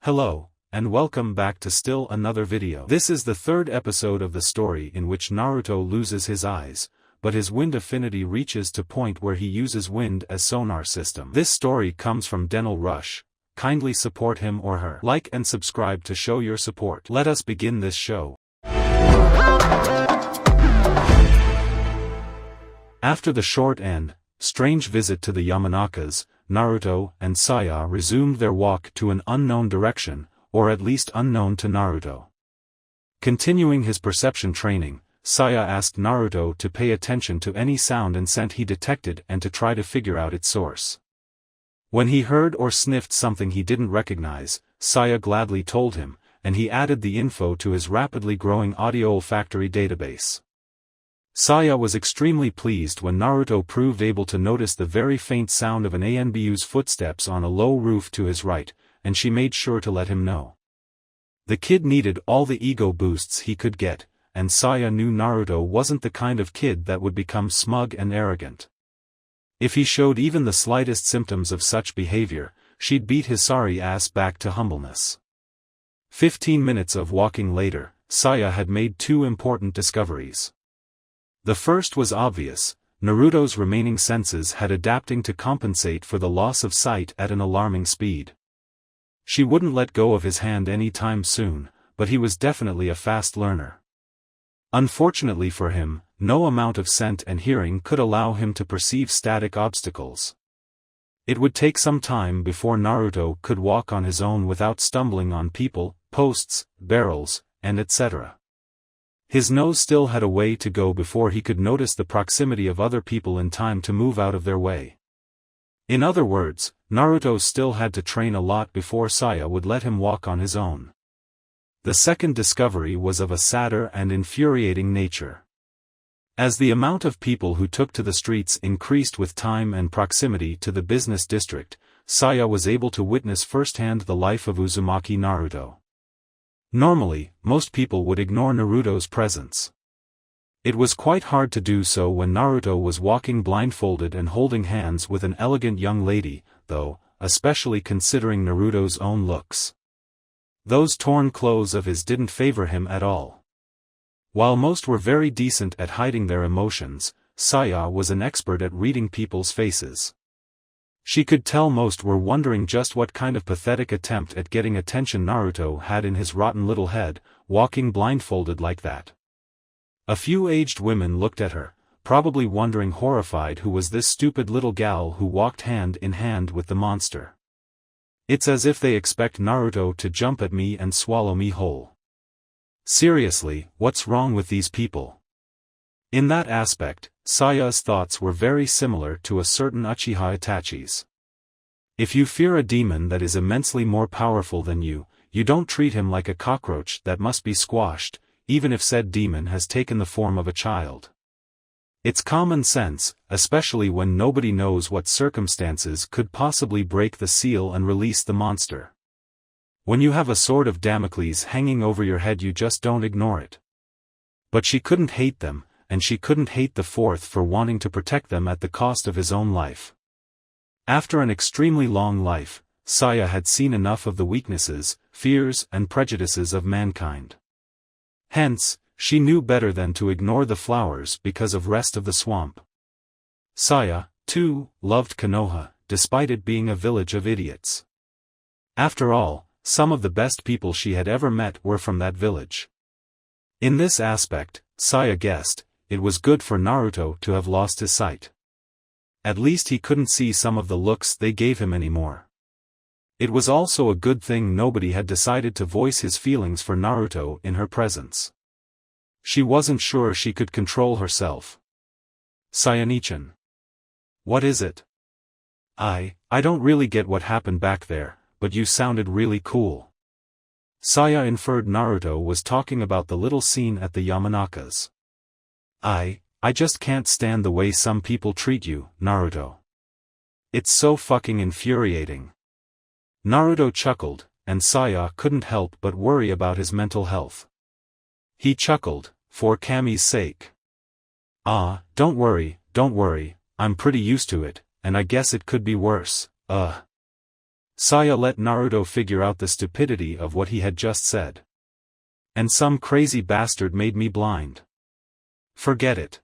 Hello, and welcome back to still another video. This is the third episode of the story in which Naruto loses his eyes, but his wind affinity reaches to point where he uses wind as sonar system. This story comes from Dental Rush. Kindly support him or her. Like and subscribe to show your support. Let us begin this show. After the short and strange visit to the Yamanakas, Naruto and Saia resumed their walk to an unknown direction, or at least unknown to Naruto. Continuing his perception training, Saia asked Naruto to pay attention to any sound and scent he detected and to try to figure out its source. When he heard or sniffed something he didn't recognize, Saia gladly told him, and he added the info to his rapidly growing audio-olfactory database. Saia was extremely pleased when Naruto proved able to notice the very faint sound of an Anbu's footsteps on a low roof to his right, and she made sure to let him know. The kid needed all the ego boosts he could get, and Saia knew Naruto wasn't the kind of kid that would become smug and arrogant. If he showed even the slightest symptoms of such behavior, she'd beat his sorry ass back to humbleness. 15 minutes of walking later, Saia had made two important discoveries. The first was obvious: Naruto's remaining senses had adapting to compensate for the loss of sight at an alarming speed. She wouldn't let go of his hand any time soon, but he was definitely a fast learner. Unfortunately for him, no amount of scent and hearing could allow him to perceive static obstacles. It would take some time before Naruto could walk on his own without stumbling on people, posts, barrels, and etc. His nose still had a way to go before he could notice the proximity of other people in time to move out of their way. In other words, Naruto still had to train a lot before Saia would let him walk on his own. The second discovery was of a sadder and infuriating nature. As the amount of people who took to the streets increased with time and proximity to the business district, Saia was able to witness firsthand the life of Uzumaki Naruto. Normally, most people would ignore Naruto's presence. It was quite hard to do so when Naruto was walking blindfolded and holding hands with an elegant young lady, though, especially considering Naruto's own looks. Those torn clothes of his didn't favor him at all. While most were very decent at hiding their emotions, Saia was an expert at reading people's faces. She could tell most were wondering just what kind of pathetic attempt at getting attention Naruto had in his rotten little head, walking blindfolded like that. A few aged women looked at her, probably wondering horrified who was this stupid little gal who walked hand in hand with the monster. It's as if they expect Naruto to jump at me and swallow me whole. Seriously, what's wrong with these people? In that aspect, Saia's thoughts were very similar to a certain Uchiha Itachi's. If you fear a demon that is immensely more powerful than you, you don't treat him like a cockroach that must be squashed, even if said demon has taken the form of a child. It's common sense, especially when nobody knows what circumstances could possibly break the seal and release the monster. When you have a sword of Damocles hanging over your head, you just don't ignore it. But she couldn't hate them, and she couldn't hate the fourth for wanting to protect them at the cost of his own life. After an extremely long life, Saia had seen enough of the weaknesses, fears, and prejudices of mankind. Hence, she knew better than to ignore the flowers because of rest of the swamp. Saia, too, loved Konoha, despite it being a village of idiots. After all, some of the best people she had ever met were from that village. In this aspect, Saia guessed, it was good for Naruto to have lost his sight. At least he couldn't see some of the looks they gave him anymore. It was also a good thing nobody had decided to voice his feelings for Naruto in her presence. She wasn't sure she could control herself. Saia-nichan. What is it? I don't really get what happened back there, but you sounded really cool. Saia inferred Naruto was talking about the little scene at the Yamanakas. I just can't stand the way some people treat you, Naruto. It's so fucking infuriating. Naruto chuckled, and Saia couldn't help but worry about his mental health. He chuckled, for Kami's sake. Don't worry, I'm pretty used to it, and I guess it could be worse, Saya let Naruto figure out the stupidity of what he had just said. And some crazy bastard made me blind. Forget it.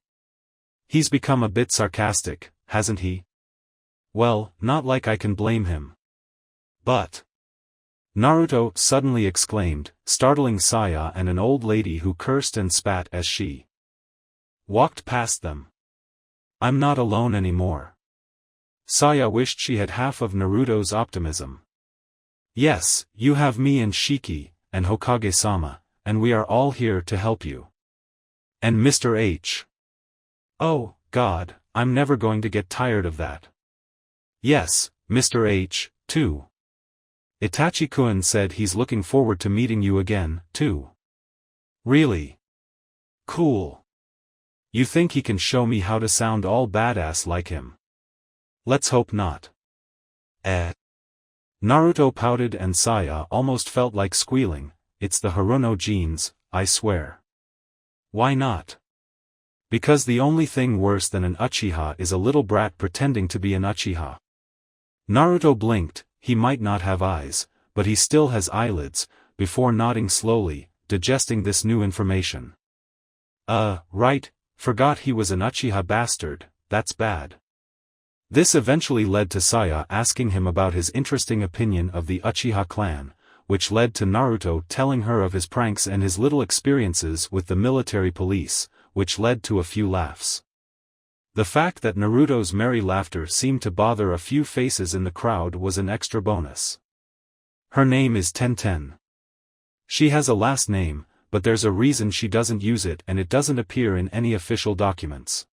He's become a bit sarcastic, hasn't he? Well, not like I can blame him. But... Naruto suddenly exclaimed, startling Saya and an old lady who cursed and spat as she walked past them. I'm not alone anymore. Saya wished she had half of Naruto's optimism. Yes, you have me and Shiki, and Hokage-sama, and we are all here to help you. And Mr. H. Oh, God, I'm never going to get tired of that. Yes, Mr. H, too. Itachi-kun said he's looking forward to meeting you again, too. Really? Cool. You think he can show me how to sound all badass like him? Let's hope not. Naruto pouted and Saya almost felt like squealing. It's the Hirono genes, I swear. Why not? Because the only thing worse than an Uchiha is a little brat pretending to be an Uchiha. Naruto blinked. He might not have eyes, but he still has eyelids, before nodding slowly, digesting this new information. Right, forgot he was an Uchiha bastard, that's bad. This eventually led to Saya asking him about his interesting opinion of the Uchiha clan, which led to Naruto telling her of his pranks and his little experiences with the military police, which led to a few laughs. The fact that Naruto's merry laughter seemed to bother a few faces in the crowd was an extra bonus. Her name is Tenten. She has a last name, but there's a reason she doesn't use it and it doesn't appear in any official documents.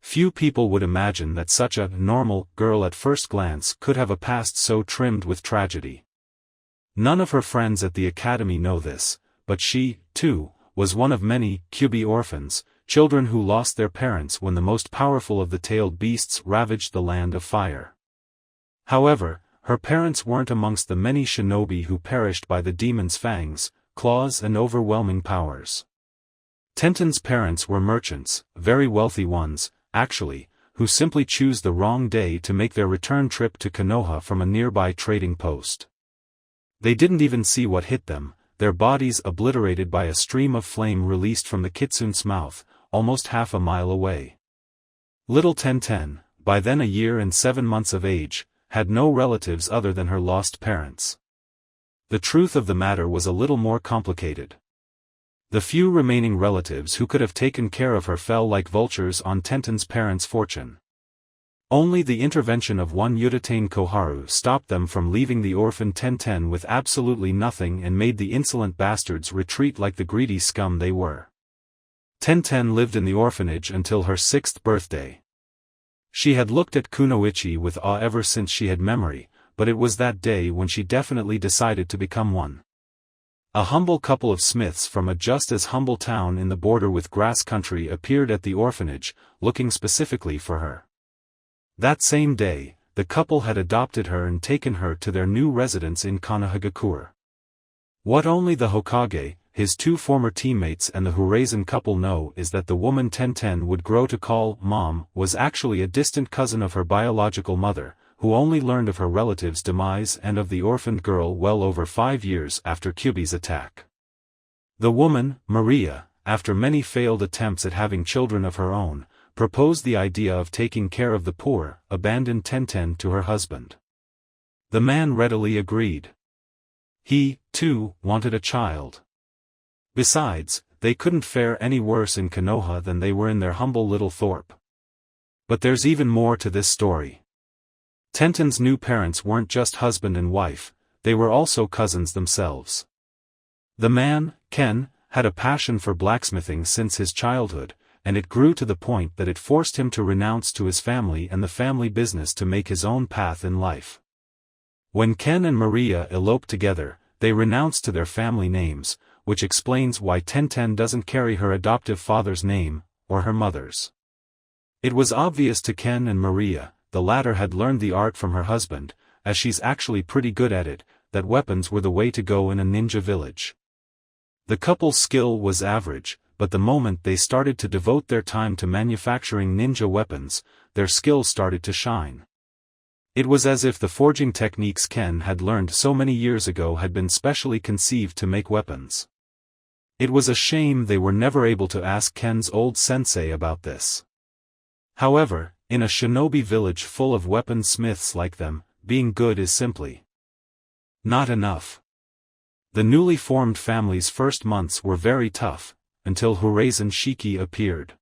Few people would imagine that such a normal girl at first glance could have a past so trimmed with tragedy. None of her friends at the academy know this, but she, too, was one of many Kyubi orphans, children who lost their parents when the most powerful of the tailed beasts ravaged the land of fire. However, her parents weren't amongst the many shinobi who perished by the demon's fangs, claws and overwhelming powers. Tenten's parents were merchants, very wealthy ones, actually, who simply chose the wrong day to make their return trip to Konoha from a nearby trading post. They didn't even see what hit them, their bodies obliterated by a stream of flame released from the kitsune's mouth, almost half a mile away. Little Tenten, by then a year and 7 months of age, had no relatives other than her lost parents. The truth of the matter was a little more complicated. The few remaining relatives who could have taken care of her fell like vultures on Tenten's parents' fortune. Only the intervention of one Udatane Koharu stopped them from leaving the orphan Tenten with absolutely nothing and made the insolent bastards retreat like the greedy scum they were. Tenten lived in the orphanage until her 6th birthday. She had looked at Kunoichi with awe ever since she had memory, but it was that day when she definitely decided to become one. A humble couple of smiths from a just as humble town in the border with grass country appeared at the orphanage, looking specifically for her. That same day, the couple had adopted her and taken her to their new residence in Konohagakure. What only the Hokage, his 2 former teammates and the Horizon couple know is that the woman Tenten would grow to call Mom was actually a distant cousin of her biological mother, who only learned of her relative's demise and of the orphaned girl well over 5 years after Kyubi's attack. The woman, Maria, after many failed attempts at having children of her own, proposed the idea of taking care of the poor, abandoned Tenten to her husband. The man readily agreed. He, too, wanted a child. Besides, they couldn't fare any worse in Konoha than they were in their humble little thorp. But there's even more to this story. Tenten's new parents weren't just husband and wife, they were also cousins themselves. The man, Ken, had a passion for blacksmithing since his childhood, and it grew to the point that it forced him to renounce to his family and the family business to make his own path in life. When Ken and Maria eloped together, they renounced to their family names, which explains why Tenten doesn't carry her adoptive father's name, or her mother's. It was obvious to Ken and Maria, the latter had learned the art from her husband, as she's actually pretty good at it, that weapons were the way to go in a ninja village. The couple's skill was average, but the moment they started to devote their time to manufacturing ninja weapons, their skill started to shine. It was as if the forging techniques Ken had learned so many years ago had been specially conceived to make weapons. It was a shame they were never able to ask Ken's old sensei about this. However, in a shinobi village full of weaponsmiths like them, being good is simply not enough. The newly formed family's first months were very tough, until Horizon Shiki appeared.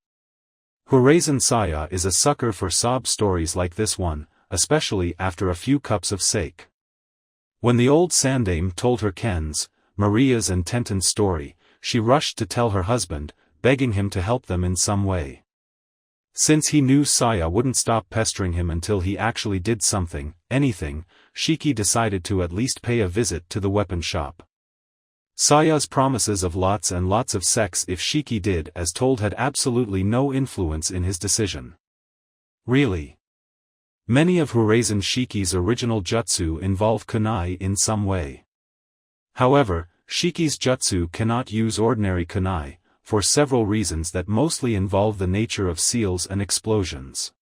Horizon Saia is a sucker for sob stories like this one, especially after a few cups of sake. When the old sandame told her Ken's, Maria's and Tenten's story, she rushed to tell her husband, begging him to help them in some way. Since he knew Saia wouldn't stop pestering him until he actually did something, anything, Shiki decided to at least pay a visit to the weapon shop. Saia's promises of lots and lots of sex if Shiki did as told had absolutely no influence in his decision. Really? Many of Horizon Shiki's original jutsu involve kunai in some way. However, Shiki's jutsu cannot use ordinary kunai, for several reasons that mostly involve the nature of seals and explosions.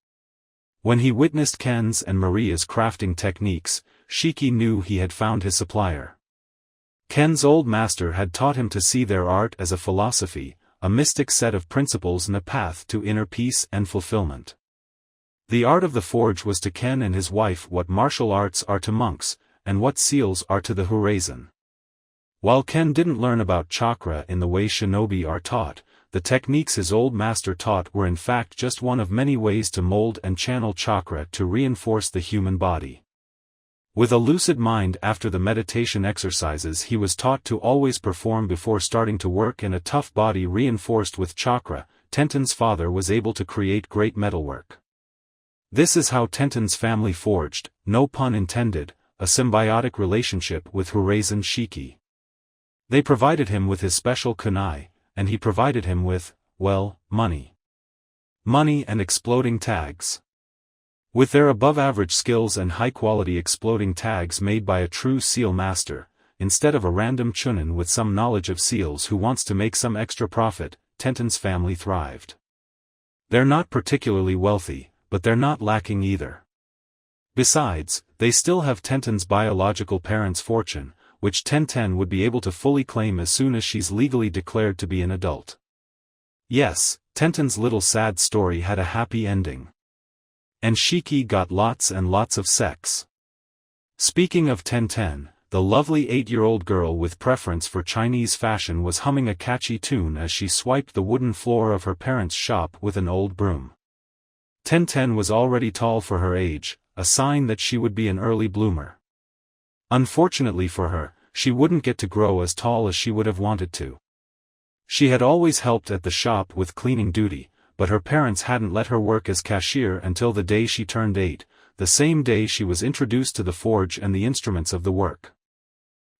When he witnessed Ken's and Maria's crafting techniques, Shiki knew he had found his supplier. Ken's old master had taught him to see their art as a philosophy, a mystic set of principles and a path to inner peace and fulfillment. The art of the forge was to Ken and his wife what martial arts are to monks, and what seals are to the Horizon. While Ken didn't learn about chakra in the way shinobi are taught, the techniques his old master taught were in fact just one of many ways to mold and channel chakra to reinforce the human body. With a lucid mind after the meditation exercises he was taught to always perform before starting to work and a tough body reinforced with chakra, Tenten's father was able to create great metalwork. This is how Tenten's family forged, no pun intended, a symbiotic relationship with Horizon Shiki. They provided him with his special kunai, and he provided him with, well, money. Money and exploding tags. With their above-average skills and high-quality exploding tags made by a true seal master, instead of a random chunin with some knowledge of seals who wants to make some extra profit, Tenten's family thrived. They're not particularly wealthy, but they're not lacking either. Besides, they still have Tenten's biological parents' fortune, which Tenten would be able to fully claim as soon as she's legally declared to be an adult. Yes, Tenten's little sad story had a happy ending. And Shiki got lots and lots of sex. Speaking of Tenten, the lovely 8-year-old girl with preference for Chinese fashion was humming a catchy tune as she swiped the wooden floor of her parents' shop with an old broom. Tenten was already tall for her age, a sign that she would be an early bloomer. Unfortunately for her, she wouldn't get to grow as tall as she would have wanted to. She had always helped at the shop with cleaning duty, but her parents hadn't let her work as cashier until the day she turned 8, the same day she was introduced to the forge and the instruments of the work.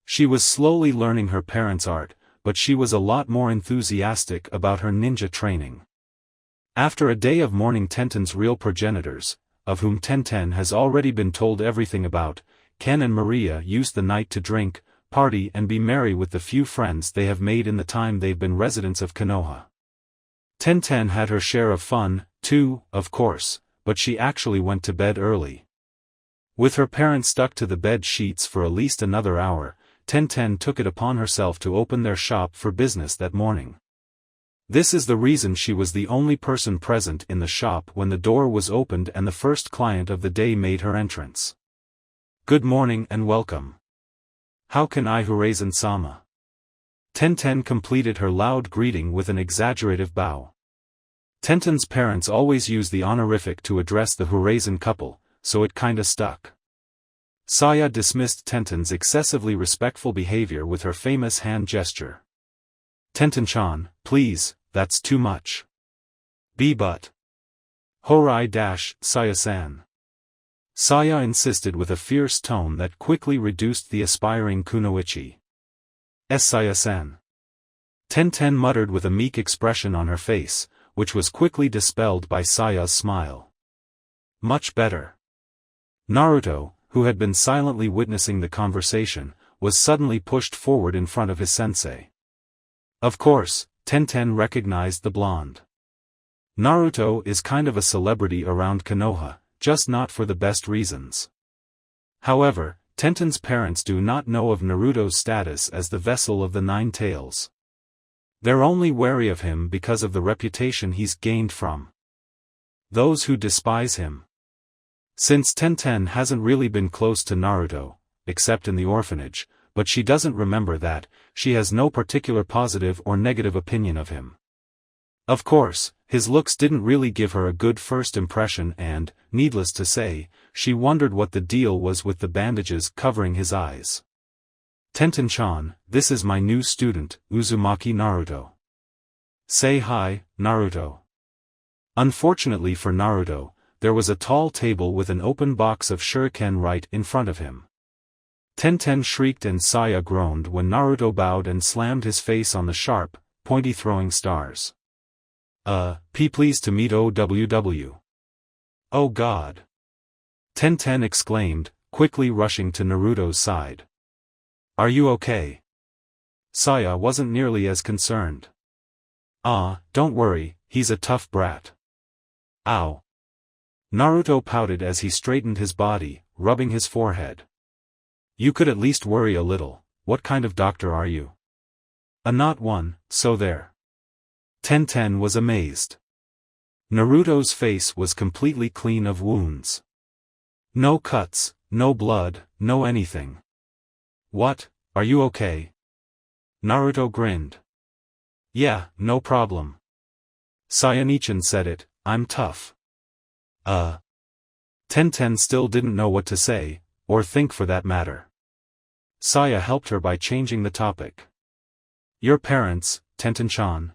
She was slowly learning her parents' art, but she was a lot more enthusiastic about her ninja training. After a day of mourning Tenten's real progenitors, of whom Tenten has already been told everything about, Ken and Maria used the night to drink, party and be merry with the few friends they have made in the time they've been residents of Konoha. Tenten had her share of fun, too, of course, but she actually went to bed early. With her parents stuck to the bed sheets for at least another hour, Tenten took it upon herself to open their shop for business that morning. This is the reason she was the only person present in the shop when the door was opened and the first client of the day made her entrance. Good morning and welcome. How can I Horizon-sama? Tenten completed her loud greeting with an exaggerative bow. Tenten's parents always used the honorific to address the Horizon couple, so it kinda stuck. Saia dismissed Tenten's excessively respectful behavior with her famous hand gesture. Tenten-chan, please, that's too much. But. Horai-Saya-san. Saia insisted with a fierce tone that quickly reduced the aspiring kunoichi. Saya-san. Tenten muttered with a meek expression on her face, which was quickly dispelled by Saia's smile. Much better. Naruto, who had been silently witnessing the conversation, was suddenly pushed forward in front of his sensei. Of course, Tenten recognized the blonde. Naruto is kind of a celebrity around Konoha, just not for the best reasons. However, Tenten's parents do not know of Naruto's status as the vessel of the Nine Tails. They're only wary of him because of the reputation he's gained from those who despise him. Since Tenten hasn't really been close to Naruto, except in the orphanage, but she doesn't remember that, she has no particular positive or negative opinion of him. Of course, his looks didn't really give her a good first impression and, needless to say, she wondered what the deal was with the bandages covering his eyes. Tenten-chan, this is my new student, Uzumaki Naruto. Say hi, Naruto. Unfortunately for Naruto, there was a tall table with an open box of shuriken right in front of him. Tenten shrieked and Saia groaned when Naruto bowed and slammed his face on the sharp, pointy throwing stars. Pleased to meet OWW. Oh God! Tenten exclaimed, quickly rushing to Naruto's side. Are you okay? Saia wasn't nearly as concerned. Don't worry, he's a tough brat. Ow. Naruto pouted as he straightened his body, rubbing his forehead. You could at least worry a little. What kind of doctor are you? Not one, so there. Tenten was amazed. Naruto's face was completely clean of wounds. No cuts, no blood, no anything. What, are you okay? Naruto grinned. Yeah, no problem. Saia-nichan said it, I'm tough. Tenten still didn't know what to say, or think for that matter. Saia helped her by changing the topic. Your parents, Tenten-chan?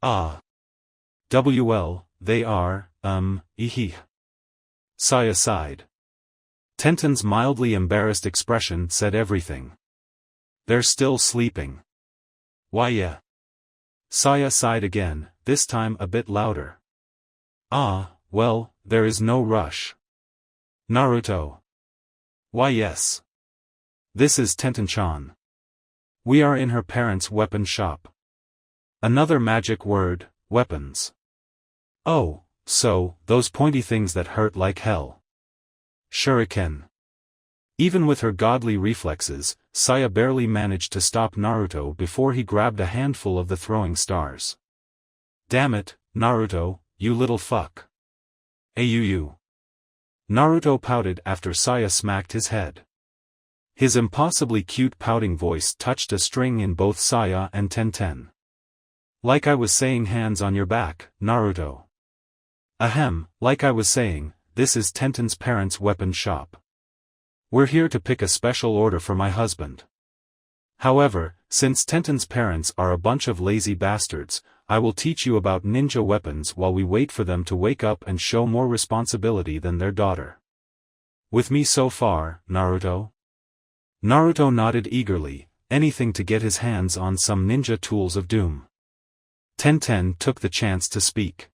Well, they are, Saia sighed. Tenten's mildly embarrassed expression said everything. They're still sleeping. Why yeah. Saia sighed again, this time a bit louder. Well, there is no rush. Naruto. Why yes. This is Tenten-chan. We are in her parents' weapon shop. Another magic word, weapons. Oh, so, those pointy things that hurt like hell. Shuriken. Even with her godly reflexes, Saia barely managed to stop Naruto before he grabbed a handful of the throwing stars. Damn it, Naruto, you little fuck. Ayuyu. Naruto pouted after Saia smacked his head. His impossibly cute pouting voice touched a string in both Saia and Tenten. Like I was saying, hands on your back, Naruto. Ahem, like I was saying, this is Tenten's parents' weapon shop. We're here to pick a special order for my husband. However, since Tenten's parents are a bunch of lazy bastards, I will teach you about ninja weapons while we wait for them to wake up and show more responsibility than their daughter. With me so far, Naruto? Naruto nodded eagerly, anything to get his hands on some ninja tools of doom. Tenten took the chance to speak.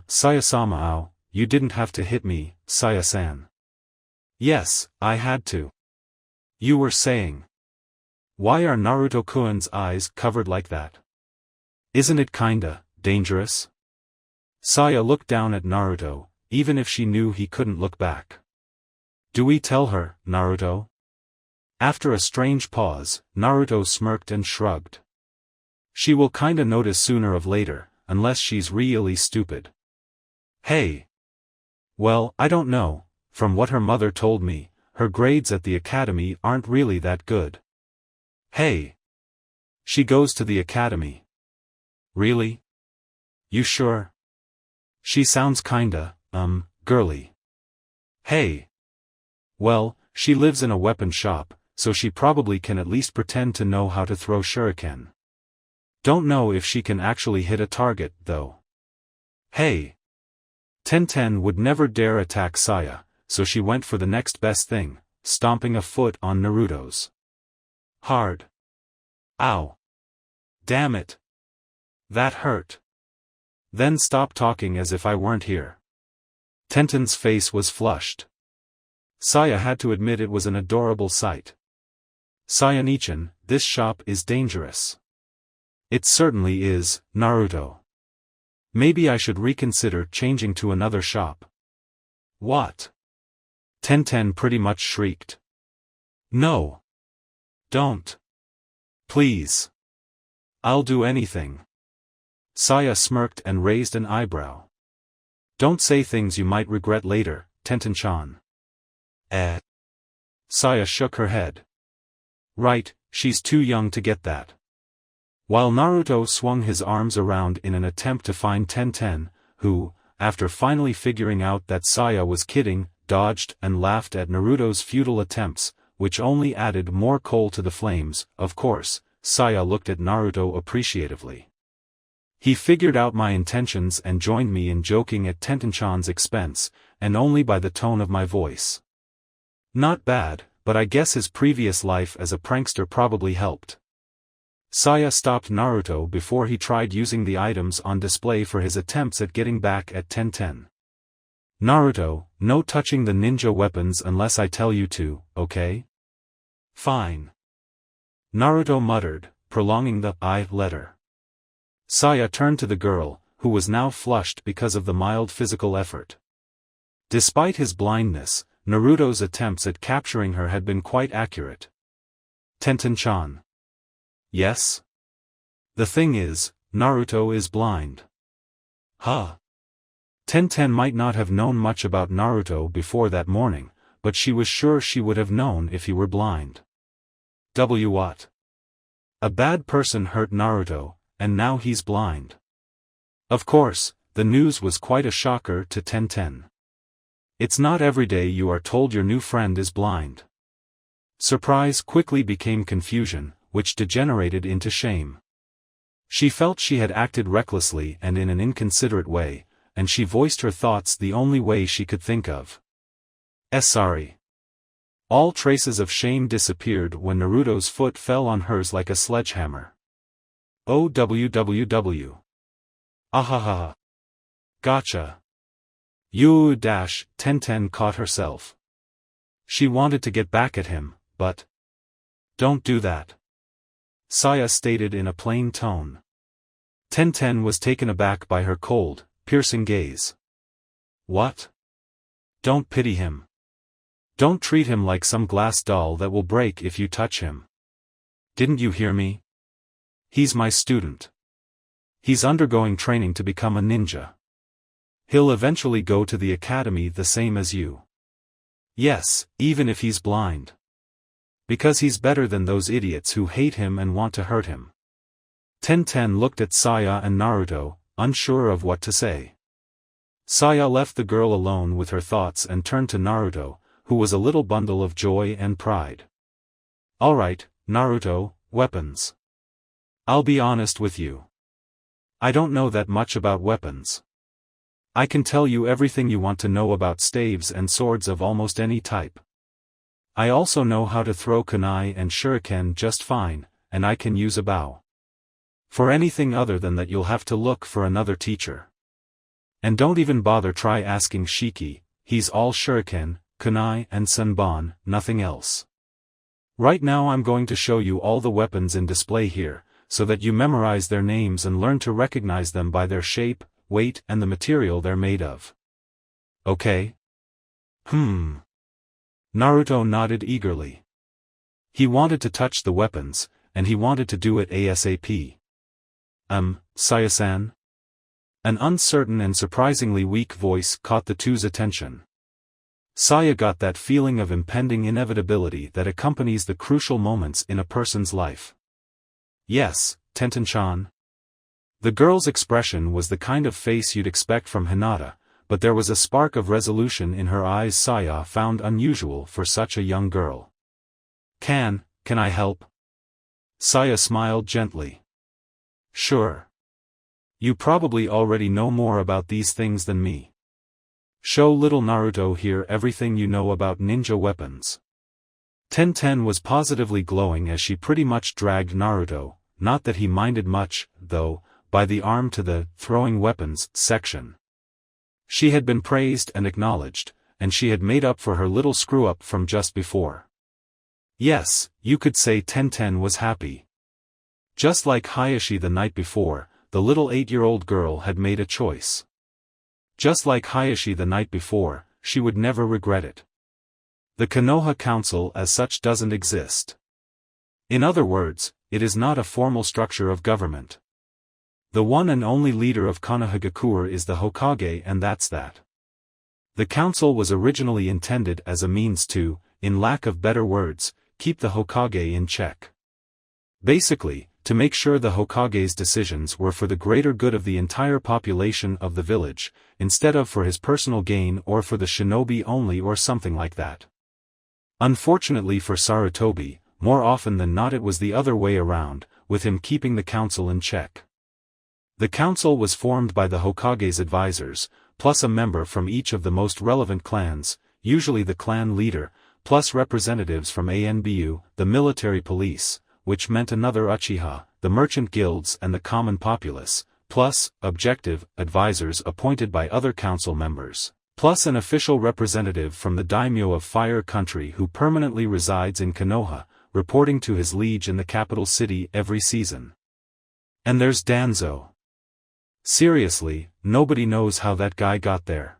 Saia-sama, you didn't have to hit me, Saia-san. Yes, I had to. You were saying. Why are Naruto-kun's eyes covered like that? Isn't it kinda dangerous? Saia looked down at Naruto, even if she knew he couldn't look back. Do we tell her, Naruto? After a strange pause, Naruto smirked and shrugged. She will kinda notice sooner or later, unless she's really stupid. Hey. Well, I don't know, from what her mother told me, her grades at the academy aren't really that good. Hey. She goes to the academy. Really? You sure? She sounds kinda, girly. Hey. Well, she lives in a weapon shop, so she probably can at least pretend to know how to throw shuriken. Don't know if she can actually hit a target, though. Hey. Tenten would never dare attack Saia, so she went for the next best thing, stomping a foot on Naruto's. Hard. Ow. Damn it. That hurt. Then stop talking as if I weren't here. Tenten's face was flushed. Saia had to admit it was an adorable sight. Saia-nichan, this shop is dangerous. It certainly is, Naruto. Maybe I should reconsider changing to another shop. What? Tenten pretty much shrieked. No. Don't. Please. I'll do anything. Saia smirked and raised an eyebrow. Don't say things you might regret later, Tenten-chan. Saia shook her head. Right, she's too young to get that. While Naruto swung his arms around in an attempt to find Tenten, who, after finally figuring out that Saia was kidding, dodged and laughed at Naruto's futile attempts, which only added more coal to the flames. Of course, Saia looked at Naruto appreciatively. He figured out my intentions and joined me in joking at Tenten-chan's expense, and only by the tone of my voice. Not bad, but I guess his previous life as a prankster probably helped. Saia stopped Naruto before he tried using the items on display for his attempts at getting back at Tenten. Naruto, no touching the ninja weapons unless I tell you to, okay? Fine. Naruto muttered, prolonging the I letter. Saia turned to the girl, who was now flushed because of the mild physical effort. Despite his blindness, Naruto's attempts at capturing her had been quite accurate. Tenten-chan. Yes? The thing is, Naruto is blind. Huh? Tenten might not have known much about Naruto before that morning, but she was sure she would have known if he were blind. What? A bad person hurt Naruto, and now he's blind. Of course, the news was quite a shocker to Tenten. It's not every day you are told your new friend is blind. Surprise quickly became confusion, which degenerated into shame. She felt she had acted recklessly and in an inconsiderate way, and she voiced her thoughts the only way she could think of. Sorry. All traces of shame disappeared when Naruto's foot fell on hers like a sledgehammer. OWWW. Ahaha. Gotcha. Tenten caught herself. She wanted to get back at him, but... Don't do that. Saia stated in a plain tone. Tenten was taken aback by her cold, piercing gaze. What? Don't pity him. Don't treat him like some glass doll that will break if you touch him. Didn't you hear me? He's my student. He's undergoing training to become a ninja. He'll eventually go to the academy the same as you. Yes, even if he's blind. Because he's better than those idiots who hate him and want to hurt him. Tenten looked at Saia and Naruto, unsure of what to say. Saia left the girl alone with her thoughts and turned to Naruto, who was a little bundle of joy and pride. Alright, Naruto, weapons. I'll be honest with you. I don't know that much about weapons. I can tell you everything you want to know about staves and swords of almost any type. I also know how to throw kunai and shuriken just fine, and I can use a bow. For anything other than that you'll have to look for another teacher. And don't even bother try asking Shiki, he's all shuriken, kunai and senbon, nothing else. Right now I'm going to show you all the weapons in display here, so that you memorize their names and learn to recognize them by their shape, weight and the material they're made of. Okay? Naruto nodded eagerly. He wanted to touch the weapons, and he wanted to do it ASAP. Saia-san? An uncertain and surprisingly weak voice caught the two's attention. Saia got that feeling of impending inevitability that accompanies the crucial moments in a person's life. Yes, Tenten-chan. The girl's expression was the kind of face you'd expect from Hinata, but there was a spark of resolution in her eyes Saia found unusual for such a young girl. Can I help? Saia smiled gently. Sure. You probably already know more about these things than me. Show little Naruto here everything you know about ninja weapons. Tenten was positively glowing as she pretty much dragged Naruto, not that he minded much, though, by the arm to the throwing weapons section. She had been praised and acknowledged, and she had made up for her little screw-up from just before. Yes, you could say Tenten was happy. Just like Hayashi the night before, the little 8-year-old girl had made a choice. Just like Hayashi the night before, she would never regret it. The Konoha Council as such doesn't exist. In other words, it is not a formal structure of government. The one and only leader of Konohagakure is the Hokage, and that's that. The council was originally intended as a means to, in lack of better words, keep the Hokage in check. Basically, to make sure the Hokage's decisions were for the greater good of the entire population of the village, instead of for his personal gain or for the shinobi only or something like that. Unfortunately for Sarutobi, more often than not it was the other way around, with him keeping the council in check. The council was formed by the Hokage's advisors, plus a member from each of the most relevant clans, usually the clan leader, plus representatives from ANBU, the military police, which meant another Uchiha, the merchant guilds and the common populace, plus, objective, advisors appointed by other council members, plus an official representative from the daimyo of Fire Country who permanently resides in Konoha, reporting to his liege in the capital city every season. And there's Danzo. Seriously, nobody knows how that guy got there.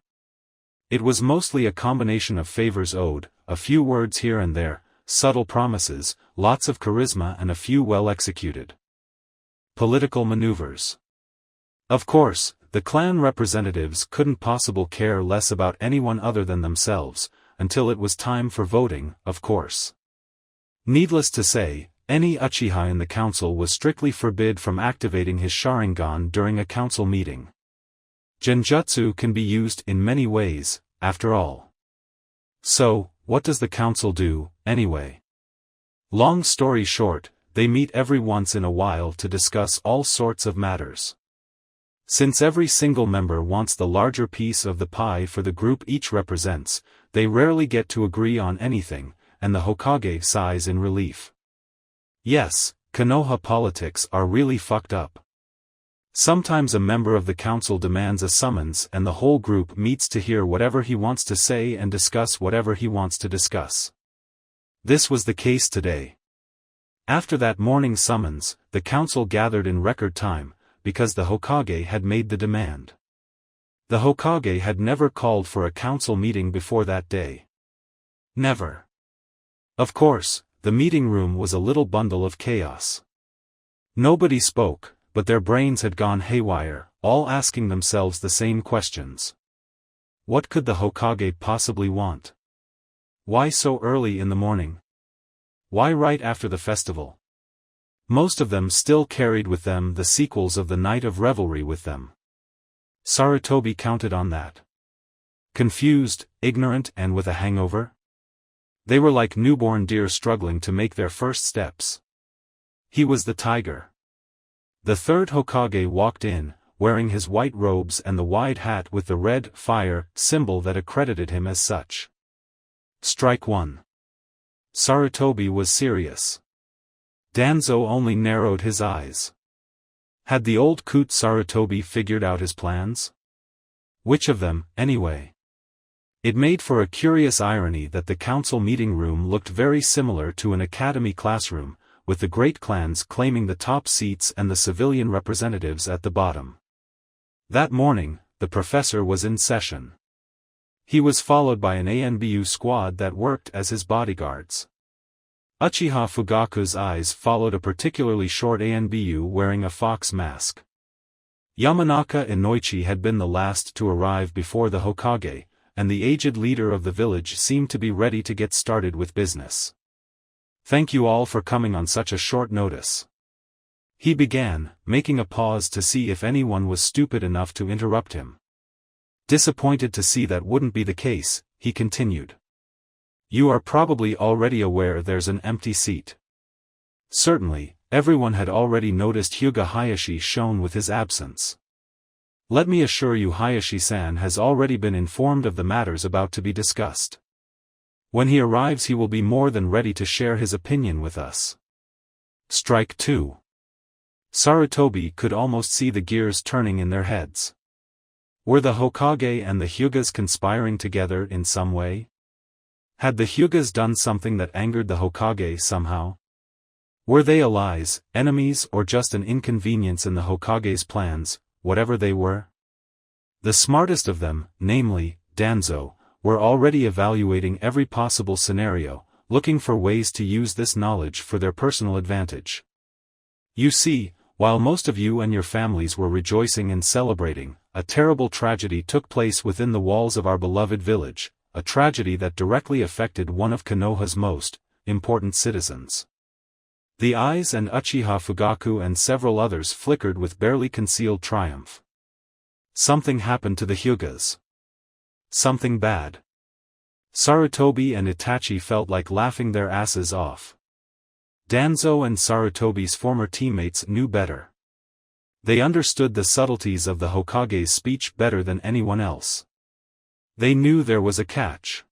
It was mostly a combination of favors owed, a few words here and there, subtle promises, lots of charisma and a few well-executed political maneuvers. Of course, the clan representatives couldn't possibly care less about anyone other than themselves, until it was time for voting, of course. Needless to say, any Uchiha in the council was strictly forbid from activating his Sharingan during a council meeting. Genjutsu can be used in many ways, after all. So, what does the council do, anyway? Long story short, they meet every once in a while to discuss all sorts of matters. Since every single member wants the larger piece of the pie for the group each represents, they rarely get to agree on anything, and the Hokage sighs in relief. Yes, Konoha politics are really fucked up. Sometimes a member of the council demands a summons and the whole group meets to hear whatever he wants to say and discuss whatever he wants to discuss. This was the case today. After that morning summons, the council gathered in record time, because the Hokage had made the demand. The Hokage had never called for a council meeting before that day. Never. Of course, the meeting room was a little bundle of chaos. Nobody spoke, but their brains had gone haywire, all asking themselves the same questions. What could the Hokage possibly want? Why so early in the morning? Why right after the festival? Most of them still carried with them the sequels of the night of revelry with them. Sarutobi counted on that. Confused, ignorant and with a hangover? They were like newborn deer struggling to make their first steps. He was the tiger. The third Hokage walked in, wearing his white robes and the wide hat with the red fire symbol that accredited him as such. Strike one. Sarutobi was serious. Danzo only narrowed his eyes. Had the old coot Sarutobi figured out his plans? Which of them, anyway? It made for a curious irony that the council meeting room looked very similar to an academy classroom, with the great clans claiming the top seats and the civilian representatives at the bottom. That morning, the professor was in session. He was followed by an ANBU squad that worked as his bodyguards. Uchiha Fugaku's eyes followed a particularly short ANBU wearing a fox mask. Yamanaka Inoichi had been the last to arrive before the Hokage, and the aged leader of the village seemed to be ready to get started with business. Thank you all for coming on such a short notice. He began, making a pause to see if anyone was stupid enough to interrupt him. Disappointed to see that wouldn't be the case, he continued. You are probably already aware there's an empty seat. Certainly, everyone had already noticed Hyuga Hayashi shone with his absence. Let me assure you Hayashi-san has already been informed of the matters about to be discussed. When he arrives he will be more than ready to share his opinion with us. Strike two. Sarutobi could almost see the gears turning in their heads. Were the Hokage and the Hyugas conspiring together in some way? Had the Hyugas done something that angered the Hokage somehow? Were they allies, enemies or just an inconvenience in the Hokage's plans, whatever they were? The smartest of them, namely, Danzo, were already evaluating every possible scenario, looking for ways to use this knowledge for their personal advantage. You see, while most of you and your families were rejoicing and celebrating, a terrible tragedy took place within the walls of our beloved village, a tragedy that directly affected one of Konoha's most important citizens. The eyes and Uchiha Fugaku and several others flickered with barely concealed triumph. Something happened to the Hyugas. Something bad. Sarutobi and Itachi felt like laughing their asses off. Danzo and Sarutobi's former teammates knew better. They understood the subtleties of the Hokage's speech better than anyone else. They knew there was a catch.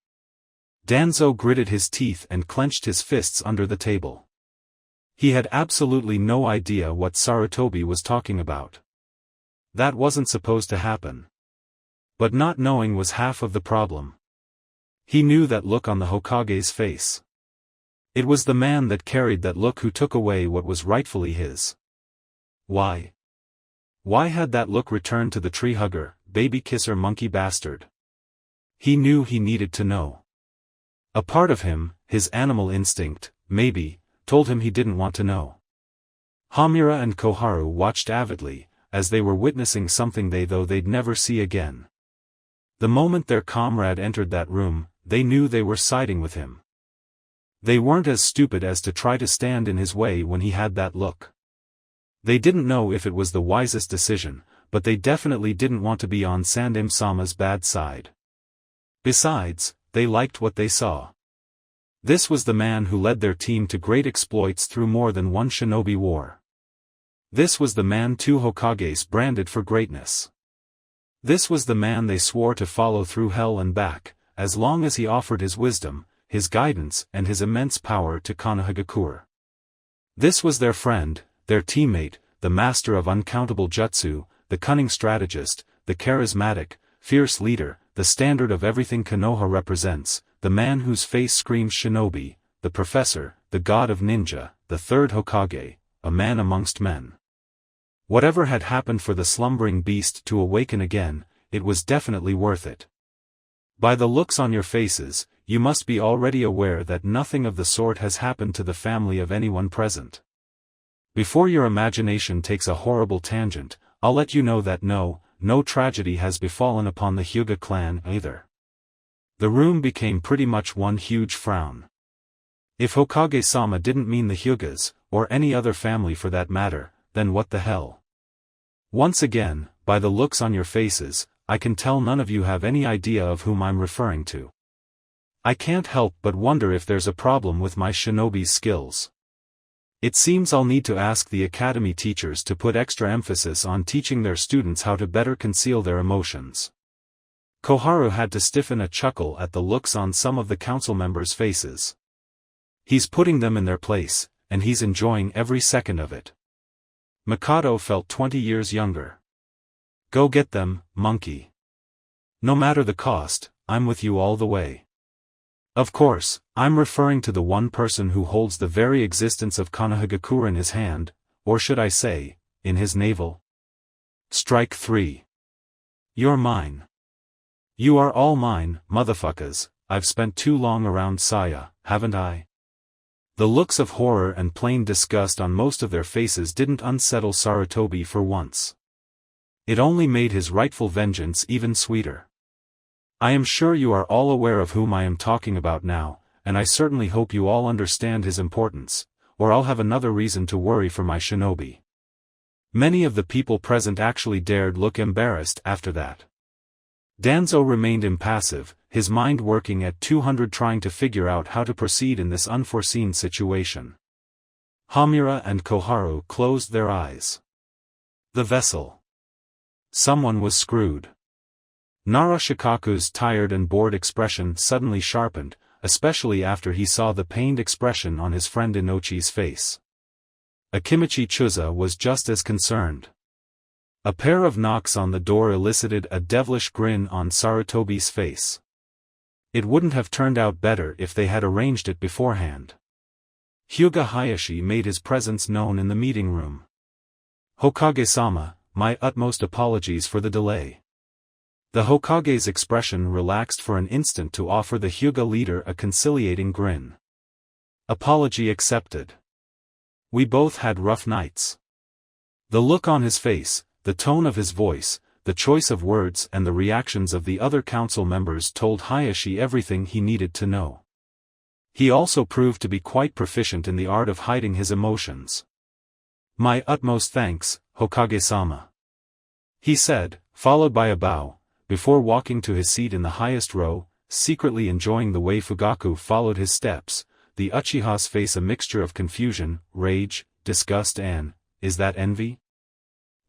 Danzo gritted his teeth and clenched his fists under the table. He had absolutely no idea what Sarutobi was talking about. That wasn't supposed to happen. But not knowing was half of the problem. He knew that look on the Hokage's face. It was the man that carried that look who took away what was rightfully his. Why? Why had that look returned to the tree hugger, baby kisser monkey bastard? He knew he needed to know. A part of him, his animal instinct, maybe, told him he didn't want to know. Hamura and Koharu watched avidly, as they were witnessing something they'd never see again. The moment their comrade entered that room, they knew they were siding with him. They weren't as stupid as to try to stand in his way when he had that look. They didn't know if it was the wisest decision, but they definitely didn't want to be on Sandem-sama's bad side. Besides, they liked what they saw. This was the man who led their team to great exploits through more than one shinobi war. This was the man two Hokages branded for greatness. This was the man they swore to follow through hell and back, as long as he offered his wisdom, his guidance and his immense power to Konohagakure. This was their friend, their teammate, the master of uncountable jutsu, the cunning strategist, the charismatic, fierce leader, the standard of everything Konoha represents, the man whose face screams shinobi, the professor, the god of ninja, the third Hokage, a man amongst men. Whatever had happened for the slumbering beast to awaken again, it was definitely worth it. By the looks on your faces, you must be already aware that nothing of the sort has happened to the family of anyone present. Before your imagination takes a horrible tangent, I'll let you know that no tragedy has befallen upon the Hyuga clan either. The room became pretty much one huge frown. If Hokage-sama didn't mean the Hyugas, or any other family for that matter, then what the hell? Once again, by the looks on your faces, I can tell none of you have any idea of whom I'm referring to. I can't help but wonder if there's a problem with my shinobi's skills. It seems I'll need to ask the academy teachers to put extra emphasis on teaching their students how to better conceal their emotions. Koharu had to stiffen a chuckle at the looks on some of the council members' faces. He's putting them in their place, and he's enjoying every second of it. Mikado felt 20 years younger. Go get them, monkey. No matter the cost, I'm with you all the way. Of course, I'm referring to the one person who holds the very existence of Konohagakure in his hand, or should I say, in his navel. Strike 3. You're mine. You are all mine, motherfuckers. I've spent too long around Saia, haven't I? The looks of horror and plain disgust on most of their faces didn't unsettle Sarutobi for once. It only made his rightful vengeance even sweeter. I am sure you are all aware of whom I am talking about now, and I certainly hope you all understand his importance, or I'll have another reason to worry for my shinobi. Many of the people present actually dared look embarrassed after that. Danzo remained impassive, his mind working at 200 trying to figure out how to proceed in this unforeseen situation. Hamura and Koharu closed their eyes. The vessel. Someone was screwed. Nara Shikaku's tired and bored expression suddenly sharpened, especially after he saw the pained expression on his friend Inochi's face. Akimichi Chuza was just as concerned. A pair of knocks on the door elicited a devilish grin on Sarutobi's face. It wouldn't have turned out better if they had arranged it beforehand. Hyuga Hayashi made his presence known in the meeting room. Hokage-sama, my utmost apologies for the delay. The Hokage's expression relaxed for an instant to offer the Hyuga leader a conciliating grin. Apology accepted. We both had rough nights. The look on his face, the tone of his voice, the choice of words and the reactions of the other council members told Hayashi everything he needed to know. He also proved to be quite proficient in the art of hiding his emotions. "My utmost thanks, Hokage-sama," he said, followed by a bow, before walking to his seat in the highest row, secretly enjoying the way Fugaku followed his steps, the Uchiha's face a mixture of confusion, rage, disgust and, is that envy?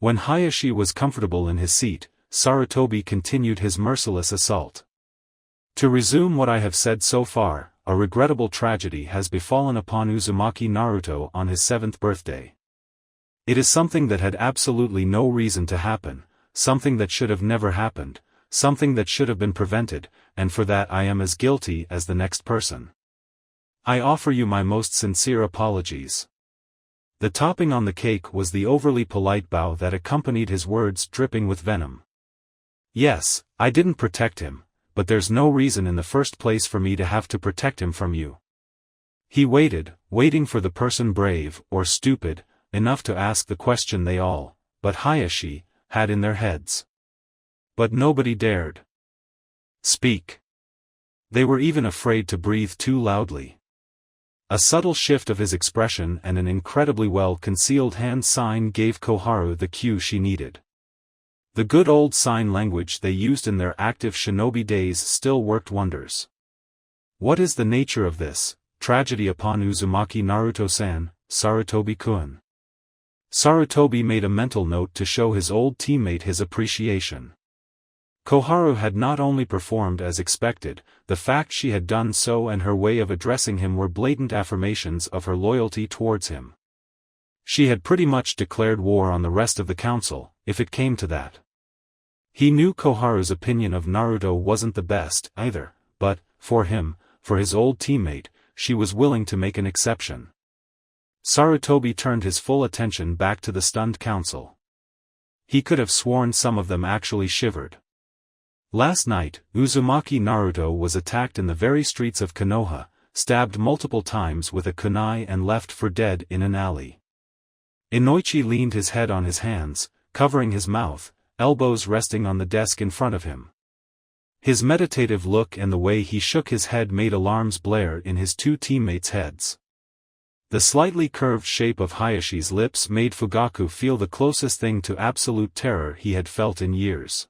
When Hayashi was comfortable in his seat, Sarutobi continued his merciless assault. To resume what I have said so far, a regrettable tragedy has befallen upon Uzumaki Naruto on his 7th birthday. It is something that had absolutely no reason to happen, something that should have never happened, something that should have been prevented, and for that I am as guilty as the next person. I offer you my most sincere apologies. The topping on the cake was the overly polite bow that accompanied his words dripping with venom. Yes, I didn't protect him, but there's no reason in the first place for me to have to protect him from you. He waited, waiting for the person brave, or stupid, enough to ask the question they all, but Hayashi, had in their heads. But nobody dared speak. They were even afraid to breathe too loudly. A subtle shift of his expression and an incredibly well-concealed hand sign gave Koharu the cue she needed. The good old sign language they used in their active shinobi days still worked wonders. What is the nature of this tragedy upon Uzumaki Naruto-san, Sarutobi-kun? Sarutobi made a mental note to show his old teammate his appreciation. Koharu had not only performed as expected, the fact she had done so and her way of addressing him were blatant affirmations of her loyalty towards him. She had pretty much declared war on the rest of the council, if it came to that. He knew Koharu's opinion of Naruto wasn't the best, either, but, for him, for his old teammate, she was willing to make an exception. Sarutobi turned his full attention back to the stunned council. He could have sworn some of them actually shivered. Last night, Uzumaki Naruto was attacked in the very streets of Konoha, stabbed multiple times with a kunai and left for dead in an alley. Inoichi leaned his head on his hands, covering his mouth, elbows resting on the desk in front of him. His meditative look and the way he shook his head made alarms blare in his two teammates' heads. The slightly curved shape of Hayashi's lips made Fugaku feel the closest thing to absolute terror he had felt in years.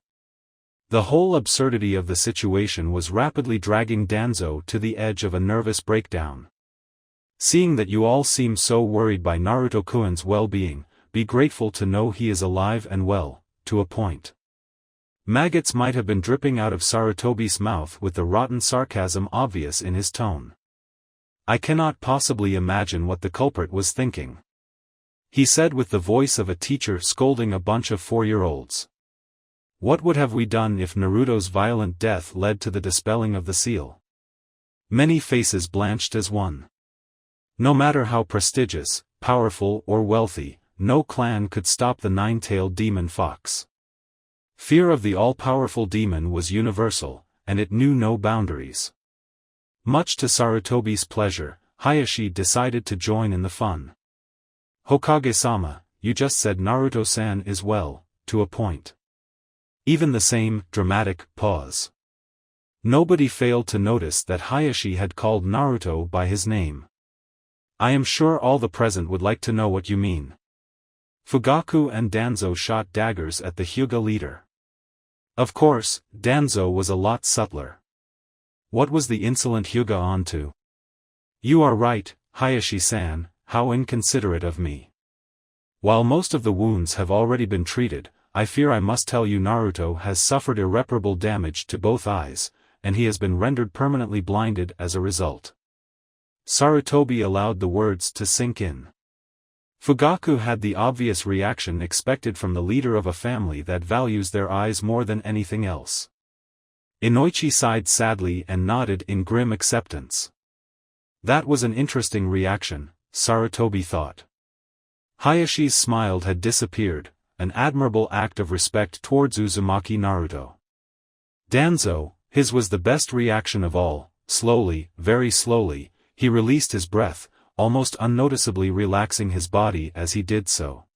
The whole absurdity of the situation was rapidly dragging Danzo to the edge of a nervous breakdown. Seeing that you all seem so worried by Naruto-kun's well-being, be grateful to know he is alive and well, to a point. Maggots might have been dripping out of Sarutobi's mouth with the rotten sarcasm obvious in his tone. I cannot possibly imagine what the culprit was thinking. He said with the voice of a teacher scolding a bunch of 4-year-olds. What would have we done if Naruto's violent death led to the dispelling of the seal? Many faces blanched as one. No matter how prestigious, powerful or wealthy, no clan could stop the nine-tailed demon fox. Fear of the all-powerful demon was universal, and it knew no boundaries. Much to Sarutobi's pleasure, Hayashi decided to join in the fun. Hokage-sama, you just said Naruto-san is well, to a point. Even the same dramatic pause. Nobody failed to notice that Hayashi had called Naruto by his name. I am sure all the present would like to know what you mean. Fugaku and Danzo shot daggers at the Hyuga leader. Of course, Danzo was a lot subtler. What was the insolent Hyuga on to? You are right, Hayashi-san, how inconsiderate of me. While most of the wounds have already been treated, I fear I must tell you Naruto has suffered irreparable damage to both eyes, and he has been rendered permanently blinded as a result. Sarutobi allowed the words to sink in. Fugaku had the obvious reaction expected from the leader of a family that values their eyes more than anything else. Inoichi sighed sadly and nodded in grim acceptance. That was an interesting reaction, Sarutobi thought. Hayashi's smile had disappeared, an admirable act of respect towards Uzumaki Naruto. Danzo, his was the best reaction of all. Slowly, very slowly, he released his breath, almost unnoticeably relaxing his body as he did so.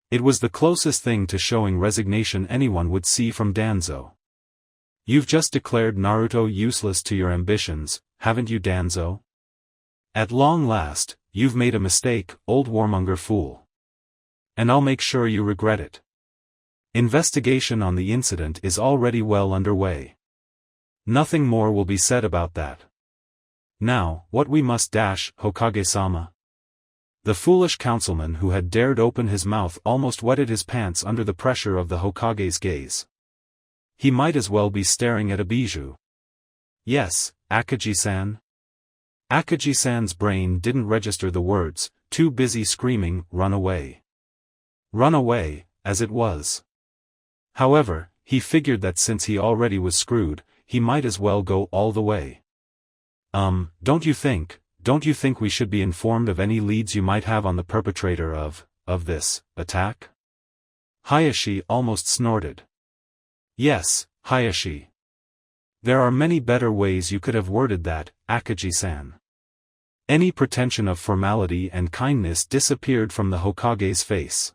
It was the closest thing to showing resignation anyone would see from Danzo. You've just declared Naruto useless to your ambitions, haven't you, Danzo? At long last, you've made a mistake, old warmonger fool. And I'll make sure you regret it. Investigation on the incident is already well underway. Nothing more will be said about that. Now, what we must Hokage-sama? The foolish councilman who had dared open his mouth almost wetted his pants under the pressure of the Hokage's gaze. He might as well be staring at a bijou. Yes, Akagi-san. Akagi-san's brain didn't register the words, too busy screaming, run away. Run away, as it was. However, he figured that since he already was screwed, he might as well go all the way. Don't you think we should be informed of any leads you might have on the perpetrator of this attack? Hayashi almost snorted. Yes, Hayashi. There are many better ways you could have worded that, Akagi-san. Any pretension of formality and kindness disappeared from the Hokage's face.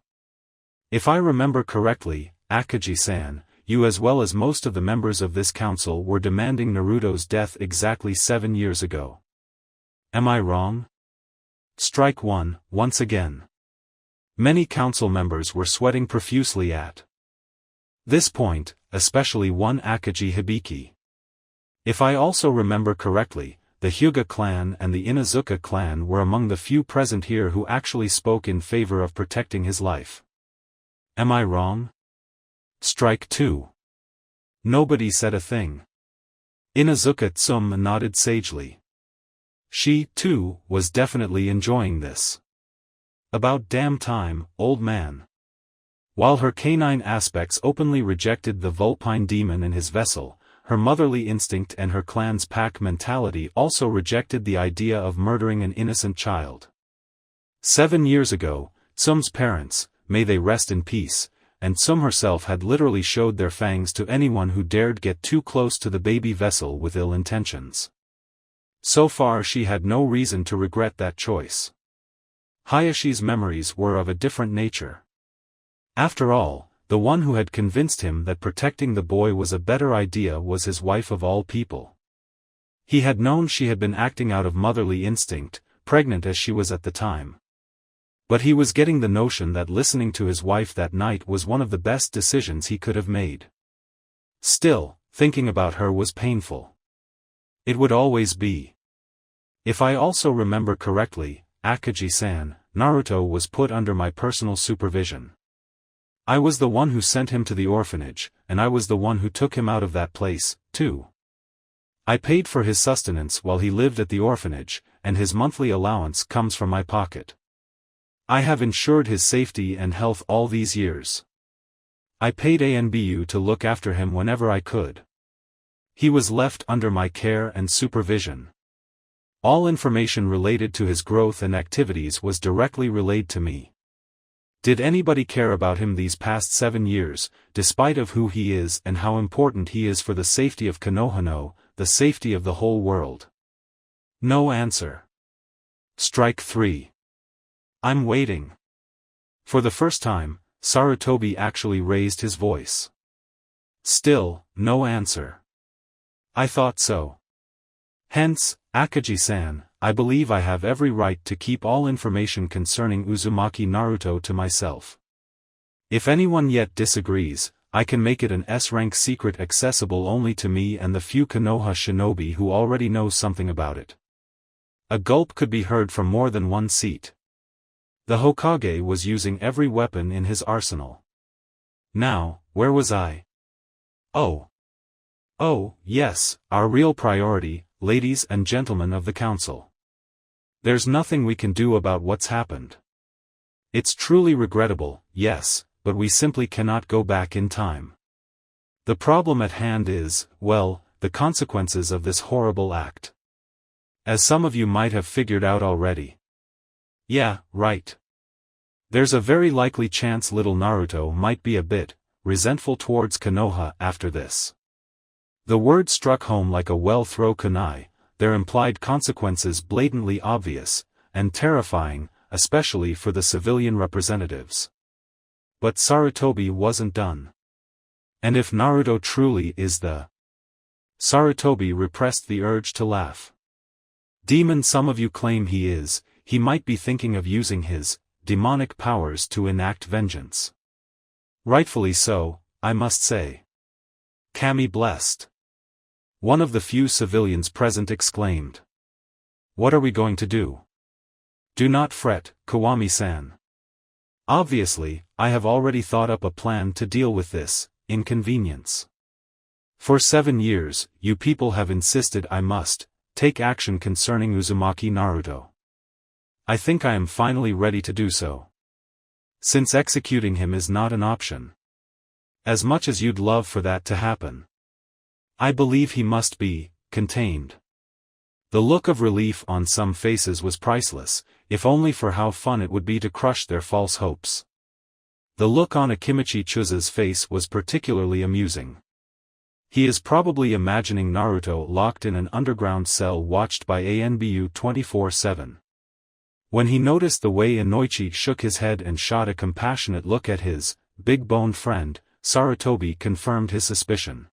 If I remember correctly, Akagi-san, you as well as most of the members of this council were demanding Naruto's death exactly 7 years ago. Am I wrong? Strike one, once again. Many council members were sweating profusely at this point, especially one Akagi Hibiki. If I also remember correctly, the Hyuga clan and the Inuzuka clan were among the few present here who actually spoke in favor of protecting his life. Am I wrong? Strike two. Nobody said a thing. Inuzuka Tsum nodded sagely. She, too, was definitely enjoying this. About damn time, old man. While her canine aspects openly rejected the vulpine demon in his vessel, her motherly instinct and her clan's pack mentality also rejected the idea of murdering an innocent child. 7 years ago, Tsum's parents, may they rest in peace, and Tsum herself had literally showed their fangs to anyone who dared get too close to the baby vessel with ill intentions. So far she had no reason to regret that choice. Hayashi's memories were of a different nature. After all, the one who had convinced him that protecting the boy was a better idea was his wife of all people. He had known she had been acting out of motherly instinct, pregnant as she was at the time. But he was getting the notion that listening to his wife that night was one of the best decisions he could have made. Still, thinking about her was painful. It would always be. If I also remember correctly, Akagi-san, Naruto was put under my personal supervision. I was the one who sent him to the orphanage, and I was the one who took him out of that place, too. I paid for his sustenance while he lived at the orphanage, and his monthly allowance comes from my pocket. I have ensured his safety and health all these years. I paid ANBU to look after him whenever I could. He was left under my care and supervision. All information related to his growth and activities was directly relayed to me. Did anybody care about him these past 7 years, despite of who he is and how important he is for the safety of Konohano, the safety of the whole world? No answer. Strike 3. I'm waiting. For the first time, Sarutobi actually raised his voice. Still, no answer. I thought so. Hence, Akagi-san, I believe I have every right to keep all information concerning Uzumaki Naruto to myself. If anyone yet disagrees, I can make it an S-rank secret accessible only to me and the few Konoha shinobi who already know something about it. A gulp could be heard from more than one seat. The Hokage was using every weapon in his arsenal. Now, where was I? Oh, yes, our real priority, ladies and gentlemen of the council. There's nothing we can do about what's happened. It's truly regrettable, yes, but we simply cannot go back in time. The problem at hand is, well, the consequences of this horrible act. As some of you might have figured out already. Yeah, right. There's a very likely chance little Naruto might be a bit resentful towards Konoha after this. The word struck home like a well-thrown kunai, their implied consequences blatantly obvious, and terrifying, especially for the civilian representatives. But Sarutobi wasn't done. And if Naruto truly is the... Sarutobi repressed the urge to laugh. Demon some of you claim he is, he might be thinking of using his demonic powers to enact vengeance. Rightfully so, I must say. Kami blessed. One of the few civilians present exclaimed. What are we going to do? Do not fret, Kawami-san. Obviously, I have already thought up a plan to deal with this inconvenience. For 7 years, you people have insisted I must take action concerning Uzumaki Naruto. I think I am finally ready to do so. Since executing him is not an option. As much as you'd love for that to happen. I believe he must be contained. The look of relief on some faces was priceless, if only for how fun it would be to crush their false hopes. The look on Akimichi Chuza's face was particularly amusing. He is probably imagining Naruto locked in an underground cell watched by ANBU 24/7. When he noticed the way Inoichi shook his head and shot a compassionate look at his big-boned friend, Sarutobi confirmed his suspicion.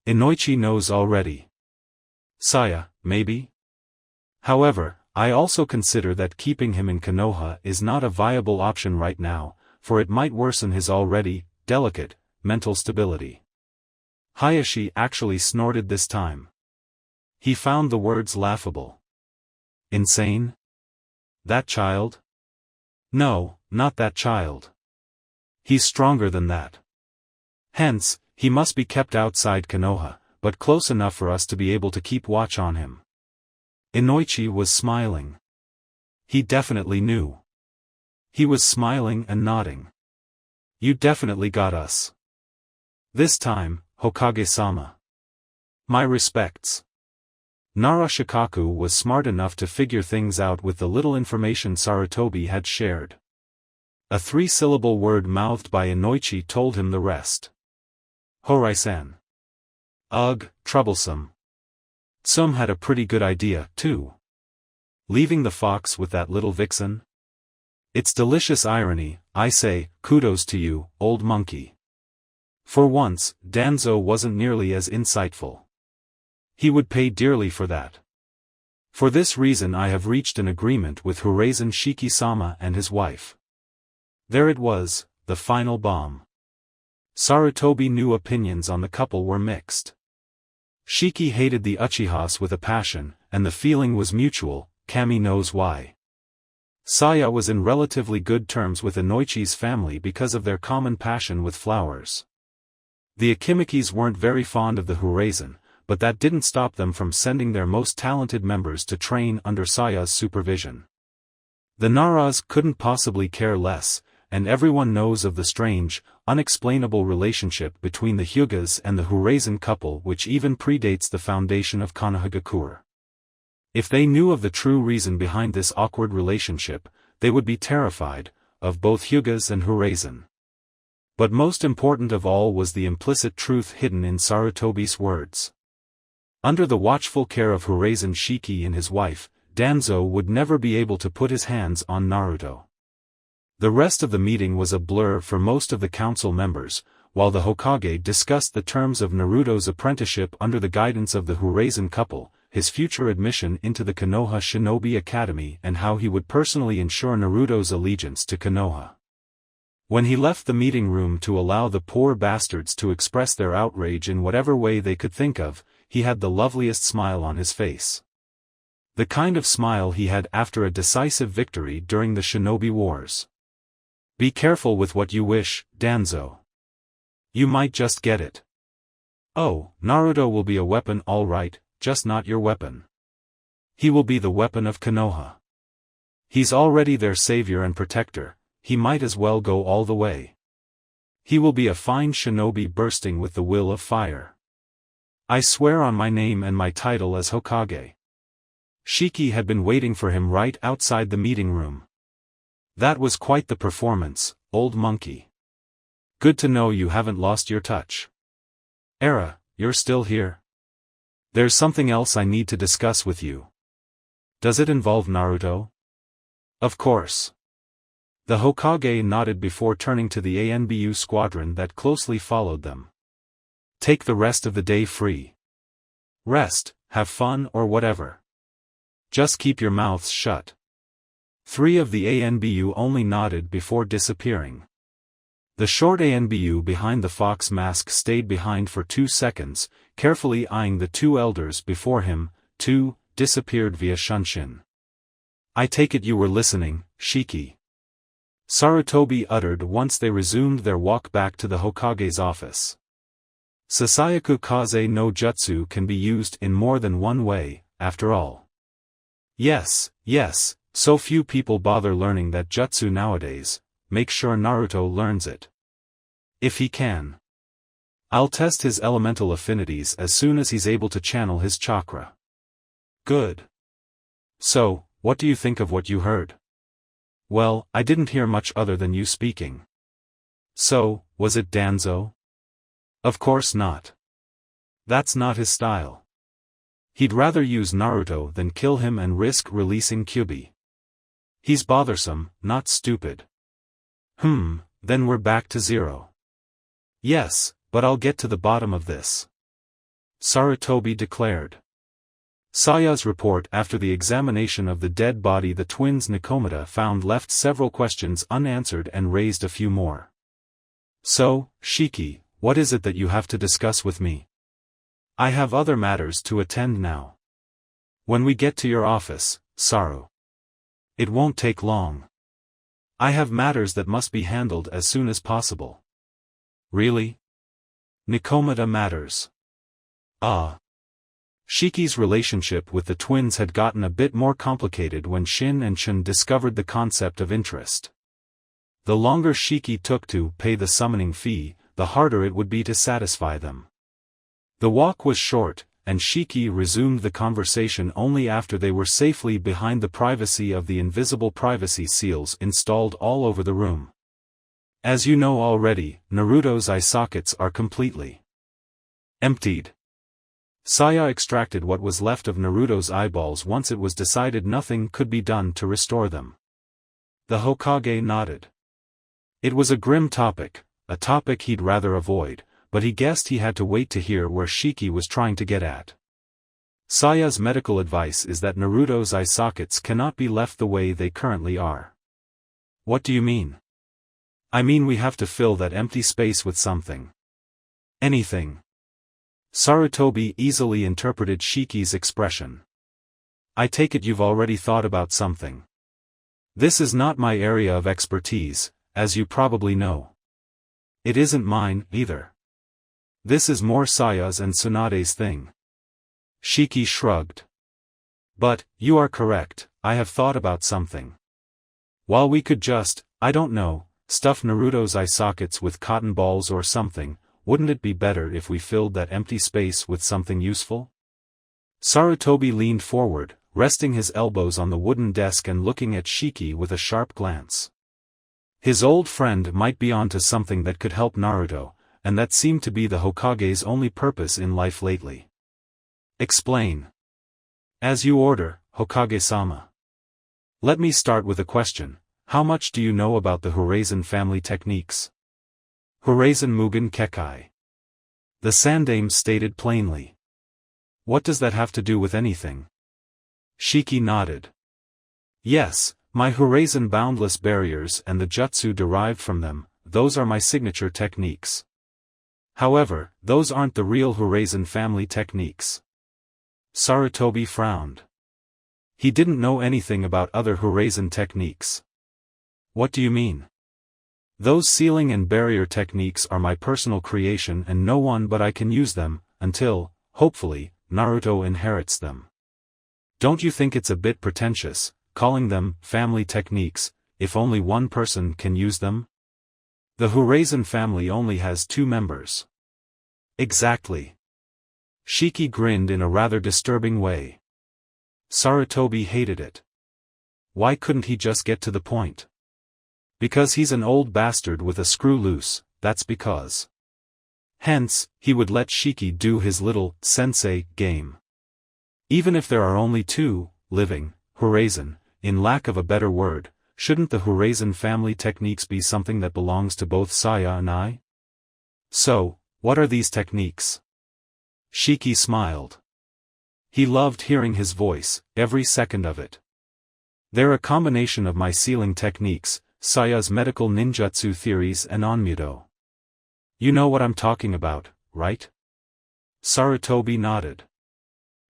Inoichi knows already. Saya, maybe? However, I also consider that keeping him in Konoha is not a viable option right now, for it might worsen his already delicate mental stability. Hayashi actually snorted this time. He found the words laughable. Insane? That child? No, not that child. He's stronger than that. Hence, he must be kept outside Konoha, but close enough for us to be able to keep watch on him. Inoichi was smiling. He definitely knew. He was smiling and nodding. You definitely got us. This time, Hokage-sama. My respects. Nara Shikaku was smart enough to figure things out with the little information Sarutobi had shared. A 3-syllable word mouthed by Inoichi told him the rest. Horai-san. Ugh, troublesome. Tsum had a pretty good idea, too. Leaving the fox with that little vixen? It's delicious irony, I say, kudos to you, old monkey. For once, Danzo wasn't nearly as insightful. He would pay dearly for that. For this reason I have reached an agreement with Horaizan Shiki-sama and his wife. There it was, the final bomb. Sarutobi knew opinions on the couple were mixed. Shiki hated the Uchihas with a passion, and the feeling was mutual, Kami knows why. Saya was in relatively good terms with Inoichi's family because of their common passion with flowers. The Akimikis weren't very fond of the Horaizan, but that didn't stop them from sending their most talented members to train under Saya's supervision. The Naras couldn't possibly care less, and everyone knows of the strange, unexplainable relationship between the Hyugas and the Horaizan couple which even predates the foundation of Konohagakure. If they knew of the true reason behind this awkward relationship, they would be terrified, of both Hyugas and Horaizan. But most important of all was the implicit truth hidden in Sarutobi's words. Under the watchful care of Horaizan Shiki and his wife, Danzo would never be able to put his hands on Naruto. The rest of the meeting was a blur for most of the council members, while the Hokage discussed the terms of Naruto's apprenticeship under the guidance of the Horaizan couple, his future admission into the Konoha Shinobi Academy and how he would personally ensure Naruto's allegiance to Konoha. When he left the meeting room to allow the poor bastards to express their outrage in whatever way they could think of, he had the loveliest smile on his face. The kind of smile he had after a decisive victory during the Shinobi Wars. Be careful with what you wish, Danzo. You might just get it. Oh, Naruto will be a weapon all right, just not your weapon. He will be the weapon of Konoha. He's already their savior and protector, he might as well go all the way. He will be a fine shinobi bursting with the will of fire. I swear on my name and my title as Hokage. Shiki had been waiting for him right outside the meeting room. That was quite the performance, old monkey. Good to know you haven't lost your touch. Era, you're still here? There's something else I need to discuss with you. Does it involve Naruto? Of course. The Hokage nodded before turning to the ANBU squadron that closely followed them. Take the rest of the day free. Rest, have fun or whatever. Just keep your mouths shut. 3 of the ANBU only nodded before disappearing. The short ANBU behind the fox mask stayed behind for 2 seconds, carefully eyeing the 2 elders before him. 2 disappeared via Shunshin. I take it you were listening, Shiki. Sarutobi uttered once they resumed their walk back to the Hokage's office. Sasayaku Kaze no Jutsu can be used in more than one way, after all. Yes, so few people bother learning that Jutsu nowadays. Make sure Naruto learns it. If he can. I'll test his elemental affinities as soon as he's able to channel his chakra. Good. So, what do you think of what you heard? Well, I didn't hear much other than you speaking. So, was it Danzo? Of course not. That's not his style. He'd rather use Naruto than kill him and risk releasing Kyuubi. He's bothersome, not stupid. Then we're back to 0. Yes, but I'll get to the bottom of this. Sarutobi declared. Saiya's report after the examination of the dead body the twins Nikomata found left several questions unanswered and raised a few more. So, Shiki, what is it that you have to discuss with me? I have other matters to attend now. When we get to your office, Saru. It won't take long. I have matters that must be handled as soon as possible. Really? Nikomata matters. Shiki's relationship with the twins had gotten a bit more complicated when Shin and Chun discovered the concept of interest. The longer Shiki took to pay the summoning fee, the harder it would be to satisfy them. The walk was short, and Shiki resumed the conversation only after they were safely behind the privacy of the invisible privacy seals installed all over the room. As you know already, Naruto's eye sockets are completely emptied. Saya extracted what was left of Naruto's eyeballs once it was decided nothing could be done to restore them. The Hokage nodded. It was a grim topic, a topic he'd rather avoid, but he guessed he had to wait to hear where Shiki was trying to get at. Saya's medical advice is that Naruto's eye sockets cannot be left the way they currently are. What do you mean? I mean we have to fill that empty space with something. Anything. Sarutobi easily interpreted Shiki's expression. I take it you've already thought about something. This is not my area of expertise, as you probably know. It isn't mine, either. This is more Saya's and Tsunade's thing. Shiki shrugged. But, you are correct, I have thought about something. While we could just, I don't know, stuff Naruto's eye sockets with cotton balls or something, wouldn't it be better if we filled that empty space with something useful? Sarutobi leaned forward, resting his elbows on the wooden desk and looking at Shiki with a sharp glance. His old friend might be onto something that could help Naruto, and that seemed to be the Hokage's only purpose in life lately. Explain. As you order, Hokage-sama. Let me start with a question. How much do you know about the Horaizan family techniques? Horaizan Mugen Kekai. The Sandaime stated plainly. What does that have to do with anything? Shiki nodded. Yes, my Horaizan boundless barriers and the jutsu derived from them, those are my signature techniques. However, those aren't the real Horaizan family techniques. Sarutobi frowned. He didn't know anything about other Horaizan techniques. What do you mean? Those sealing and barrier techniques are my personal creation and no one but I can use them, until, hopefully, Naruto inherits them. Don't you think it's a bit pretentious, calling them family techniques, if only one person can use them? The Horaizan family only has 2 members. Exactly. Shiki grinned in a rather disturbing way. Sarutobi hated it. Why couldn't he just get to the point? Because he's an old bastard with a screw loose, that's because. Hence, he would let Shiki do his little sensei game. Even if there are only two living Horizon, in lack of a better word, shouldn't the Horizon family techniques be something that belongs to both Saya and I? So, what are these techniques? Shiki smiled. He loved hearing his voice, every second of it. They're a combination of my sealing techniques, Saya's medical ninjutsu theories and onmyudo. You know what I'm talking about, right? Sarutobi nodded.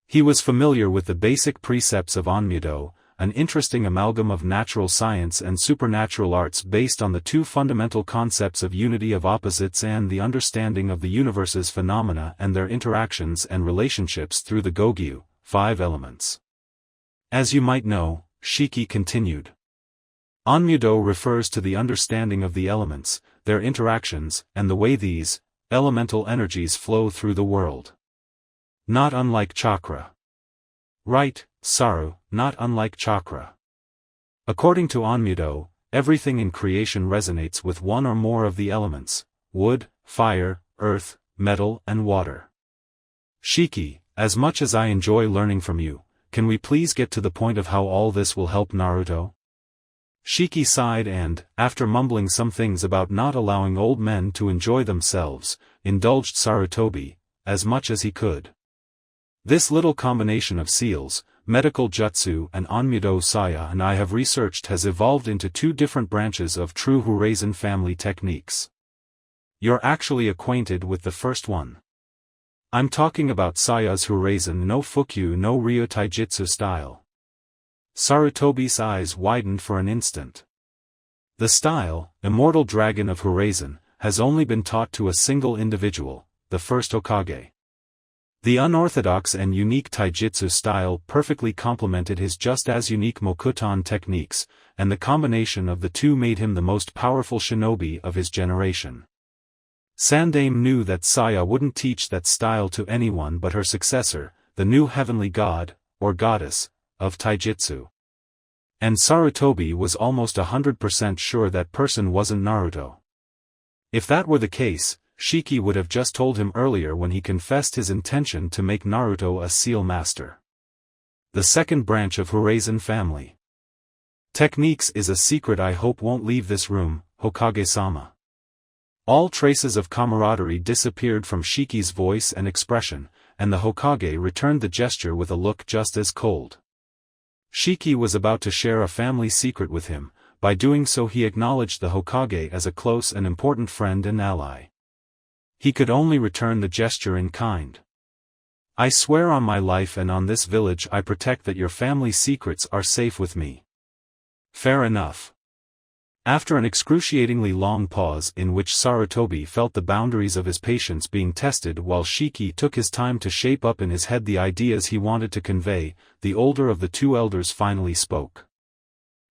He was familiar with the basic precepts of onmyudo, an interesting amalgam of natural science and supernatural arts based on the two fundamental concepts of unity of opposites and the understanding of the universe's phenomena and their interactions and relationships through the Gogyu, 5 elements. As you might know, Shiki continued. Onmyudo refers to the understanding of the elements, their interactions, and the way these elemental energies flow through the world. Not unlike chakra. Right, Saru, not unlike chakra. According to onmyudo, everything in creation resonates with one or more of the elements: wood, fire, earth, metal and water. Shiki, as much as I enjoy learning from you, can we please get to the point of how all this will help Naruto? Shiki sighed and, after mumbling some things about not allowing old men to enjoy themselves, indulged Sarutobi, as much as he could. This little combination of seals, medical jutsu and onmyudo Saya and I have researched has evolved into 2 different branches of true Horizon family techniques. You're actually acquainted with the first one. I'm talking about Saya's Horizon no Fukyu no Ryo Taijutsu style. Sarutobi's eyes widened for an instant. The style, Immortal Dragon of Horizon, has only been taught to a single individual, the first Hokage. The unorthodox and unique taijutsu style perfectly complemented his just as unique mokuton techniques, and the combination of the two made him the most powerful shinobi of his generation. Sandaime knew that Saya wouldn't teach that style to anyone but her successor, the new heavenly god, or goddess, of taijutsu. And Sarutobi was almost 100% sure that person wasn't Naruto. If that were the case, Shiki would have just told him earlier when he confessed his intention to make Naruto a seal master. The second branch of Horizon family techniques is a secret I hope won't leave this room, Hokage-sama. All traces of camaraderie disappeared from Shiki's voice and expression, and the Hokage returned the gesture with a look just as cold. Shiki was about to share a family secret with him. By doing so he acknowledged the Hokage as a close and important friend and ally. He could only return the gesture in kind. I swear on my life and on this village I protect that your family secrets are safe with me. Fair enough. After an excruciatingly long pause in which Sarutobi felt the boundaries of his patience being tested while Shiki took his time to shape up in his head the ideas he wanted to convey, the older of the two elders finally spoke.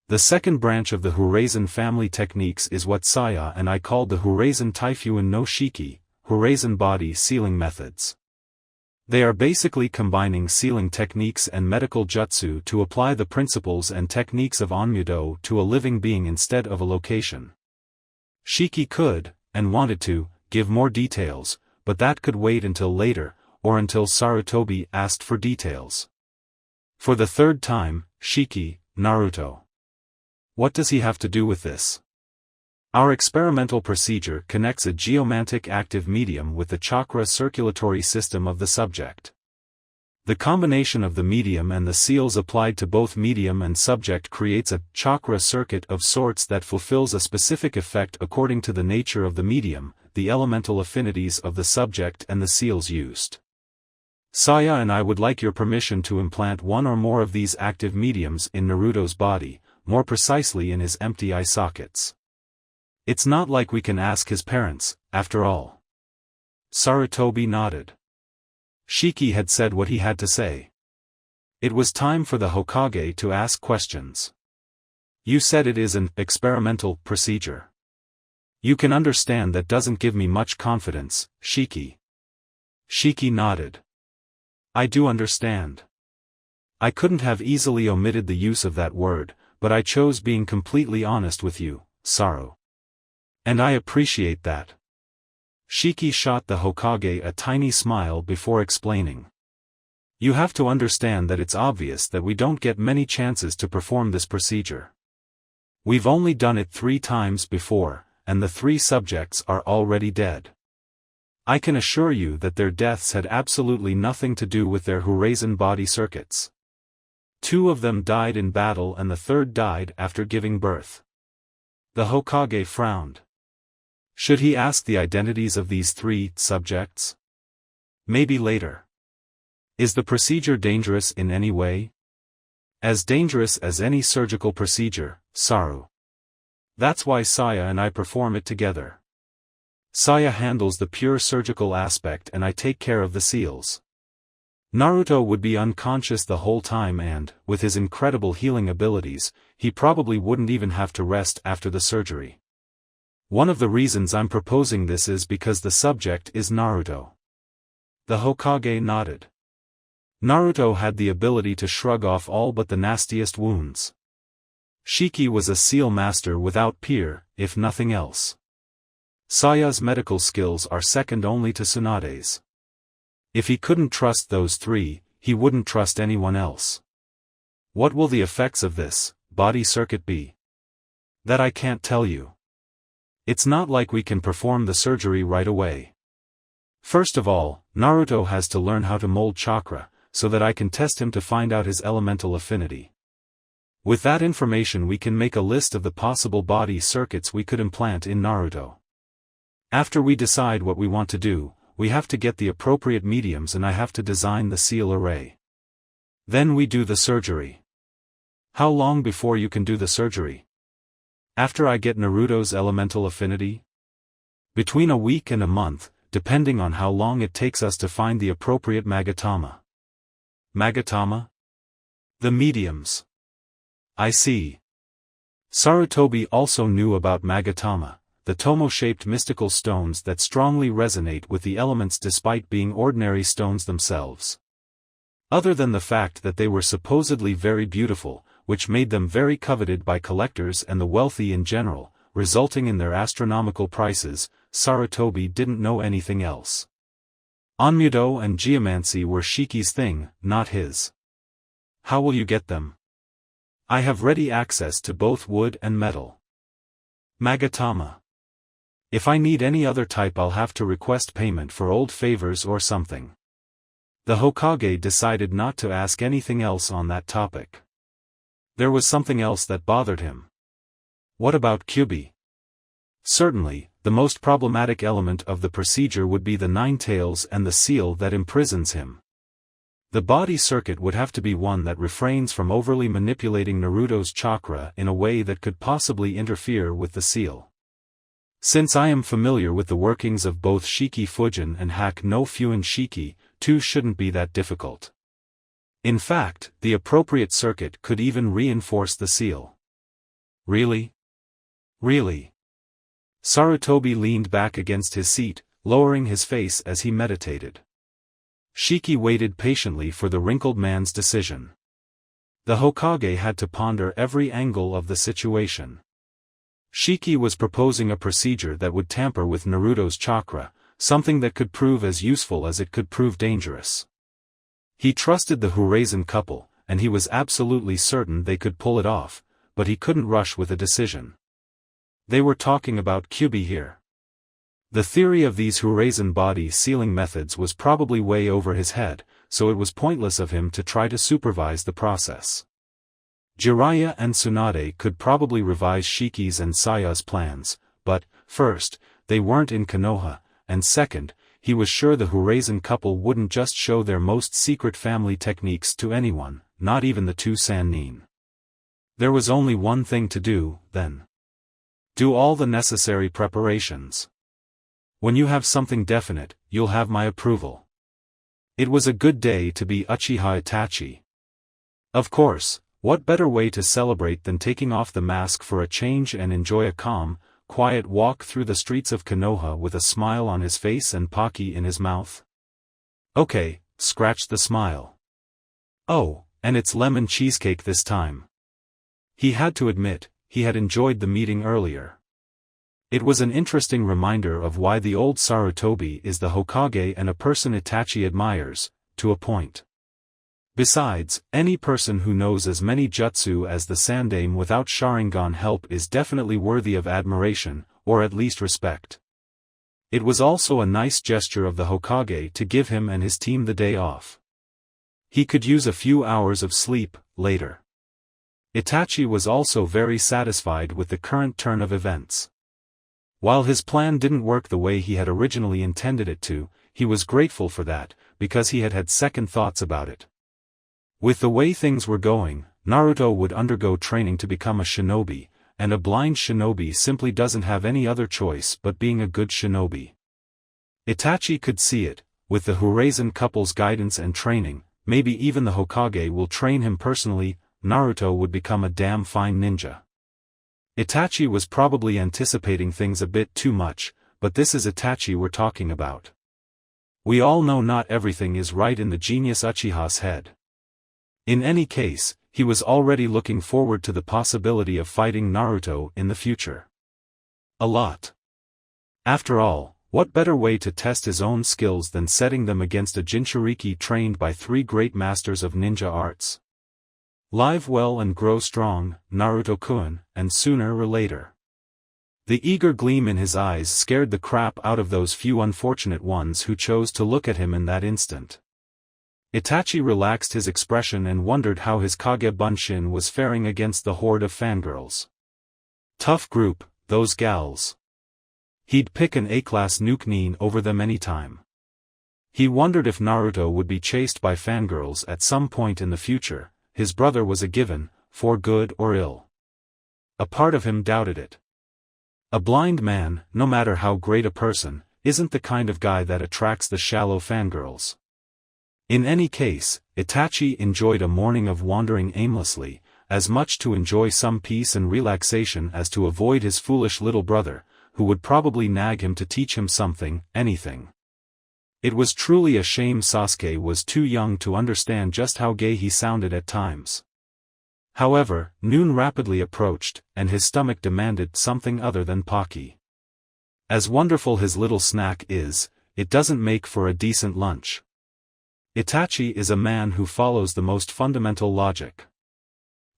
The second branch of the Horizon family techniques is what Saya and I called the Horizon Taifuin no Shiki, Horizon body sealing methods. They are basically combining sealing techniques and medical jutsu to apply the principles and techniques of onmyudo to a living being instead of a location. Shiki could, and wanted to, give more details, but that could wait until later, or until Sarutobi asked for details. For the third time, Shiki, Naruto. What does he have to do with this? Our experimental procedure connects a geomantic active medium with the chakra circulatory system of the subject. The combination of the medium and the seals applied to both medium and subject creates a chakra circuit of sorts that fulfills a specific effect according to the nature of the medium, the elemental affinities of the subject and the seals used. Saya and I would like your permission to implant one or more of these active mediums in Naruto's body, more precisely in his empty eye sockets. It's not like we can ask his parents, after all. Sarutobi nodded. Shiki had said what he had to say. It was time for the Hokage to ask questions. You said it is an experimental procedure. You can understand that doesn't give me much confidence, Shiki. Shiki nodded. I do understand. I couldn't have easily omitted the use of that word, but I chose being completely honest with you, Saru. And I appreciate that. Shiki shot the Hokage a tiny smile before explaining. You have to understand that it's obvious that we don't get many chances to perform this procedure. We've only done it 3 times before, and the 3 subjects are already dead. I can assure you that their deaths had absolutely nothing to do with their Horizon body circuits. 2 of them died in battle and the 3rd died after giving birth. The Hokage frowned. Should he ask the identities of these 3 subjects? Maybe later. Is the procedure dangerous in any way? As dangerous as any surgical procedure, Saru. That's why Saia and I perform it together. Saia handles the pure surgical aspect and I take care of the seals. Naruto would be unconscious the whole time and, with his incredible healing abilities, he probably wouldn't even have to rest after the surgery. One of the reasons I'm proposing this is because the subject is Naruto. The Hokage nodded. Naruto had the ability to shrug off all but the nastiest wounds. Shiki was a seal master without peer, if nothing else. Saiya's medical skills are second only to Tsunade's. If he couldn't trust those 3, he wouldn't trust anyone else. What will the effects of this body circuit be? That I can't tell you. It's not like we can perform the surgery right away. First of all, Naruto has to learn how to mold chakra, so that I can test him to find out his elemental affinity. With that information we can make a list of the possible body circuits we could implant in Naruto. After we decide what we want to do, we have to get the appropriate mediums and I have to design the seal array. Then we do the surgery. How long before you can do the surgery? After I get Naruto's elemental affinity? Between a week and a month, depending on how long it takes us to find the appropriate Magatama. Magatama? The mediums. I see. Sarutobi also knew about Magatama, the tomo-shaped mystical stones that strongly resonate with the elements despite being ordinary stones themselves. Other than the fact that they were supposedly very beautiful, which made them very coveted by collectors and the wealthy in general, resulting in their astronomical prices, Sarutobi didn't know anything else. Onmudo and geomancy were Shiki's thing, not his. How will you get them? I have ready access to both wood and metal. Magatama. If I need any other type I'll have to request payment for old favors or something. The Hokage decided not to ask anything else on that topic. There was something else that bothered him. What about Kyubi? Certainly, the most problematic element of the procedure would be the 9 tails and the seal that imprisons him. The body circuit would have to be one that refrains from overly manipulating Naruto's chakra in a way that could possibly interfere with the seal. Since I am familiar with the workings of both Shiki Fujin and Hak no Fuin Shiki, 2 shouldn't be that difficult. In fact, the appropriate circuit could even reinforce the seal. Really? Really? Sarutobi leaned back against his seat, lowering his face as he meditated. Shiki waited patiently for the wrinkled man's decision. The Hokage had to ponder every angle of the situation. Shiki was proposing a procedure that would tamper with Naruto's chakra, something that could prove as useful as it could prove dangerous. He trusted the Horizon couple, and he was absolutely certain they could pull it off, but he couldn't rush with a decision. They were talking about Kyubi here. The theory of these Horizon body sealing methods was probably way over his head, so it was pointless of him to try to supervise the process. Jiraiya and Tsunade could probably revise Shiki's and Saiya's plans, but, first, they weren't in Konoha, and second, he was sure the Horizon couple wouldn't just show their most secret family techniques to anyone, not even the 2 Sannin. There was only one thing to do, then. Do all the necessary preparations. When you have something definite, you'll have my approval. It was a good day to be Uchiha Itachi. Of course, what better way to celebrate than taking off the mask for a change and enjoy a calm, quiet walk through the streets of Konoha with a smile on his face and Pocky in his mouth? Okay, scratch the smile. Oh, and it's lemon cheesecake this time. He had to admit, he had enjoyed the meeting earlier. It was an interesting reminder of why the old Sarutobi is the Hokage and a person Itachi admires, to a point. Besides, any person who knows as many jutsu as the Sandaime without Sharingan help is definitely worthy of admiration, or at least respect. It was also a nice gesture of the Hokage to give him and his team the day off. He could use a few hours of sleep, later. Itachi was also very satisfied with the current turn of events. While his plan didn't work the way he had originally intended it to, he was grateful for that, because he had had second thoughts about it. With the way things were going, Naruto would undergo training to become a shinobi, and a blind shinobi simply doesn't have any other choice but being a good shinobi. Itachi could see it, with the Horizon couple's guidance and training, maybe even the Hokage will train him personally, Naruto would become a damn fine ninja. Itachi was probably anticipating things a bit too much, but this is Itachi we're talking about. We all know not everything is right in the genius Uchiha's head. In any case, he was already looking forward to the possibility of fighting Naruto in the future. A lot. After all, what better way to test his own skills than setting them against a Jinchuriki trained by 3 great masters of ninja arts? Live well and grow strong, Naruto-kun, and sooner or later. The eager gleam in his eyes scared the crap out of those few unfortunate ones who chose to look at him in that instant. Itachi relaxed his expression and wondered how his Kage Bunshin was faring against the horde of fangirls. Tough group, those gals. He'd pick an A-class nuke over them anytime. He wondered if Naruto would be chased by fangirls at some point in the future. His brother was a given, for good or ill. A part of him doubted it. A blind man, no matter how great a person, isn't the kind of guy that attracts the shallow fangirls. In any case, Itachi enjoyed a morning of wandering aimlessly, as much to enjoy some peace and relaxation as to avoid his foolish little brother, who would probably nag him to teach him something, anything. It was truly a shame Sasuke was too young to understand just how gay he sounded at times. However, noon rapidly approached, and his stomach demanded something other than Pocky. As wonderful his little snack is, it doesn't make for a decent lunch. Itachi is a man who follows the most fundamental logic.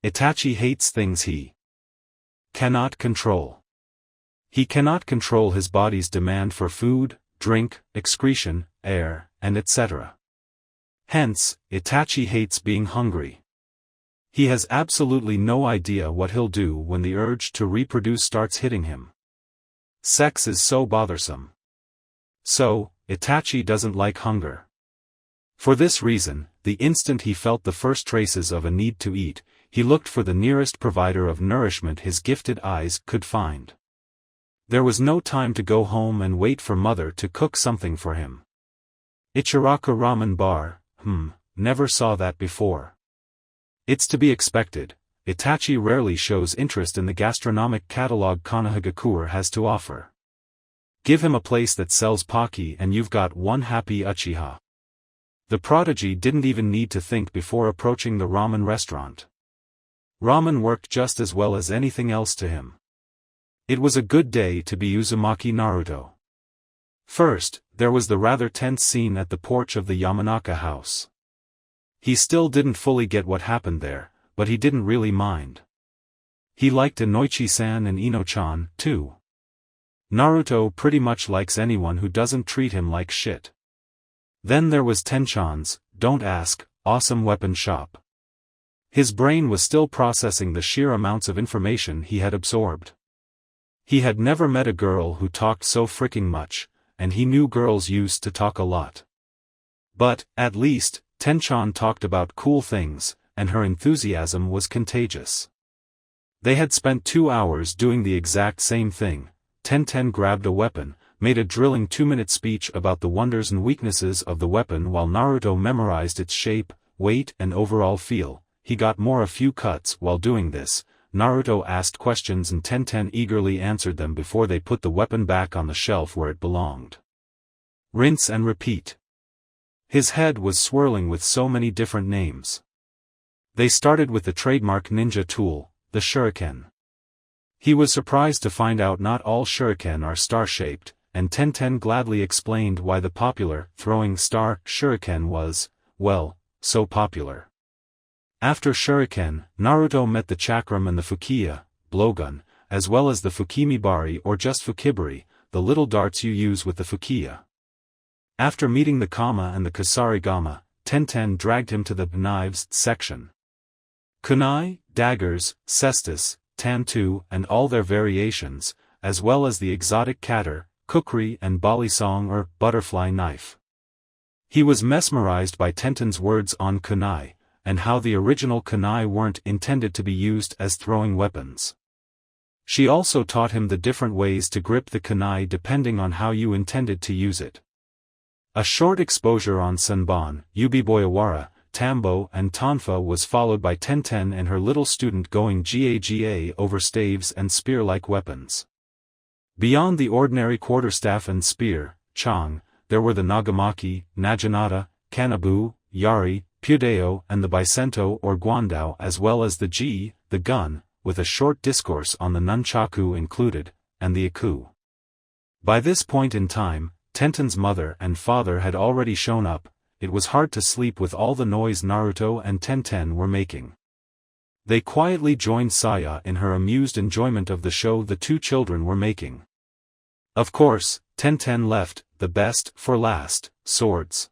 Itachi hates things he cannot control. He cannot control his body's demand for food, drink, excretion, air, and etc. Hence, Itachi hates being hungry. He has absolutely no idea what he'll do when the urge to reproduce starts hitting him. Sex is so bothersome. So, Itachi doesn't like hunger. For this reason, the instant he felt the first traces of a need to eat, he looked for the nearest provider of nourishment his gifted eyes could find. There was no time to go home and wait for mother to cook something for him. Ichiraka Ramen Bar, never saw that before. It's to be expected, Itachi rarely shows interest in the gastronomic catalog Konohagakure has to offer. Give him a place that sells Pocky and you've got one happy Uchiha. The prodigy didn't even need to think before approaching the ramen restaurant. Ramen worked just as well as anything else to him. It was a good day to be Uzumaki Naruto. First, there was the rather tense scene at the porch of the Yamanaka house. He still didn't fully get what happened there, but he didn't really mind. He liked Inoichi-san and Ino-chan, too. Naruto pretty much likes anyone who doesn't treat him like shit. Then there was Tenchan's, don't ask, awesome weapon shop. His brain was still processing the sheer amounts of information he had absorbed. He had never met a girl who talked so fricking much, and he knew girls used to talk a lot. But, at least, Tenchan talked about cool things, and her enthusiasm was contagious. They had spent 2 hours doing the exact same thing. Tenten grabbed a weapon, made a drilling 2-minute speech about the wonders and weaknesses of the weapon while Naruto memorized its shape, weight and overall feel. He got more a few cuts while doing this. Naruto asked questions and Tenten eagerly answered them before they put the weapon back on the shelf where it belonged. Rinse and repeat. His head was swirling with so many different names. They started with the trademark ninja tool, the shuriken. He was surprised to find out not all shuriken are star-shaped, and Tenten gladly explained why the popular throwing star shuriken was, well, so popular. After shuriken, Naruto met the chakram and the fukiya, blowgun, as well as the fukimibari or just fukibari, the little darts you use with the fukiya. After meeting the kama and the kusarigama, Tenten dragged him to the knives section. Kunai, daggers, cestus, tantu and all their variations, as well as the exotic katar, kukri and balisong or butterfly knife. He was mesmerized by Tenten's words on kunai, and how the original kunai weren't intended to be used as throwing weapons. She also taught him the different ways to grip the kunai depending on how you intended to use it. A short exposure on Senbon, Ubiboyawara, Tambo and Tonfa was followed by Tenten and her little student going GAGA over staves and spear-like weapons. Beyond the ordinary quarterstaff and spear, Chang, there were the Nagamaki, Naginata, Kanabu, Yari, Pudeo and the Bicento or Guandao as well as the Ji, the gun, with a short discourse on the nunchaku included, and the Aku. By this point in time, Tenten's mother and father had already shown up. It was hard to sleep with all the noise Naruto and Tenten were making. They quietly joined Saia in her amused enjoyment of the show the two children were making. Of course, Tenten left, the best for last, swords.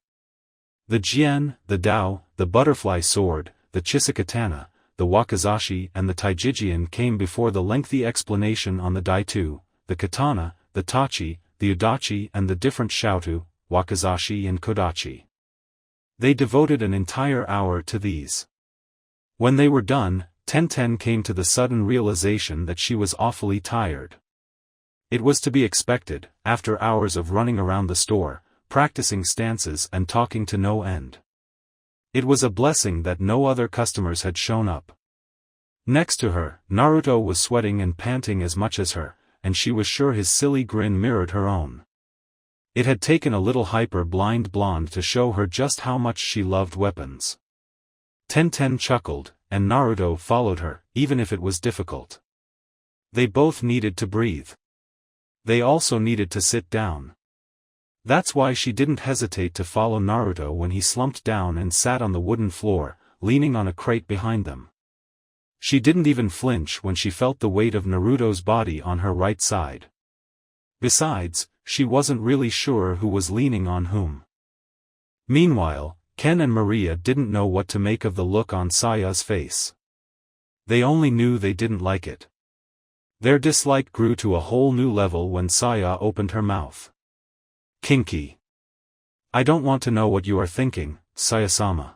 The Jian, the Dao, the butterfly sword, the Chisakatana, the Wakizashi and the Taijijian came before the lengthy explanation on the Daitu, the katana, the Tachi, the Udachi and the different Shoutu, Wakizashi and Kodachi. They devoted an entire hour to these. When they were done, Tenten came to the sudden realization that she was awfully tired. It was to be expected, after hours of running around the store, practicing stances and talking to no end. It was a blessing that no other customers had shown up. Next to her, Naruto was sweating and panting as much as her, and she was sure his silly grin mirrored her own. It had taken a little hyper-blind blonde to show her just how much she loved weapons. Tenten chuckled, and Naruto followed her, even if it was difficult. They both needed to breathe. They also needed to sit down. That's why she didn't hesitate to follow Naruto when he slumped down and sat on the wooden floor, leaning on a crate behind them. She didn't even flinch when she felt the weight of Naruto's body on her right side. Besides, she wasn't really sure who was leaning on whom. Meanwhile, Ken and Maria didn't know what to make of the look on Saiya's face. They only knew they didn't like it. Their dislike grew to a whole new level when Saia opened her mouth. Kinky. I don't want to know what you are thinking, Saya-sama.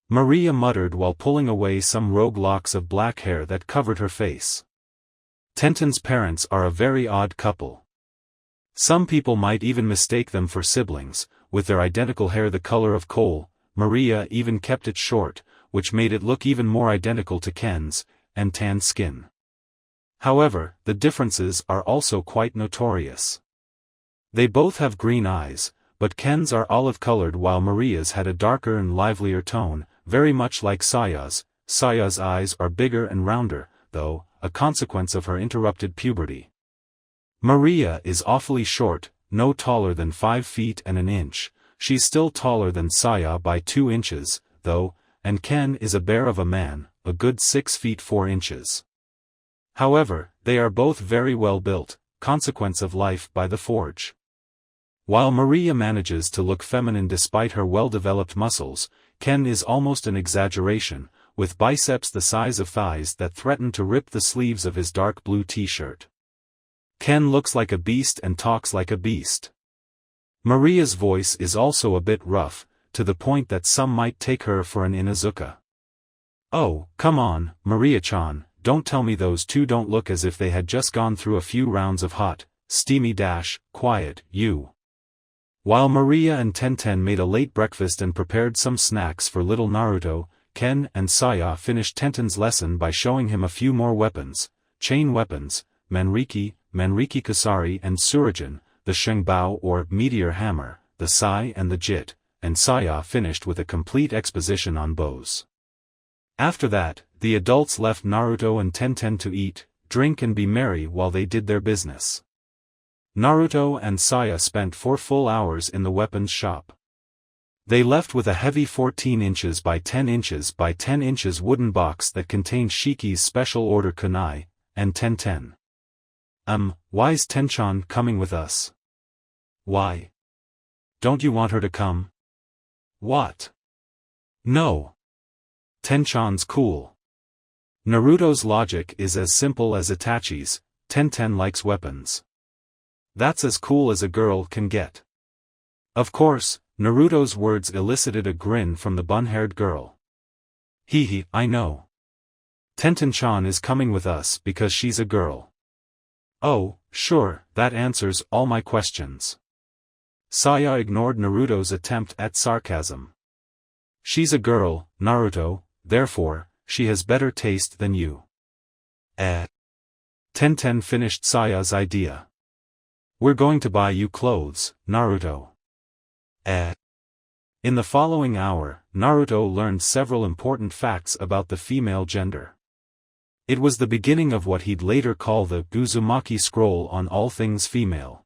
Maria muttered while pulling away some rogue locks of black hair that covered her face. Tenten's parents are a very odd couple. Some people might even mistake them for siblings, with their identical hair the color of coal. Maria even kept it short, which made it look even more identical to Ken's, and tan skin. However, the differences are also quite notorious. They both have green eyes, but Ken's are olive-colored while Maria's had a darker and livelier tone, very much like Saiya's. Saiya's eyes are bigger and rounder, though, a consequence of her interrupted puberty. Maria is awfully short, no taller than 5 feet and an inch. She's still taller than Saia by 2 inches, though, and Ken is a bear of a man, a good 6 feet 4 inches. However, they are both very well built, consequence of life by the forge. While Maria manages to look feminine despite her well-developed muscles, Ken is almost an exaggeration, with biceps the size of thighs that threaten to rip the sleeves of his dark blue t-shirt. Ken looks like a beast and talks like a beast. Maria's voice is also a bit rough, to the point that some might take her for an Inuzuka. Oh, come on, Maria-chan, don't tell me those two don't look as if they had just gone through a few rounds of hot, steamy quiet, you. While Maria and Tenten made a late breakfast and prepared some snacks for little Naruto, Ken and Saia finished Tenten's lesson by showing him a few more weapons, chain weapons, Manriki Kusari and Surigen, the Shengbao or meteor hammer, the Sai and the Jit, and Saia finished with a complete exposition on bows. After that, the adults left Naruto and Tenten to eat. drink and be merry while they did their business. Naruto and Saya spent 4 full hours in the weapons shop. They left with a heavy 14 inches by 10 inches by 10 inches wooden box that contained Shiki's special order kunai, and Tenten. Why's Tenchan coming with us? Why? Don't you want her to come? What? No. Tenchan's cool. Naruto's logic is as simple as Itachi's. Tenten likes weapons. That's as cool as a girl can get. Of course, Naruto's words elicited a grin from the bun-haired girl. Hee, I know. Tenten-chan is coming with us because she's a girl. Oh, sure, that answers all my questions. Saya ignored Naruto's attempt at sarcasm. She's a girl, Naruto, therefore, she has better taste than you. Tenten finished Saya's idea. We're going to buy you clothes, Naruto. In the following hour, Naruto learned several important facts about the female gender. It was the beginning of what he'd later call the Uzumaki scroll on all things female.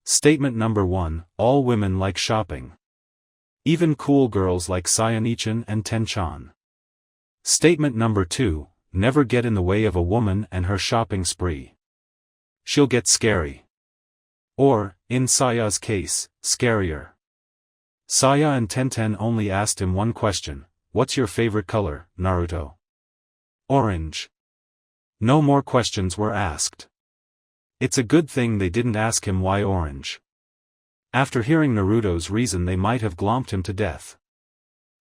Statement number 1, all women like shopping. Even cool girls like Sayanichan and Tenchan. Statement number 2, never get in the way of a woman and her shopping spree. She'll get scary. Or, in Saya's case, scarier. Saya and Tenten only asked him one question, what's your favorite color, Naruto? Orange. No more questions were asked. It's a good thing they didn't ask him why orange. After hearing Naruto's reason they might have glomped him to death.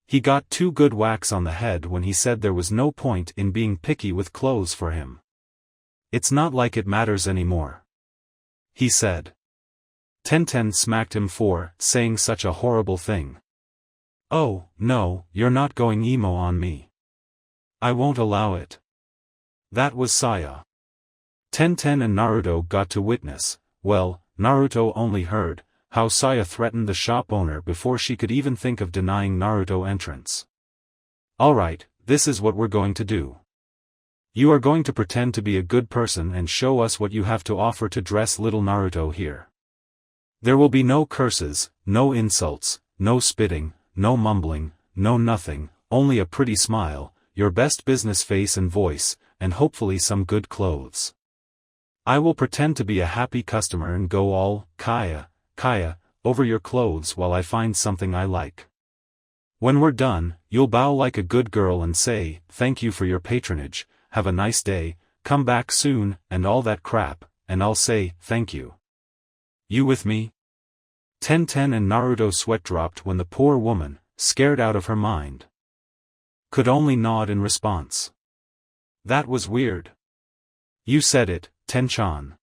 He got 2 good whacks on the head when he said there was no point in being picky with clothes for him. It's not like it matters anymore. He said. Tenten smacked him for saying such a horrible thing. Oh, no, you're not going emo on me. I won't allow it. That was Saya. Tenten and Naruto got to witness, well, Naruto only heard, how Saya threatened the shop owner before she could even think of denying Naruto entrance. Alright, this is what we're going to do. You are going to pretend to be a good person and show us what you have to offer to dress little Naruto here. There will be no curses, no insults, no spitting, no mumbling, no nothing, only a pretty smile, your best business face and voice, and hopefully some good clothes. I will pretend to be a happy customer and go all, kaya, over your clothes while I find something I like. When we're done, you'll bow like a good girl and say, thank you for your patronage, have a nice day, come back soon, and all that crap, and I'll say, thank you. You with me? Tenten and Naruto sweat dropped when the poor woman, scared out of her mind, could only nod in response. That was weird. You said it, Tenchan.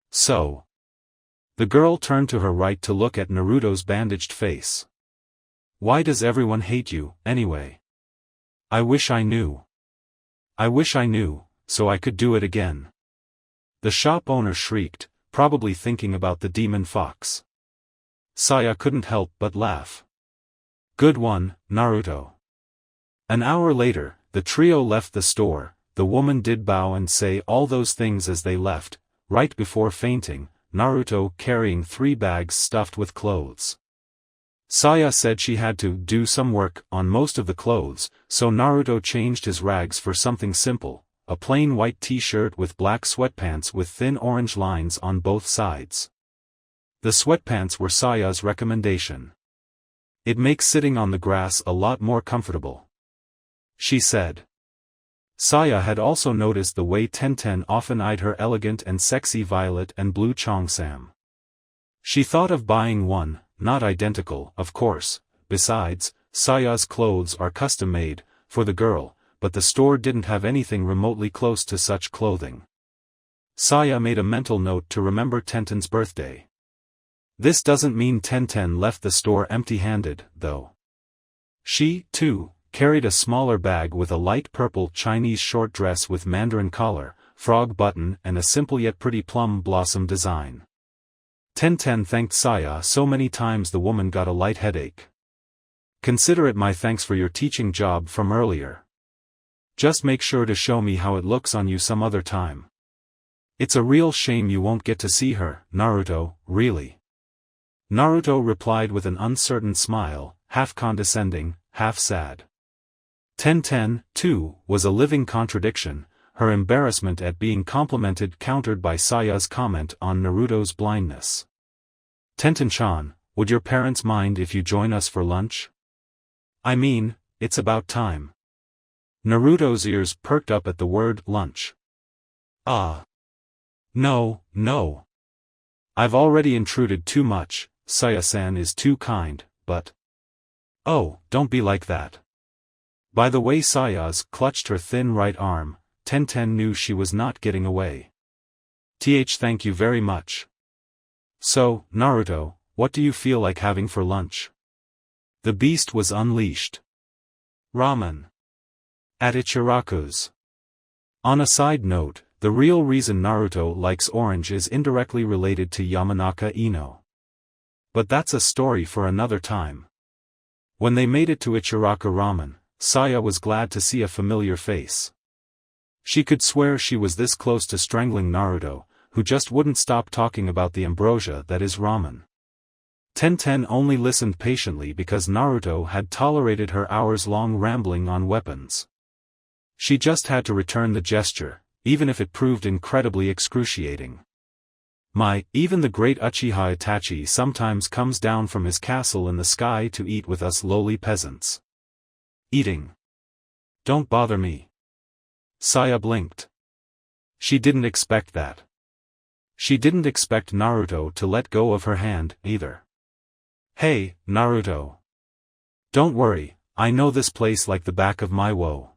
So. The girl turned to her right to look at Naruto's bandaged face. Why does everyone hate you, anyway? I wish I knew. I wish I knew, so I could do it again. The shop owner shrieked, probably thinking about the demon fox. Saya couldn't help but laugh. Good one, Naruto. An hour later, the trio left the store. The woman did bow and say all those things as they left, right before fainting, Naruto carrying 3 bags stuffed with clothes. Saya said she had to do some work on most of the clothes, so Naruto changed his rags for something simple, a plain white t-shirt with black sweatpants with thin orange lines on both sides. The sweatpants were Saya's recommendation. It makes sitting on the grass a lot more comfortable, she said. Saya had also noticed the way Tenten often eyed her elegant and sexy violet and blue cheongsam. She thought of buying one, not identical, of course. Besides, Saya's clothes are custom-made, for the girl, but the store didn't have anything remotely close to such clothing. Saya made a mental note to remember Tenten's birthday. This doesn't mean Tenten left the store empty-handed, though. She, too, carried a smaller bag with a light purple Chinese short dress with mandarin collar, frog button and a simple yet pretty plum blossom design. Tenten thanked Saya so many times the woman got a light headache. Consider it my thanks for your teaching job from earlier. Just make sure to show me how it looks on you some other time. It's a real shame you won't get to see her, Naruto, really. Naruto replied with an uncertain smile, half condescending, half sad. Tenten, too, was a living contradiction, her embarrassment at being complimented countered by Saiya's comment on Naruto's blindness. Tenten-chan, would your parents mind if you join us for lunch? I mean, it's about time. Naruto's ears perked up at the word lunch. Ah. No, no. I've already intruded too much, Saya-san is too kind, but... Oh, don't be like that. By the way Saya's clutched her thin right arm, Tenten knew she was not getting away. Thank you very much. So, Naruto, what do you feel like having for lunch? The beast was unleashed. Ramen. At Ichiraku's. On a side note, the real reason Naruto likes orange is indirectly related to Yamanaka Ino. But that's a story for another time. When they made it to Ichiraku Ramen, Saya was glad to see a familiar face. She could swear she was this close to strangling Naruto, who just wouldn't stop talking about the ambrosia that is ramen. Tenten only listened patiently because Naruto had tolerated her hours-long rambling on weapons. She just had to return the gesture, even if it proved incredibly excruciating. Even the great Uchiha Itachi sometimes comes down from his castle in the sky to eat with us lowly peasants. Eating. Don't bother me. Saya blinked. She didn't expect that. She didn't expect Naruto to let go of her hand, either. Hey, Naruto. Don't worry, I know this place like the back of my woe.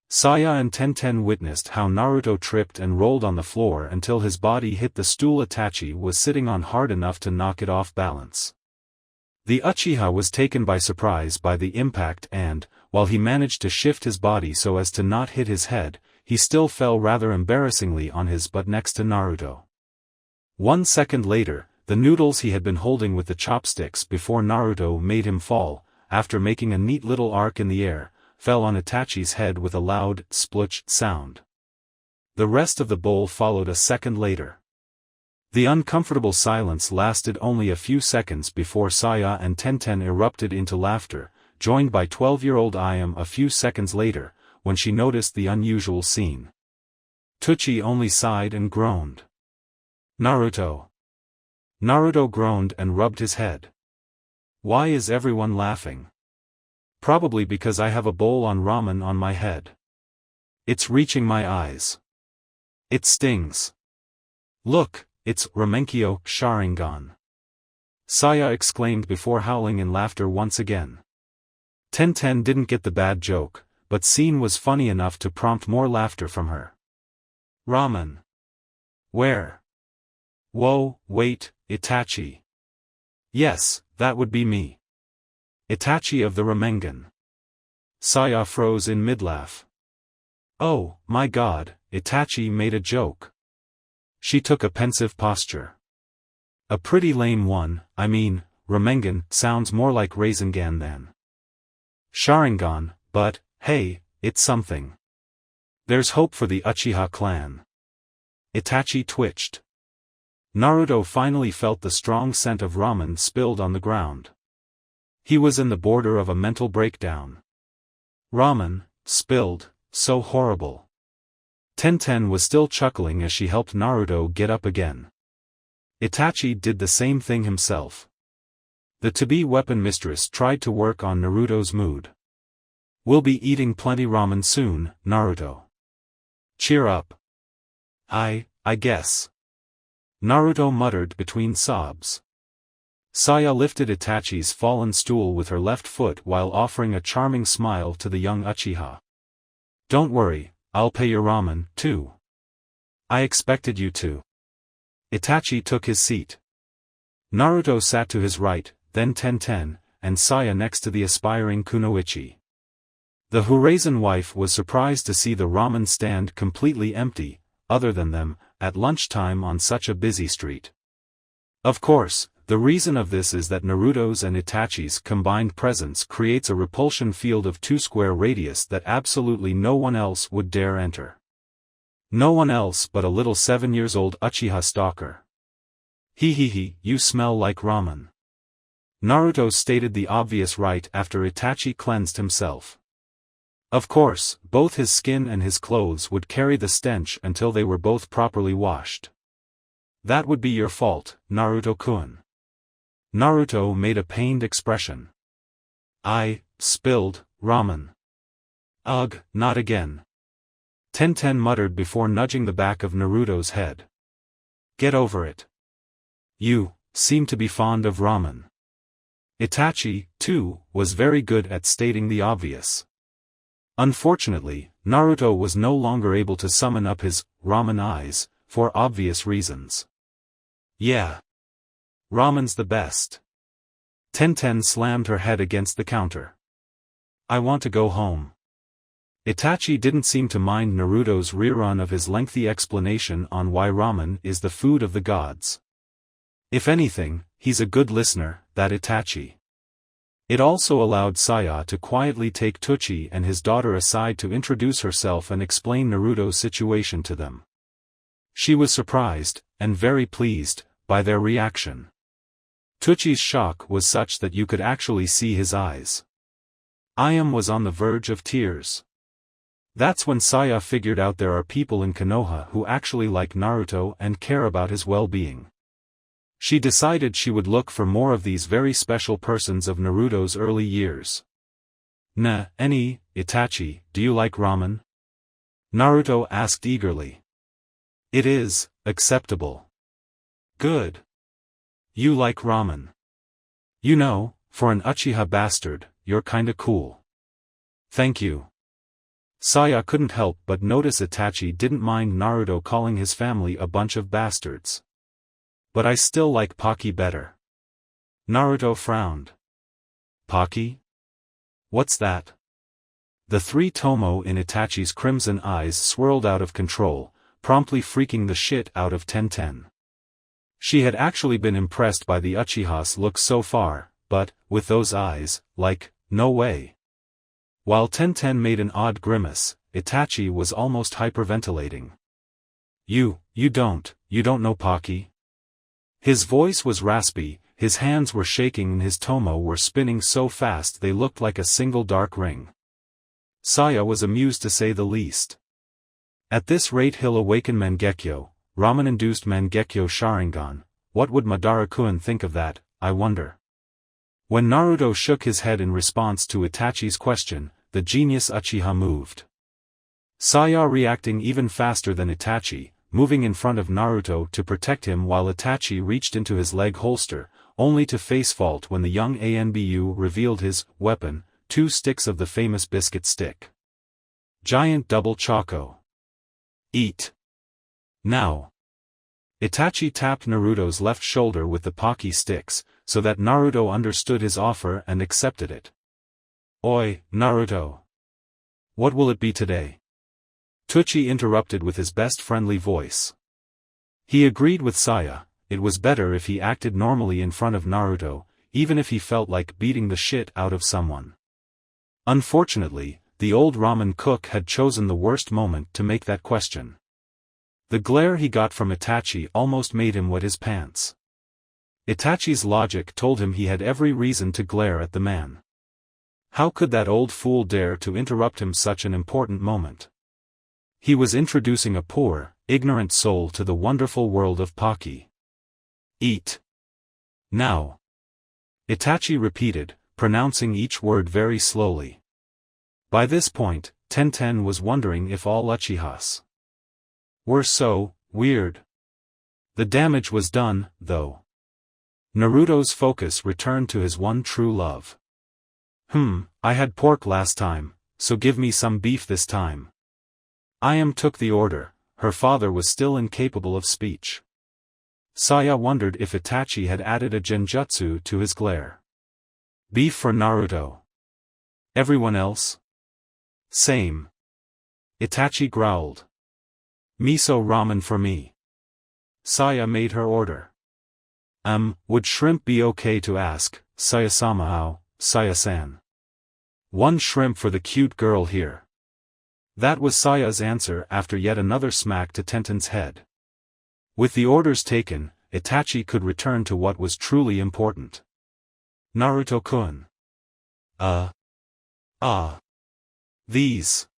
Saya and Tenten witnessed how Naruto tripped and rolled on the floor until his body hit the stool Itachi was sitting on hard enough to knock it off balance. The Uchiha was taken by surprise by the impact and, while he managed to shift his body so as to not hit his head, he still fell rather embarrassingly on his butt next to Naruto. 1 second later, the noodles he had been holding with the chopsticks before Naruto made him fall, after making a neat little arc in the air, fell on Itachi's head with a loud, sploosh sound. The rest of the bowl followed a second later. The uncomfortable silence lasted only a few seconds before Saya and Tenten erupted into laughter, joined by 12-year-old Ayam a few seconds later, when she noticed the unusual scene. Tucci only sighed and groaned. Naruto. Naruto groaned and rubbed his head. Why is everyone laughing? Probably because I have a bowl on ramen on my head. It's reaching my eyes. It stings. Look, it's Ramenkyo Sharingan. Saya exclaimed before howling in laughter once again. Tenten didn't get the bad joke, but scene was funny enough to prompt more laughter from her. Ramen. Where? Whoa, wait, Itachi. Yes, that would be me. Itachi of the Ramengan. Saya froze in mid-laugh. Oh, my god, Itachi made a joke. She took a pensive posture. A pretty lame one, I mean, Ramengan sounds more like Rasengan than Sharingan, but, hey, it's something. There's hope for the Uchiha clan. Itachi twitched. Naruto finally felt the strong scent of ramen spilled on the ground. He was in the border of a mental breakdown. Ramen, spilled, so horrible. Tenten was still chuckling as she helped Naruto get up again. Itachi did the same thing himself. The to-be weapon mistress tried to work on Naruto's mood. We'll be eating plenty ramen soon, Naruto. Cheer up. I guess. Naruto muttered between sobs. Saya lifted Itachi's fallen stool with her left foot while offering a charming smile to the young Uchiha. Don't worry, I'll pay your ramen, too. I expected you to. Itachi took his seat. Naruto sat to his right, then Tenten, and Saya next to the aspiring Kunoichi. The Huraisen wife was surprised to see the ramen stand completely empty, other than them, at lunchtime on such a busy street. Of course, The reason of this is that Naruto's and Itachi's combined presence creates a repulsion field of 2 square radius that absolutely no one else would dare enter. No one else but a little 7-year-old Uchiha stalker. He, you smell like ramen. Naruto stated the obvious right after Itachi cleansed himself. Of course, both his skin and his clothes would carry the stench until they were both properly washed. That would be your fault, Naruto-kun. Naruto made a pained expression. I spilled ramen. Ugh, not again. Tenten muttered before nudging the back of Naruto's head. Get over it. You seem to be fond of ramen. Itachi, too, was very good at stating the obvious. Unfortunately, Naruto was no longer able to summon up his ramen eyes, for obvious reasons. Yeah. Ramen's the best. Tenten slammed her head against the counter. I want to go home. Itachi didn't seem to mind Naruto's rerun of his lengthy explanation on why ramen is the food of the gods. If anything, he's a good listener, that Itachi. It also allowed Saia to quietly take Itachi and his daughter aside to introduce herself and explain Naruto's situation to them. She was surprised, and very pleased, by their reaction. Itachi's shock was such that you could actually see his eyes. Ayam was on the verge of tears. That's when Saia figured out there are people in Konoha who actually like Naruto and care about his well-being. She decided she would look for more of these very special persons of Naruto's early years. Itachi, do you like ramen? Naruto asked eagerly. It is acceptable. Good. You like ramen. You know, for an Uchiha bastard, you're kinda cool. Thank you. Saia couldn't help but notice Itachi didn't mind Naruto calling his family a bunch of bastards. But I still like Paki better. Naruto frowned. Paki? What's that? The 3 tomo in Itachi's crimson eyes swirled out of control, promptly freaking the shit out of Tenten. She had actually been impressed by the Uchiha's look so far, but, with those eyes, no way. While Tenten made an odd grimace, Itachi was almost hyperventilating. You don't know Paki? His voice was raspy, his hands were shaking and his tomo were spinning so fast they looked like a single dark ring. Saia was amused to say the least. At this rate he'll awaken Mangekyo, ramen-induced Mangekyo Sharingan. What would Madara-kun think of that, I wonder? When Naruto shook his head in response to Itachi's question, the genius Uchiha moved. Saia reacting even faster than Itachi, moving in front of Naruto to protect him while Itachi reached into his leg holster, only to face fault when the young Anbu revealed his weapon, 2 sticks of the famous biscuit stick. Giant double choco. Eat. Now. Itachi tapped Naruto's left shoulder with the Paki sticks, so that Naruto understood his offer and accepted it. Oi, Naruto. What will it be today? Itachi interrupted with his best friendly voice. He agreed with Saia, it was better if he acted normally in front of Naruto, even if he felt like beating the shit out of someone. Unfortunately, the old ramen cook had chosen the worst moment to make that question. The glare he got from Itachi almost made him wet his pants. Itachi's logic told him he had every reason to glare at the man. How could that old fool dare to interrupt him such an important moment? He was introducing a poor, ignorant soul to the wonderful world of Paki. Eat. Now. Itachi repeated, pronouncing each word very slowly. By this point, Tenten was wondering if all Uchihas were so weird. The damage was done, though. Naruto's focus returned to his one true love. I had pork last time, so give me some beef this time. Ayam took the order, her father was still incapable of speech. Saia wondered if Itachi had added a genjutsu to his glare. Beef for Naruto. Everyone else? Same. Itachi growled. Miso ramen for me. Saia made her order. Would shrimp be okay to ask, Saya-sama? How, Saya-san? One shrimp for the cute girl here. That was Saya's answer after yet another smack to Tenten's head. With the orders taken, Itachi could return to what was truly important. Naruto-kun. These.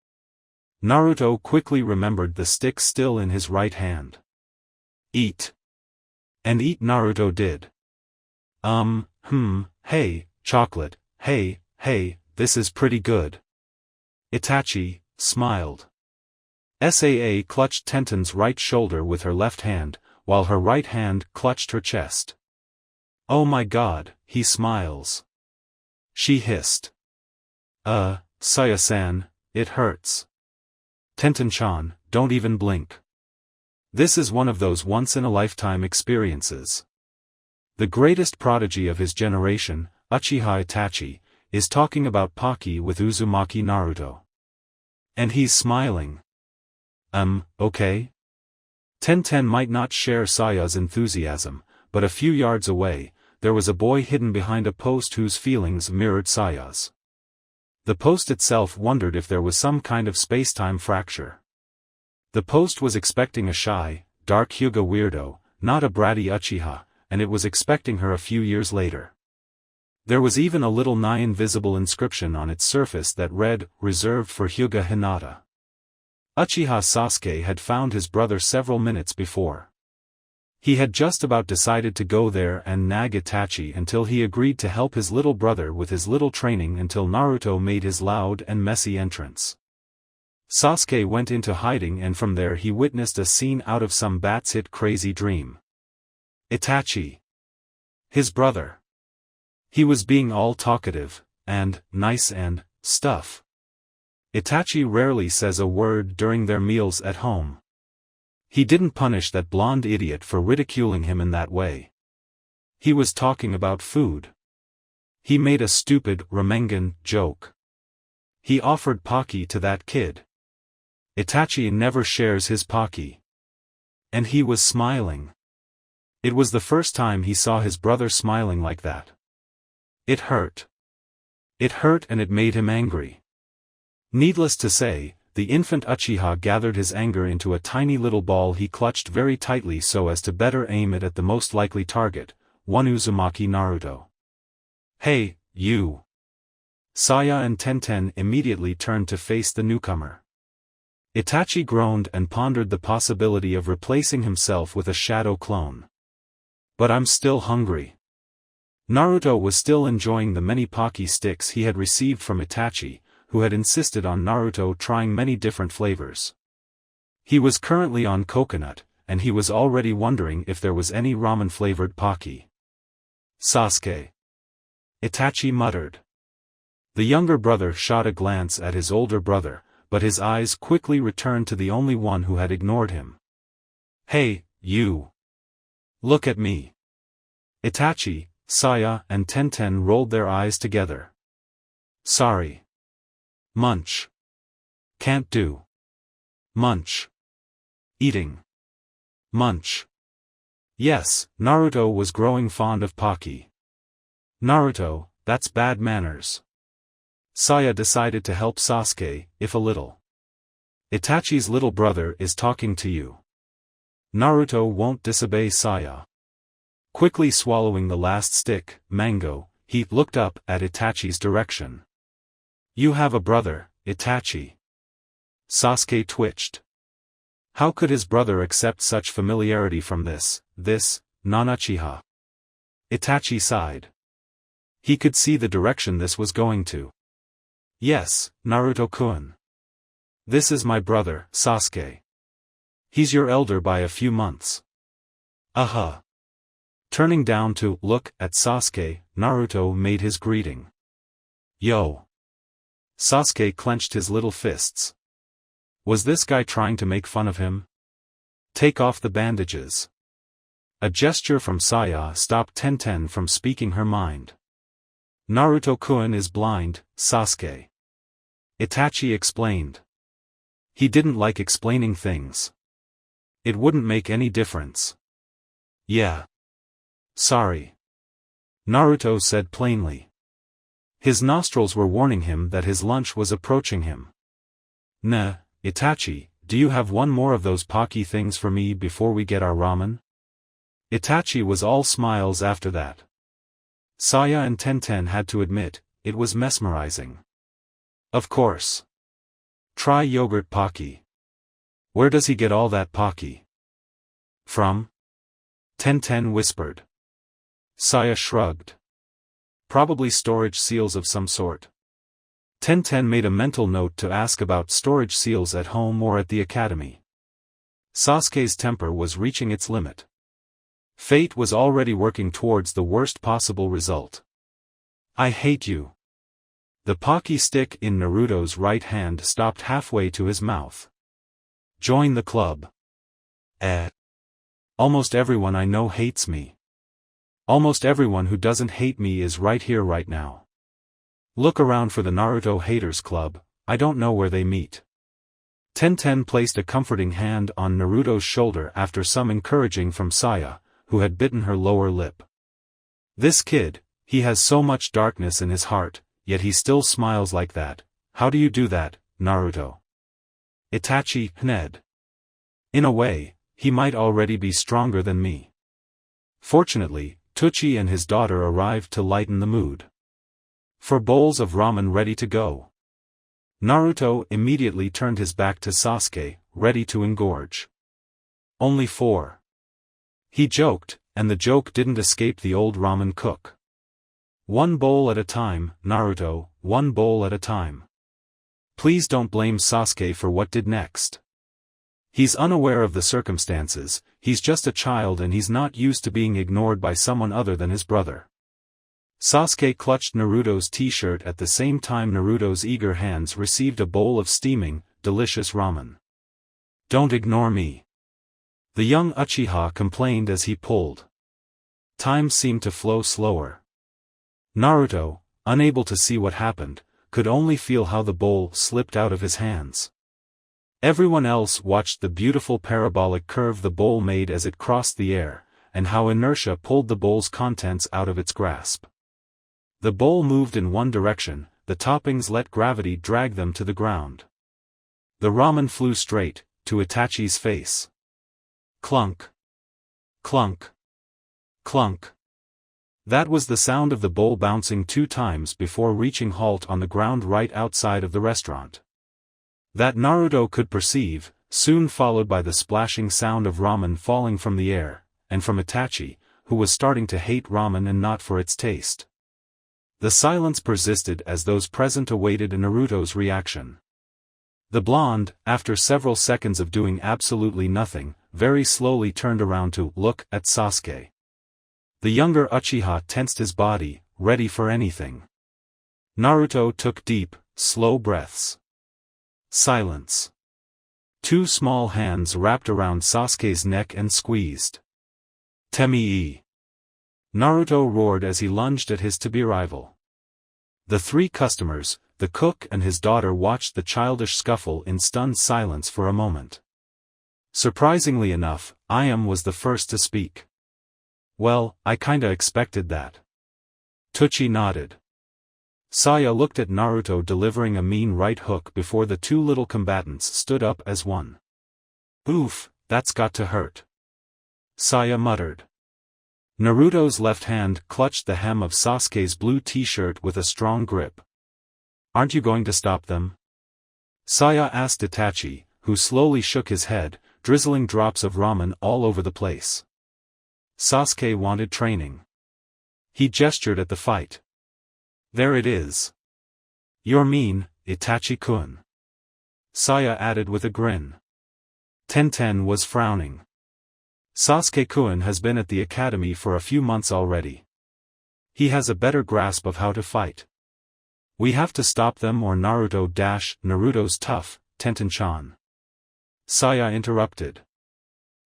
Naruto quickly remembered the stick still in his right hand. Eat. And eat Naruto did. Hey, chocolate, hey, this is pretty good. Itachi smiled. Saa clutched Tenten's right shoulder with her left hand, while her right hand clutched her chest. Oh my god, he smiles. She hissed. Saya-san, it hurts. Tenten-chan, don't even blink. This is one of those once-in-a-lifetime experiences. The greatest prodigy of his generation, Uchiha Itachi, is talking about Paki with Uzumaki Naruto. And he's smiling. Okay? Tenten might not share Saya's enthusiasm, but a few yards away, there was a boy hidden behind a post whose feelings mirrored Saya's. The post itself wondered if there was some kind of space-time fracture. The post was expecting a shy, dark Hyuga weirdo, not a bratty Uchiha, and it was expecting her a few years later. There was even a little nigh-invisible inscription on its surface that read, reserved for Hyuga Hinata. Uchiha Sasuke had found his brother several minutes before. He had just about decided to go there and nag Itachi until he agreed to help his little brother with his little training until Naruto made his loud and messy entrance. Sasuke went into hiding and from there he witnessed a scene out of some batshit crazy dream. Itachi. His brother. He was being all talkative, and nice and stuff. Itachi rarely says a word during their meals at home. He didn't punish that blonde idiot for ridiculing him in that way. He was talking about food. He made a stupid Ramen joke. He offered Paki to that kid. Itachi never shares his Paki. And he was smiling. It was the first time he saw his brother smiling like that. It hurt. It hurt and it made him angry. Needless to say, the infant Uchiha gathered his anger into a tiny little ball he clutched very tightly so as to better aim it at the most likely target, one Uzumaki Naruto. Hey, you! Saya and Tenten immediately turned to face the newcomer. Itachi groaned and pondered the possibility of replacing himself with a shadow clone. But I'm still hungry. Naruto was still enjoying the many Paki sticks he had received from Itachi, who had insisted on Naruto trying many different flavors. He was currently on coconut, and he was already wondering if there was any ramen-flavored Paki. Sasuke. Itachi muttered. The younger brother shot a glance at his older brother, but his eyes quickly returned to the only one who had ignored him. Hey, you! Look at me! Itachi, Saya and Tenten rolled their eyes together. Sorry. Munch. Can't do. Munch. Eating. Munch. Yes, Naruto was growing fond of Paki. Naruto, that's bad manners. Saya decided to help Sasuke, if a little. Itachi's little brother is talking to you. Naruto won't disobey Saya. Quickly swallowing the last stick, mango, he looked up at Itachi's direction. You have a brother, Itachi. Sasuke twitched. How could his brother accept such familiarity from this non-Uchiha? Itachi sighed. He could see the direction this was going to. Yes, Naruto-kun. This is my brother, Sasuke. He's your elder by a few months. Turning down to look at Sasuke, Naruto made his greeting. Yo. Sasuke clenched his little fists. Was this guy trying to make fun of him? Take off the bandages. A gesture from Saya stopped Tenten from speaking her mind. Naruto-kun is blind, Sasuke. Itachi explained. He didn't like explaining things. It wouldn't make any difference. Yeah. Sorry. Naruto said plainly. His nostrils were warning him that his lunch was approaching him. Nah, Itachi, do you have one more of those pocky things for me before we get our ramen? Itachi was all smiles after that. Saya and Tenten had to admit, it was mesmerizing. Of course. Try yogurt pocky. Where does he get all that pocky from? Tenten whispered. Saya shrugged. Probably storage seals of some sort. Tenten made a mental note to ask about storage seals at home or at the academy. Sasuke's temper was reaching its limit. Fate was already working towards the worst possible result. I hate you. The pocky stick in Naruto's right hand stopped halfway to his mouth. Join the club. Almost everyone I know hates me. Almost everyone who doesn't hate me is right here right now. Look around for the Naruto Haters Club, I don't know where they meet. Tenten placed a comforting hand on Naruto's shoulder after some encouraging from Saya, who had bitten her lower lip. This kid, he has so much darkness in his heart, yet he still smiles like that. How do you do that, Naruto? Itachi hned. In a way, he might already be stronger than me. Fortunately, Itachi and his daughter arrived to lighten the mood. 4 bowls of ramen ready to go. Naruto immediately turned his back to Sasuke, ready to engorge. Only 4. He joked, and the joke didn't escape the old ramen cook. 1 bowl at a time, Naruto, 1 bowl at a time. Please don't blame Sasuke for what did next. He's unaware of the circumstances, he's just a child and he's not used to being ignored by someone other than his brother. Sasuke clutched Naruto's t-shirt at the same time Naruto's eager hands received a bowl of steaming, delicious ramen. Don't ignore me. The young Uchiha complained as he pulled. Time seemed to flow slower. Naruto, unable to see what happened, could only feel how the bowl slipped out of his hands. Everyone else watched the beautiful parabolic curve the bowl made as it crossed the air, and how inertia pulled the bowl's contents out of its grasp. The bowl moved in one direction, the toppings let gravity drag them to the ground. The ramen flew straight, to Itachi's face. Clunk. Clunk. Clunk. That was the sound of the bowl bouncing 2 times before reaching halt on the ground right outside of the restaurant. That Naruto could perceive, soon followed by the splashing sound of ramen falling from the air, and from Itachi, who was starting to hate ramen and not for its taste. The silence persisted as those present awaited Naruto's reaction. The blonde, after several seconds of doing absolutely nothing, very slowly turned around to look at Sasuke. The younger Uchiha tensed his body, ready for anything. Naruto took deep, slow breaths. Silence. 2 small hands wrapped around Sasuke's neck and squeezed. Temii. Naruto roared as he lunged at his to-be rival. The 3 customers, the cook and his daughter watched the childish scuffle in stunned silence for a moment. Surprisingly enough, Ayam was the first to speak. Well, I kinda expected that. Itachi nodded. Saya looked at Naruto delivering a mean right hook before the 2 little combatants stood up as one. Oof, that's got to hurt. Saya muttered. Naruto's left hand clutched the hem of Sasuke's blue t-shirt with a strong grip. Aren't you going to stop them? Saya asked Itachi, who slowly shook his head, drizzling drops of ramen all over the place. Sasuke wanted training. He gestured at the fight. There it is. You're mean, Itachi-kun. Saya added with a grin. Tenten was frowning. Sasuke-kun has been at the academy for a few months already. He has a better grasp of how to fight. We have to stop them or Naruto's tough, Tenten-chan. Saya interrupted.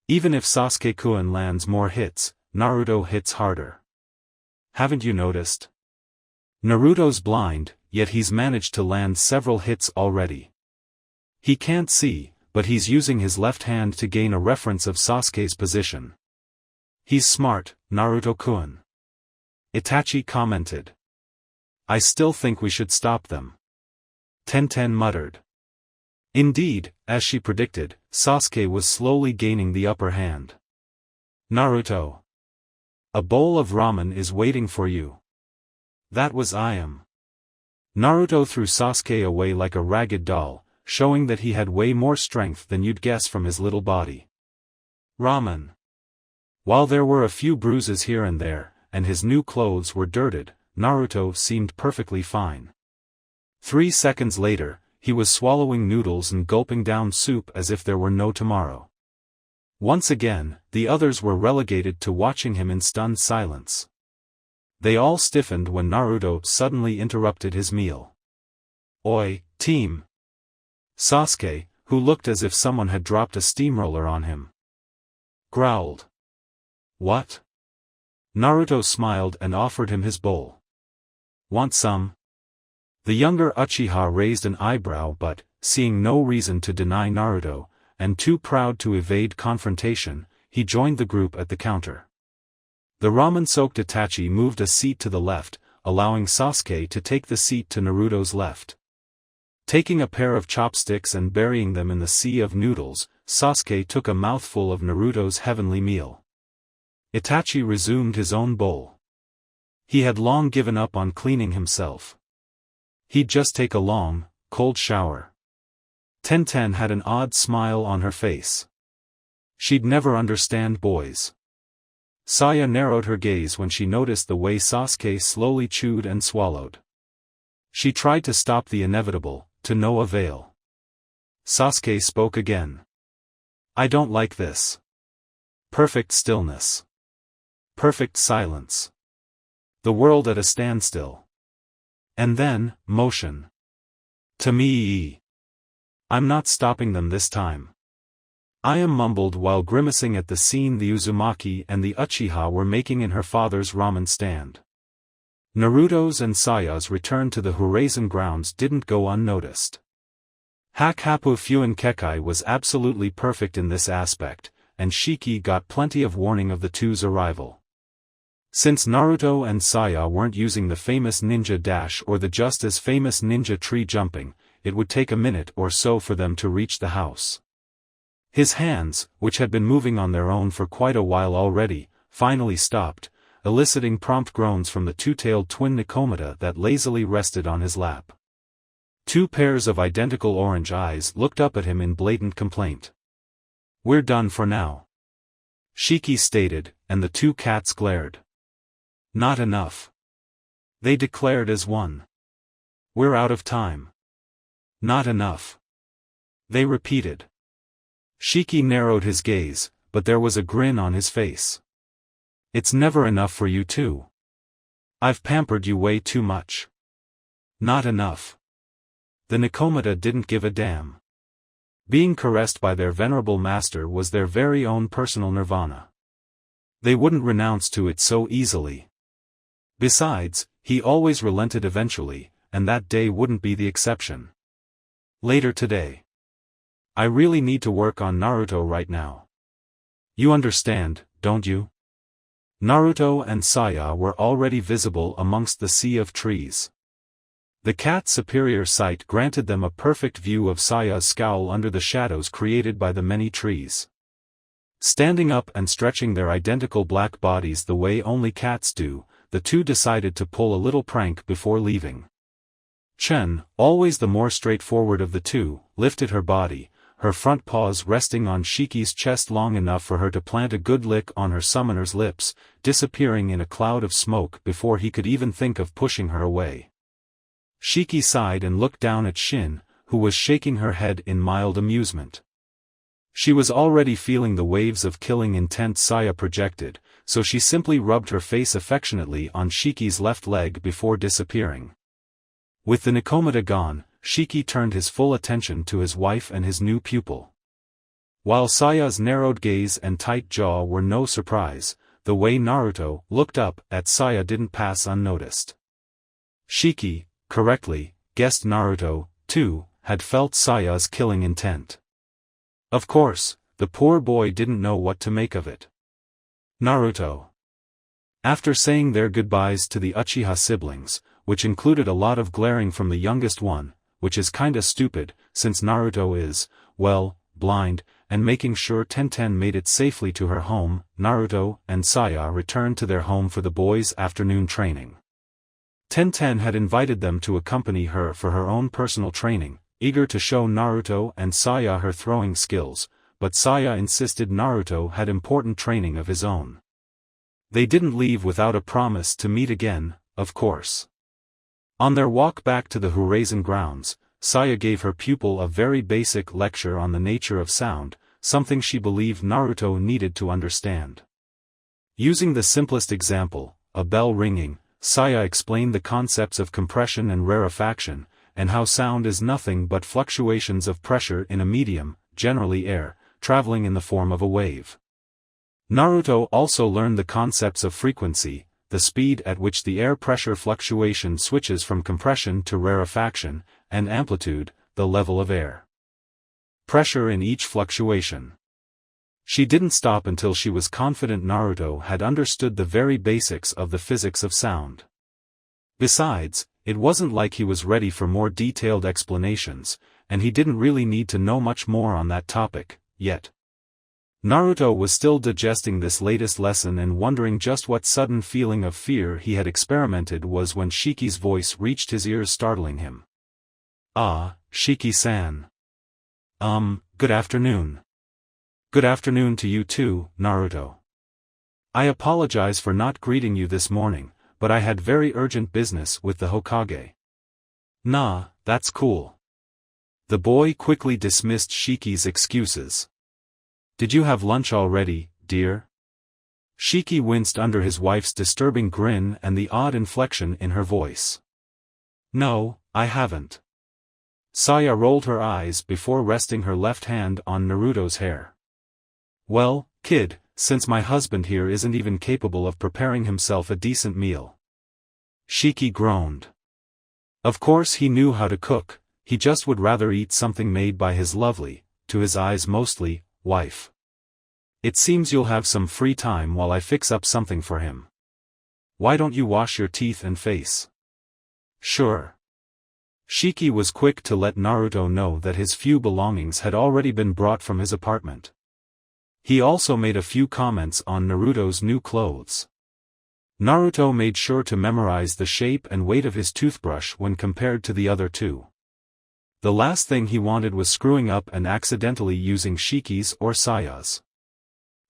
Even if Sasuke-kun lands more hits, Naruto hits harder. Haven't you noticed? Naruto's blind, yet he's managed to land several hits already. He can't see, but he's using his left hand to gain a reference of Sasuke's position. He's smart, Naruto-kun. Itachi commented. I still think we should stop them. Tenten muttered. Indeed, as she predicted, Sasuke was slowly gaining the upper hand. Naruto. A bowl of ramen is waiting for you. That was I am. Naruto threw Sasuke away like a ragged doll, showing that he had way more strength than you'd guess from his little body. Ramen. While there were a few bruises here and there, and his new clothes were dirted, Naruto seemed perfectly fine. 3 seconds later, he was swallowing noodles and gulping down soup as if there were no tomorrow. Once again, the others were relegated to watching him in stunned silence. They all stiffened when Naruto suddenly interrupted his meal. Oi, team! Sasuke, who looked as if someone had dropped a steamroller on him, growled. What? Naruto smiled and offered him his bowl. Want some? The younger Uchiha raised an eyebrow but, seeing no reason to deny Naruto, and too proud to evade confrontation, he joined the group at the counter. The ramen-soaked Itachi moved a seat to the left, allowing Sasuke to take the seat to Naruto's left. Taking a pair of chopsticks and burying them in the sea of noodles, Sasuke took a mouthful of Naruto's heavenly meal. Itachi resumed his own bowl. He had long given up on cleaning himself. He'd just take a long, cold shower. Tenten had an odd smile on her face. She'd never understand boys. Saia narrowed her gaze when she noticed the way Sasuke slowly chewed and swallowed. She tried to stop the inevitable, to no avail. Sasuke spoke again. I don't like this. Perfect stillness. Perfect silence. The world at a standstill. And then, motion. To me. I'm not stopping them this time. I am mumbled while grimacing at the scene the Uzumaki and the Uchiha were making in her father's ramen stand. Naruto's and Saiya's return to the Horizon grounds didn't go unnoticed. Hakapu Fuin Kekai was absolutely perfect in this aspect, and Shiki got plenty of warning of the two's arrival. Since Naruto and Saia weren't using the famous ninja dash or the just as famous ninja tree jumping, it would take a minute or so for them to reach the house. His hands, which had been moving on their own for quite a while already, finally stopped, eliciting prompt groans from the two-tailed twin Nikomata that lazily rested on his lap. 2 pairs of identical orange eyes looked up at him in blatant complaint. We're done for now. Shiki stated, and the 2 cats glared. Not enough. They declared as one. We're out of time. Not enough. They repeated. Shiki narrowed his gaze, but there was a grin on his face. It's never enough for you two. I've pampered you way too much. Not enough. The Nikomata didn't give a damn. Being caressed by their venerable master was their very own personal nirvana. They wouldn't renounce to it so easily. Besides, he always relented eventually, and that day wouldn't be the exception. Later today. I really need to work on Naruto right now. You understand, don't you? Naruto and Saia were already visible amongst the sea of trees. The cat's superior sight granted them a perfect view of Saiya's scowl under the shadows created by the many trees. Standing up and stretching their identical black bodies the way only cats do, the two decided to pull a little prank before leaving. Chen, always the more straightforward of the two, lifted her body, her front paws resting on Shiki's chest long enough for her to plant a good lick on her summoner's lips, disappearing in a cloud of smoke before he could even think of pushing her away. Shiki sighed and looked down at Shin, who was shaking her head in mild amusement. She was already feeling the waves of killing intent Saia projected, so she simply rubbed her face affectionately on Shiki's left leg before disappearing. With the Nikomata gone, Shiki turned his full attention to his wife and his new pupil. While Saiya's narrowed gaze and tight jaw were no surprise, the way Naruto looked up at Saia didn't pass unnoticed. Shiki, correctly, guessed Naruto, too, had felt Saiya's killing intent. Of course, the poor boy didn't know what to make of it. Naruto. After saying their goodbyes to the Uchiha siblings, which included a lot of glaring from the youngest one, which is kinda stupid, since Naruto is, well, blind, and making sure Tenten made it safely to her home, Naruto and Saia returned to their home for the boys' afternoon training. Tenten had invited them to accompany her for her own personal training, eager to show Naruto and Saia her throwing skills, but Saia insisted Naruto had important training of his own. They didn't leave without a promise to meet again, of course. On their walk back to the Horizon grounds, Saia gave her pupil a very basic lecture on the nature of sound, something she believed Naruto needed to understand. Using the simplest example, a bell ringing, Saia explained the concepts of compression and rarefaction, and how sound is nothing but fluctuations of pressure in a medium, generally air, traveling in the form of a wave. Naruto also learned the concepts of frequency, the speed at which the air pressure fluctuation switches from compression to rarefaction, and amplitude, the level of air pressure in each fluctuation. She didn't stop until she was confident Naruto had understood the very basics of the physics of sound. Besides, it wasn't like he was ready for more detailed explanations, and he didn't really need to know much more on that topic, yet. Naruto was still digesting this latest lesson and wondering just what sudden feeling of fear he had experimented was when Shiki's voice reached his ears, startling him. "Ah, Shiki-san. Good afternoon." "Good afternoon to you too, Naruto. I apologize for not greeting you this morning, but I had very urgent business with the Hokage." "Nah, that's cool." The boy quickly dismissed Shiki's excuses. "Did you have lunch already, dear?" Shiki winced under his wife's disturbing grin and the odd inflection in her voice. "No, I haven't." Saia rolled her eyes before resting her left hand on Naruto's hair. "Well, kid, since my husband here isn't even capable of preparing himself a decent meal." Shiki groaned. Of course he knew how to cook, he just would rather eat something made by his lovely, to his eyes mostly, wife. "It seems you'll have some free time while I fix up something for him. Why don't you wash your teeth and face?" "Sure." Shiki was quick to let Naruto know that his few belongings had already been brought from his apartment. He also made a few comments on Naruto's new clothes. Naruto made sure to memorize the shape and weight of his toothbrush when compared to the other two. The last thing he wanted was screwing up and accidentally using Shiki's or Saia's.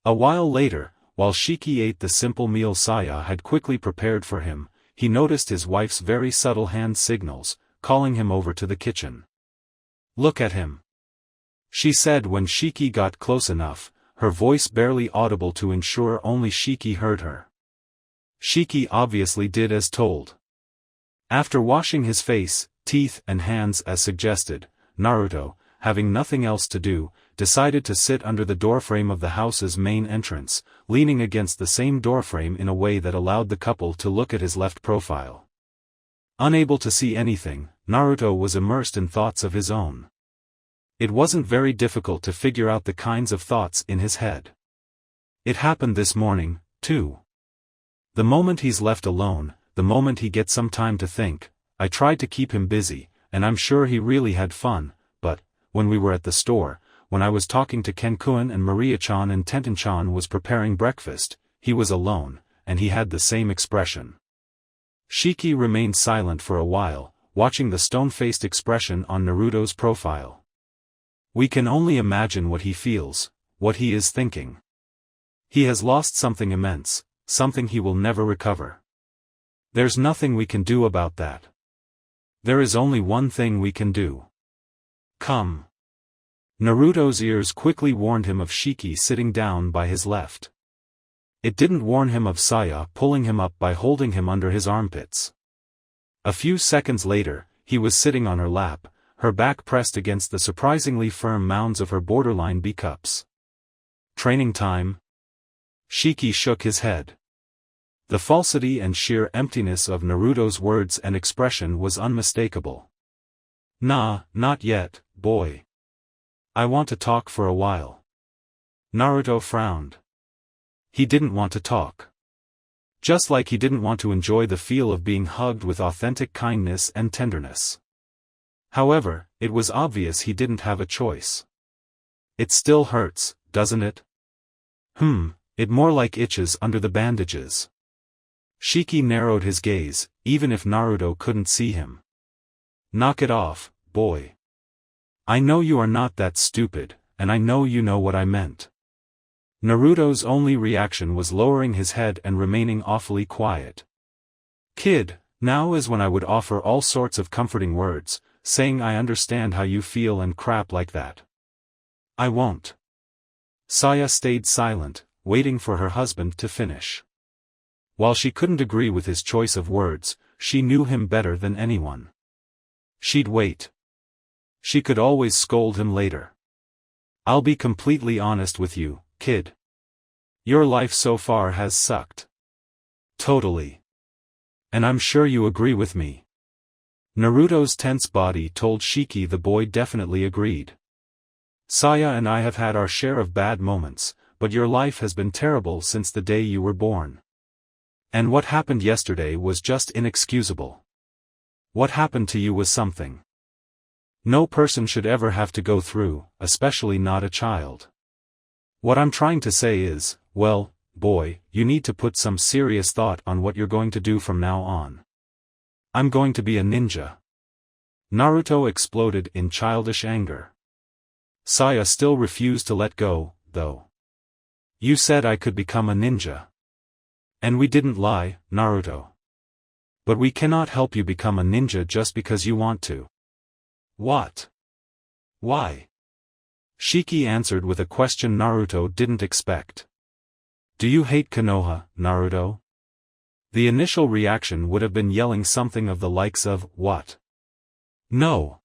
A while later, while Shiki ate the simple meal Saia had quickly prepared for him, he noticed his wife's very subtle hand signals, calling him over to the kitchen. "Look at him," she said when Shiki got close enough, her voice barely audible to ensure only Shiki heard her. Shiki obviously did as told. After washing his face, teeth and hands as suggested, Naruto, having nothing else to do, decided to sit under the doorframe of the house's main entrance, leaning against the same doorframe in a way that allowed the couple to look at his left profile. Unable to see anything, Naruto was immersed in thoughts of his own. It wasn't very difficult to figure out the kinds of thoughts in his head. It happened this morning, too. The moment he's left alone, the moment he gets some time to think, I tried to keep him busy, and I'm sure he really had fun, but, when we were at the store, when I was talking to Ken-kun and Maria-chan and Tenten-chan was preparing breakfast, he was alone, and he had the same expression. Shiki remained silent for a while, watching the stone-faced expression on Naruto's profile. We can only imagine what he feels, what he is thinking. He has lost something immense, something he will never recover. There's nothing we can do about that. There is only one thing we can do. Come. Naruto's ears quickly warned him of Shiki sitting down by his left. It didn't warn him of Saia pulling him up by holding him under his armpits. A few seconds later, he was sitting on her lap, her back pressed against the surprisingly firm mounds of her borderline B cups. Training time? Shiki shook his head. The falsity and sheer emptiness of Naruto's words and expression was unmistakable. Nah, not yet, boy. I want to talk for a while. Naruto frowned. He didn't want to talk. Just like he didn't want to enjoy the feel of being hugged with authentic kindness and tenderness. However, it was obvious he didn't have a choice. It still hurts, doesn't it? It more like itches under the bandages. Shiki narrowed his gaze, even if Naruto couldn't see him. Knock it off, boy. I know you are not that stupid, and I know you know what I meant. Naruto's only reaction was lowering his head and remaining awfully quiet. Kid, now is when I would offer all sorts of comforting words, saying I understand how you feel and crap like that. I won't. Saya stayed silent, waiting for her husband to finish. While she couldn't agree with his choice of words, she knew him better than anyone. She'd wait. She could always scold him later. I'll be completely honest with you, kid. Your life so far has sucked. Totally. And I'm sure you agree with me. Naruto's tense body told Shiki the boy definitely agreed. Saya and I have had our share of bad moments, but your life has been terrible since the day you were born. And what happened yesterday was just inexcusable. What happened to you was something no person should ever have to go through, especially not a child. What I'm trying to say is, well, boy, you need to put some serious thought on what you're going to do from now on. I'm going to be a ninja. Naruto exploded in childish anger. Saya still refused to let go, though. You said I could become a ninja. And we didn't lie, Naruto. But we cannot help you become a ninja just because you want to. What? Why? Shiki answered with a question Naruto didn't expect. Do you hate Konoha, Naruto? The initial reaction would have been yelling something of the likes of, what? No.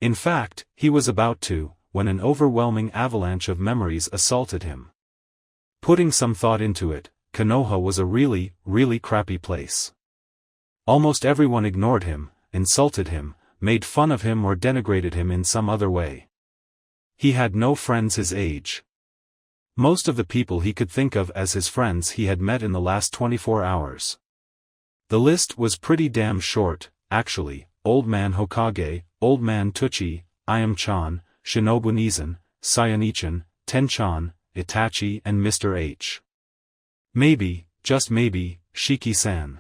In fact, he was about to, when an overwhelming avalanche of memories assaulted him. Putting some thought into it, Konoha was a really, really crappy place. Almost everyone ignored him, insulted him, made fun of him or denigrated him in some other way. He had no friends his age. Most of the people he could think of as his friends he had met in the last 24 hours. The list was pretty damn short, actually: Old Man Hokage, Old Man Tuchi, Ayam-chan, Shinobu Nizan, Saia-nichan, Ten-chan, Itachi and Mr. H. Maybe, just maybe, Shiki-san.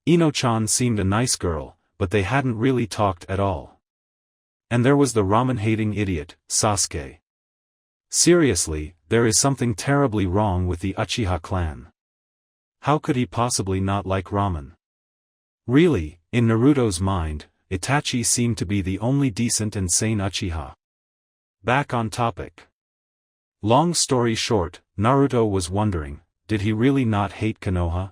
Ino-chan seemed a nice girl, but they hadn't really talked at all. And there was the ramen-hating idiot, Sasuke. Seriously, there is something terribly wrong with the Uchiha clan. How could he possibly not like ramen? Really, in Naruto's mind, Itachi seemed to be the only decent and sane Uchiha. Back on topic. Long story short, Naruto was wondering, did he really not hate Konoha?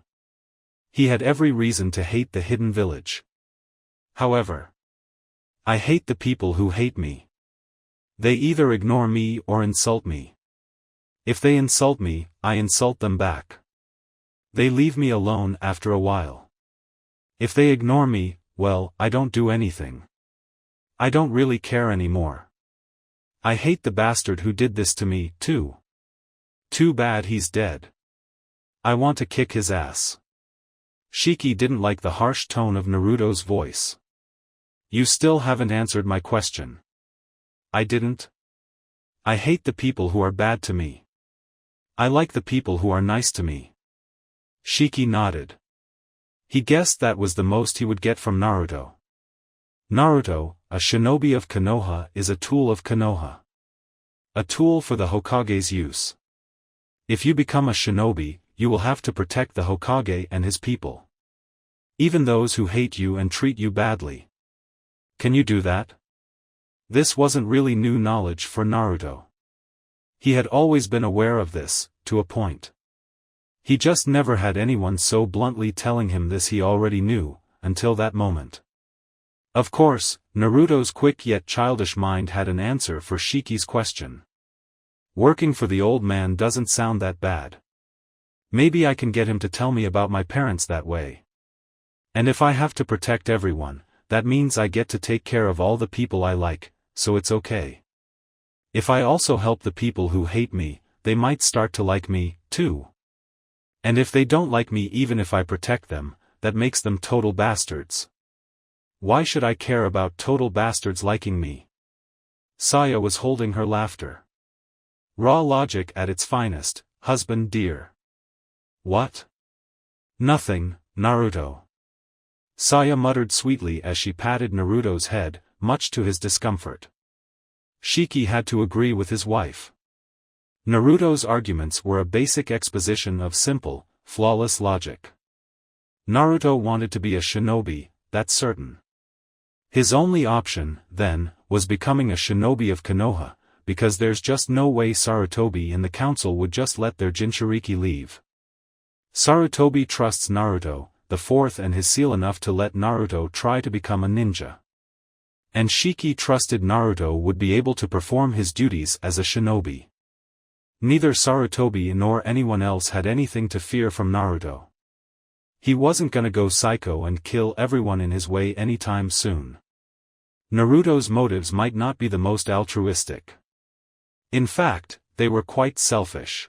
He had every reason to hate the hidden village. However, I hate the people who hate me. They either ignore me or insult me. If they insult me, I insult them back. They leave me alone after a while. If they ignore me, well, I don't do anything. I don't really care anymore. I hate the bastard who did this to me, too. Too bad he's dead. I want to kick his ass. Shiki didn't like the harsh tone of Naruto's voice. You still haven't answered my question. I didn't? I hate the people who are bad to me. I like the people who are nice to me. Shiki nodded. He guessed that was the most he would get from Naruto. Naruto, a shinobi of Konoha, is a tool of Konoha. A tool for the Hokage's use. If you become a shinobi, you will have to protect the Hokage and his people. Even those who hate you and treat you badly. Can you do that? This wasn't really new knowledge for Naruto. He had always been aware of this, to a point. He just never had anyone so bluntly telling him this he already knew, until that moment. Of course, Naruto's quick yet childish mind had an answer for Shiki's question. Working for the old man doesn't sound that bad. Maybe I can get him to tell me about my parents that way. And if I have to protect everyone, that means I get to take care of all the people I like, so it's okay. If I also help the people who hate me, they might start to like me, too. And if they don't like me even if I protect them, that makes them total bastards. Why should I care about total bastards liking me? Saia was holding her laughter. Raw logic at its finest, husband dear. What? Nothing, Naruto. Saia muttered sweetly as she patted Naruto's head, much to his discomfort. Shiki had to agree with his wife. Naruto's arguments were a basic exposition of simple, flawless logic. Naruto wanted to be a shinobi, that's certain. His only option, then, was becoming a shinobi of Konoha, because there's just no way Sarutobi and the council would just let their Jinchuriki leave. Sarutobi trusts Naruto, the fourth and his seal enough to let Naruto try to become a ninja. And Shiki trusted Naruto would be able to perform his duties as a shinobi. Neither Sarutobi nor anyone else had anything to fear from Naruto. He wasn't gonna go psycho and kill everyone in his way anytime soon. Naruto's motives might not be the most altruistic. In fact, they were quite selfish.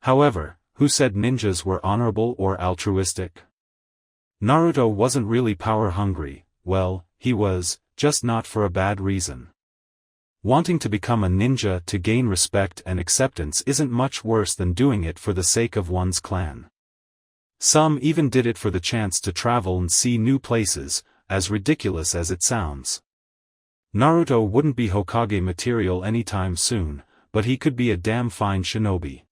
However, who said ninjas were honorable or altruistic? Naruto wasn't really power-hungry, well, he was, just not for a bad reason. Wanting to become a ninja to gain respect and acceptance isn't much worse than doing it for the sake of one's clan. Some even did it for the chance to travel and see new places, as ridiculous as it sounds. Naruto wouldn't be Hokage material anytime soon, but he could be a damn fine shinobi.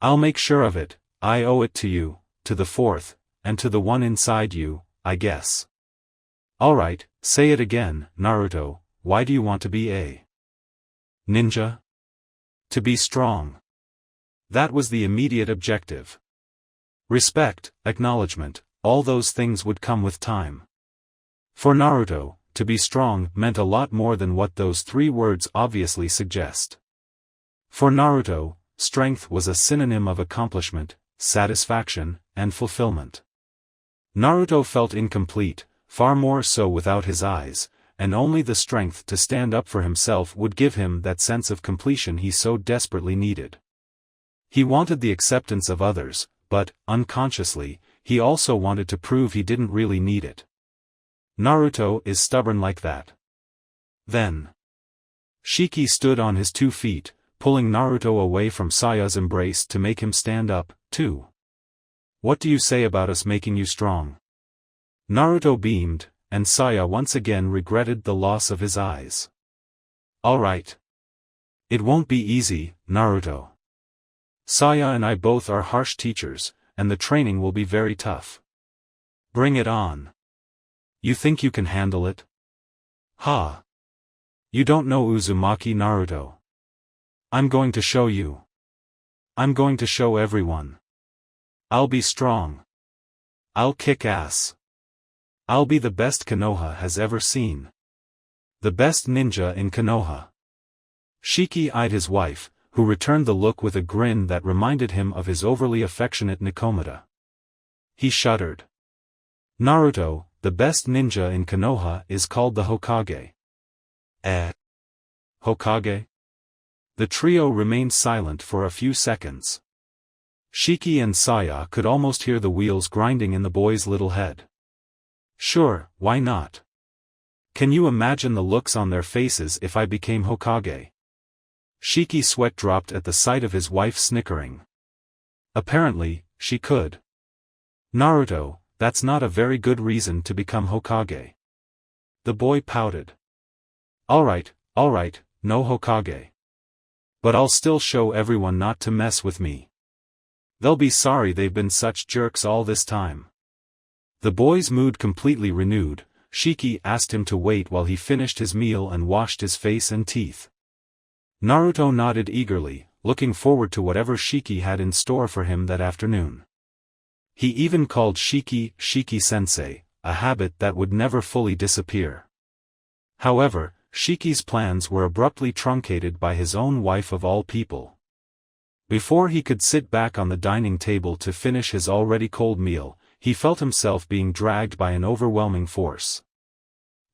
I'll make sure of it, I owe it to you, to the fourth, and to the one inside you, I guess. Alright, say it again, Naruto, why do you want to be a ninja? To be strong. That was the immediate objective. Respect, acknowledgement, all those things would come with time. For Naruto, to be strong meant a lot more than what those three words obviously suggest. For Naruto, strength was a synonym of accomplishment, satisfaction, and fulfillment. Naruto felt incomplete, far more so without his eyes, and only the strength to stand up for himself would give him that sense of completion he so desperately needed. He wanted the acceptance of others, but, unconsciously, he also wanted to prove he didn't really need it. Naruto is stubborn like that. Then, Shiki stood on his 2 feet, pulling Naruto away from Saiya's embrace to make him stand up, too. What do you say about us making you strong? Naruto beamed, and Saia once again regretted the loss of his eyes. Alright. It won't be easy, Naruto. Saia and I both are harsh teachers, and the training will be very tough. Bring it on. You think you can handle it? Ha! You don't know Uzumaki, Naruto. I'm going to show you. I'm going to show everyone. I'll be strong. I'll kick ass. I'll be the best Konoha has ever seen. The best ninja in Konoha. Shiki eyed his wife, who returned the look with a grin that reminded him of his overly affectionate Nikomata. He shuddered. Naruto, the best ninja in Konoha, is called the Hokage. Hokage? The trio remained silent for a few seconds. Shiki and Saia could almost hear the wheels grinding in the boy's little head. Sure, why not? Can you imagine the looks on their faces if I became Hokage? Shiki's sweat dropped at the sight of his wife snickering. Apparently, she could. Naruto, that's not a very good reason to become Hokage. The boy pouted. Alright, no Hokage. But I'll still show everyone not to mess with me. They'll be sorry they've been such jerks all this time. The boy's mood completely renewed. Shiki asked him to wait while he finished his meal and washed his face and teeth. Naruto nodded eagerly, looking forward to whatever Shiki had in store for him that afternoon. He even called Shiki, Shiki-sensei, a habit that would never fully disappear. However, Shiki's plans were abruptly truncated by his own wife of all people. Before he could sit back on the dining table to finish his already cold meal, he felt himself being dragged by an overwhelming force.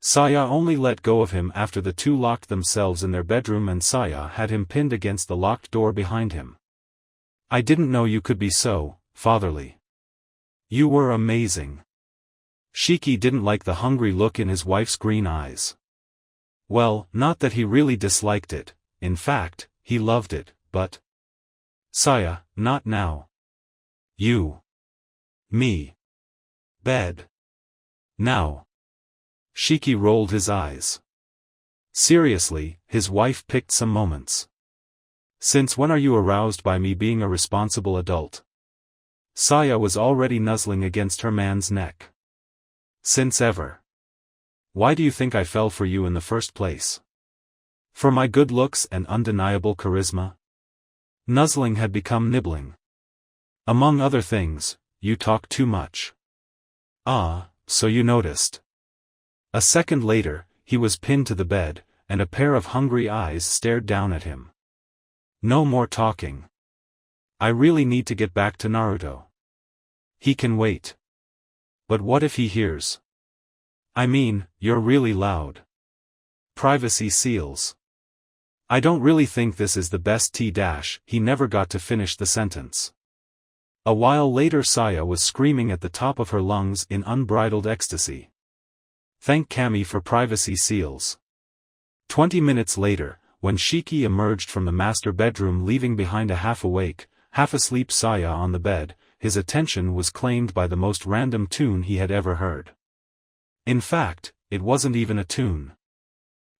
Saia only let go of him after the two locked themselves in their bedroom and Saia had him pinned against the locked door behind him. I didn't know you could be so fatherly. You were amazing. Shiki didn't like the hungry look in his wife's green eyes. Well, not that he really disliked it, in fact, he loved it, but… Saia, not now. You. Me. Bed. Now. Shiki rolled his eyes. Seriously, his wife picked some moments. Since when are you aroused by me being a responsible adult? Saia was already nuzzling against her man's neck. Since ever. Why do you think I fell for you in the first place? For my good looks and undeniable charisma? Nuzzling had become nibbling. Among other things, you talk too much. Ah, so you noticed. A second later, he was pinned to the bed, and a pair of hungry eyes stared down at him. No more talking. I really need to get back to Naruto. He can wait. But what if he hears? I mean, you're really loud. Privacy seals. I don't really think this is the best he never got to finish the sentence. A while later Saia was screaming at the top of her lungs in unbridled ecstasy. Thank Kami for privacy seals. 20 minutes later, when Shiki emerged from the master bedroom leaving behind a half-awake, half-asleep Saia on the bed, his attention was claimed by the most random tune he had ever heard. In fact, it wasn't even a tune.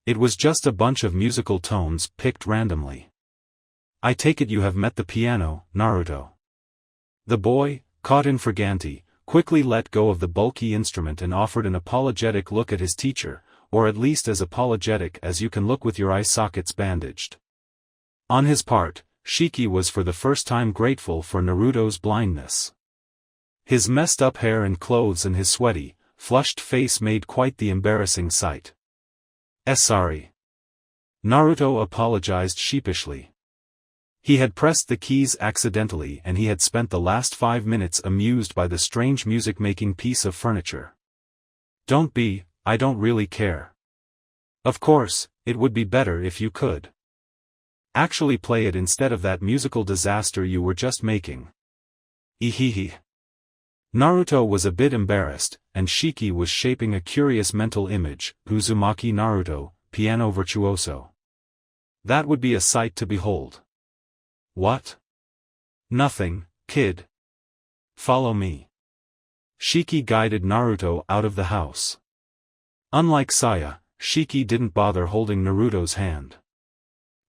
It was just a bunch of musical tones picked randomly. I take it you have met the piano, Naruto. The boy, caught in flagranti, quickly let go of the bulky instrument and offered an apologetic look at his teacher, or at least as apologetic as you can look with your eye sockets bandaged. On his part, Shiki was for the first time grateful for Naruto's blindness. His messed up hair and clothes and his sweaty, flushed face made quite the embarrassing sight. Sorry. Naruto apologized sheepishly. He had pressed the keys accidentally and he had spent the last 5 minutes amused by the strange music-making piece of furniture. Don't be, I don't really care. Of course, it would be better if you could. Actually play it instead of that musical disaster you were just making. Ehehe. Naruto was a bit embarrassed, and Shiki was shaping a curious mental image, Uzumaki Naruto, piano virtuoso. That would be a sight to behold. What? Nothing, kid. Follow me. Shiki guided Naruto out of the house. Unlike Saia, Shiki didn't bother holding Naruto's hand.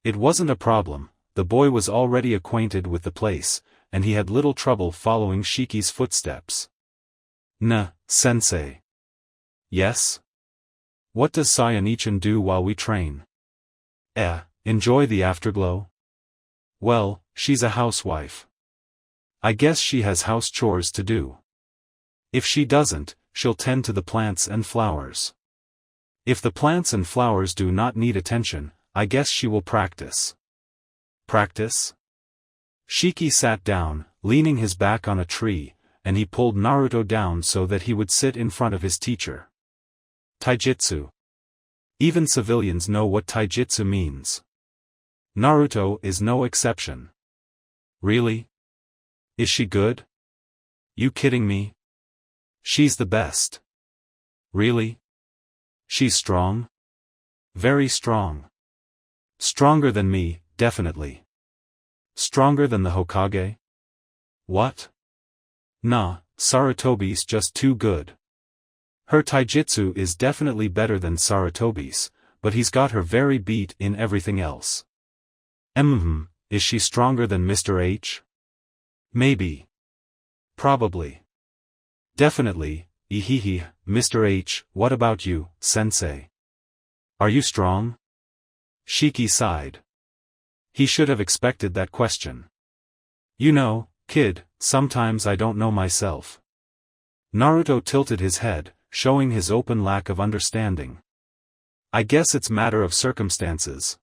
It wasn't a problem, the boy was already acquainted with the place, and he had little trouble following Shiki's footsteps. Sensei. Yes? What does Saia-nichan do while we train? Enjoy the afterglow? Well, she's a housewife. I guess she has house chores to do. If she doesn't, she'll tend to the plants and flowers. If the plants and flowers do not need attention, I guess she will practice. Practice? Shiki sat down, leaning his back on a tree, and he pulled Naruto down so that he would sit in front of his teacher. Taijutsu. Even civilians know what taijutsu means. Naruto is no exception. Really? Is she good? You kidding me? She's the best. Really? She's strong? Very strong. Stronger than me, definitely. Stronger than the Hokage? What? Nah, Sarutobi's just too good. Her taijutsu is definitely better than Sarutobi's, but he's got her very beat in everything else. Is she stronger than Mr. H? Maybe. Probably. Definitely, Mr. H, what about you, sensei? Are you strong? Shiki sighed. He should have expected that question. You know, kid, sometimes I don't know myself. Naruto tilted his head, showing his open lack of understanding. I guess it's matter of circumstances.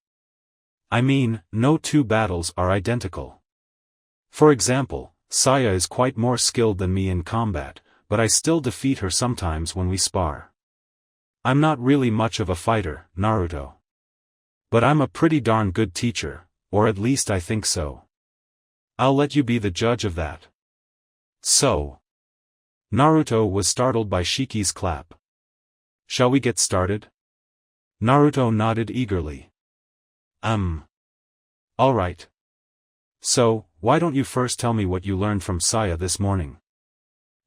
I mean, no two battles are identical. For example, Saia is quite more skilled than me in combat, but I still defeat her sometimes when we spar. I'm not really much of a fighter, Naruto. But I'm a pretty darn good teacher, or at least I think so. I'll let you be the judge of that. So. Naruto was startled by Shiki's clap. Shall we get started? Naruto nodded eagerly. All right. So, why don't you first tell me what you learned from Saia this morning?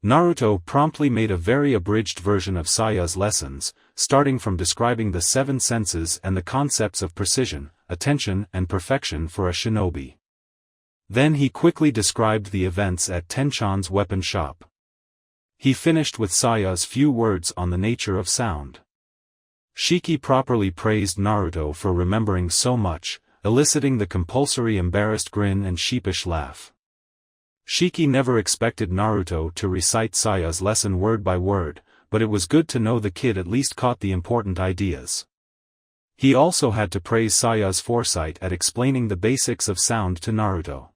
Naruto promptly made a very abridged version of Saiya's lessons, starting from describing the 7 senses and the concepts of precision, attention and perfection for a shinobi. Then he quickly described the events at Tenchan's weapon shop. He finished with Saiya's few words on the nature of sound. Shiki properly praised Naruto for remembering so much, eliciting the compulsory embarrassed grin and sheepish laugh. Shiki never expected Naruto to recite Saiya's lesson word by word, but it was good to know the kid at least caught the important ideas. He also had to praise Saiya's foresight at explaining the basics of sound to Naruto.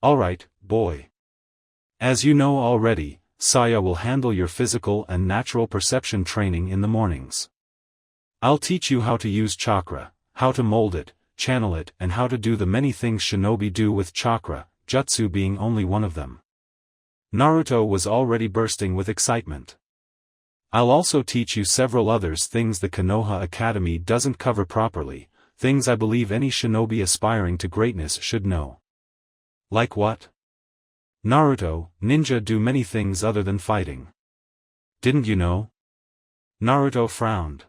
Alright, boy. As you know already, Saia will handle your physical and natural perception training in the mornings. I'll teach you how to use chakra, how to mold it, channel it, and how to do the many things shinobi do with chakra, Jutsu being only one of them. Naruto was already bursting with excitement. I'll also teach you several others things the Konoha Academy doesn't cover properly, things I believe any shinobi aspiring to greatness should know. Like what? Naruto, ninja do many things other than fighting. Didn't you know? Naruto frowned.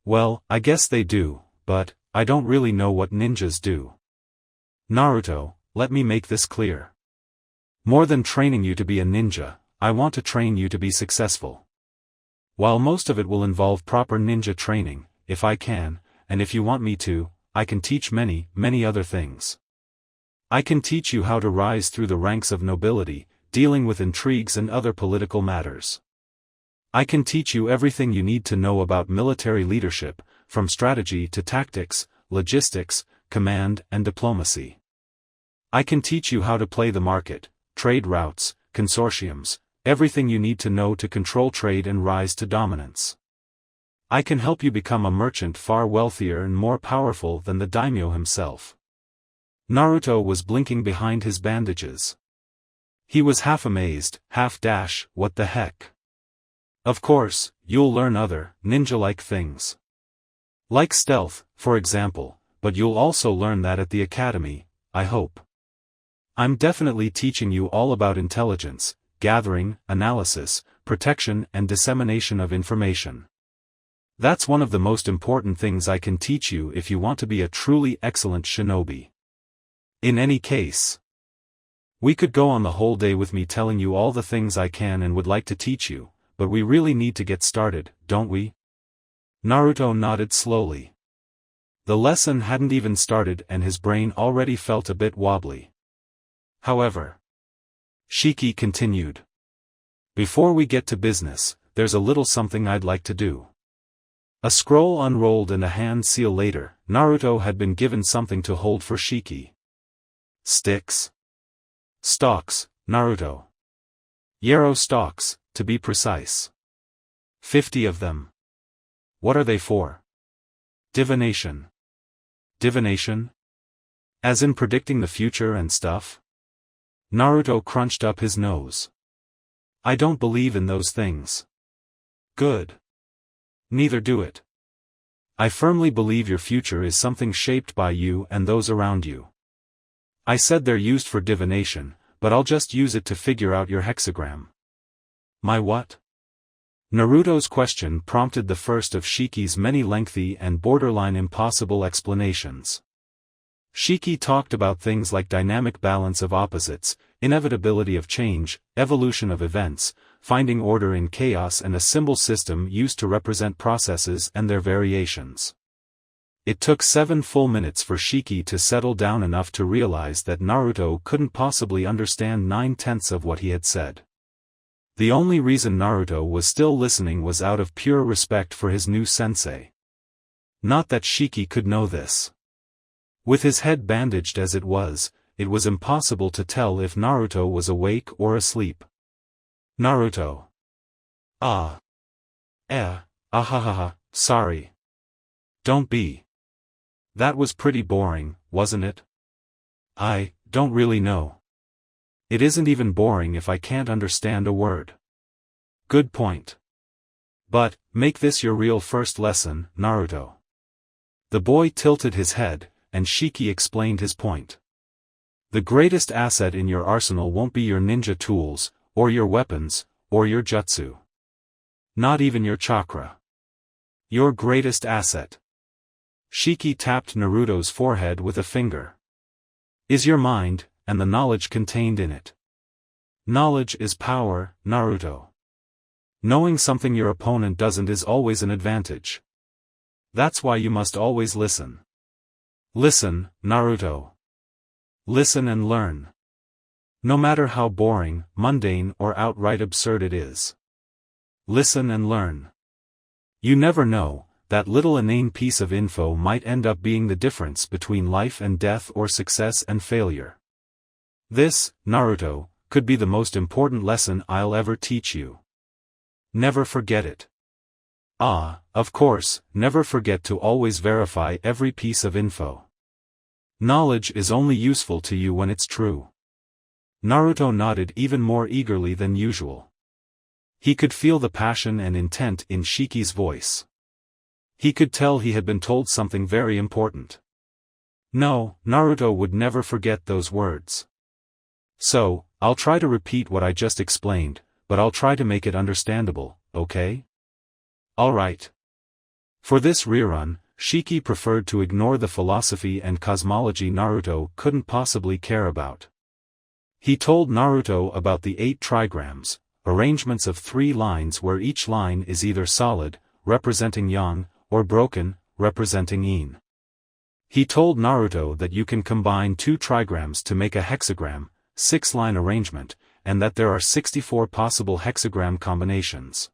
Well, I guess they do, but I don't really know what ninjas do. Naruto, let me make this clear. More than training you to be a ninja, I want to train you to be successful. While most of it will involve proper ninja training, if I can, and if you want me to, I can teach many, many other things. I can teach you how to rise through the ranks of nobility, dealing with intrigues and other political matters. I can teach you everything you need to know about military leadership, from strategy to tactics, logistics, command and diplomacy. I can teach you how to play the market, trade routes, consortiums, everything you need to know to control trade and rise to dominance. I can help you become a merchant far wealthier and more powerful than the daimyo himself. Naruto was blinking behind his bandages. He was half amazed, what the heck? Of course, you'll learn other, ninja-like things. Like stealth, for example, but you'll also learn that at the academy, I hope. I'm definitely teaching you all about intelligence, gathering, analysis, protection and dissemination of information. That's one of the most important things I can teach you if you want to be a truly excellent shinobi. In any case, we could go on the whole day with me telling you all the things I can and would like to teach you, but we really need to get started, don't we? Naruto nodded slowly. The lesson hadn't even started and his brain already felt a bit wobbly. However, Shiki continued. Before we get to business, there's a little something I'd like to do. A scroll unrolled and a hand seal later, Naruto had been given something to hold for Shiki. Sticks? Stalks, Naruto. Yarrow stalks, to be precise. 50 of them. What are they for? Divination. Divination? As in predicting the future and stuff? Naruto crunched up his nose. I don't believe in those things. Good. Neither do it. I firmly believe your future is something shaped by you and those around you. I said they're used for divination, but I'll just use it to figure out your hexagram. My what? Naruto's question prompted the first of Shiki's many lengthy and borderline impossible explanations. Shiki talked about things like dynamic balance of opposites, inevitability of change, evolution of events, finding order in chaos and a symbol system used to represent processes and their variations. It took 7 full minutes for Shiki to settle down enough to realize that Naruto couldn't possibly understand 9/10 of what he had said. The only reason Naruto was still listening was out of pure respect for his new sensei. Not that Shiki could know this. With his head bandaged as it was impossible to tell if Naruto was awake or asleep. Naruto. Sorry. Don't be. That was pretty boring, wasn't it? I don't really know. It isn't even boring if I can't understand a word. Good point. But, make this your real first lesson, Naruto. The boy tilted his head, and Shiki explained his point. The greatest asset in your arsenal won't be your ninja tools, or your weapons, or your jutsu. Not even your chakra. Your greatest asset. Shiki tapped Naruto's forehead with a finger. Is your mind, and the knowledge contained in it. Knowledge is power, Naruto. Knowing something your opponent doesn't is always an advantage. That's why you must always listen. Listen, Naruto. Listen and learn. No matter how boring, mundane, or outright absurd it is. Listen and learn. You never know, that little inane piece of info might end up being the difference between life and death or success and failure. This, Naruto, could be the most important lesson I'll ever teach you. Never forget it. Ah, of course, never forget to always verify every piece of info. Knowledge is only useful to you when it's true. Naruto nodded even more eagerly than usual. He could feel the passion and intent in Shiki's voice. He could tell he had been told something very important. No, Naruto would never forget those words. So, I'll try to repeat what I just explained, but I'll try to make it understandable, okay? Alright. For this rerun, Shiki preferred to ignore the philosophy and cosmology Naruto couldn't possibly care about. He told Naruto about the 8 trigrams, arrangements of 3 lines where each line is either solid, representing yang, or broken, representing yin. He told Naruto that you can combine 2 trigrams to make a hexagram, 6-line arrangement, and that there are 64 possible hexagram combinations.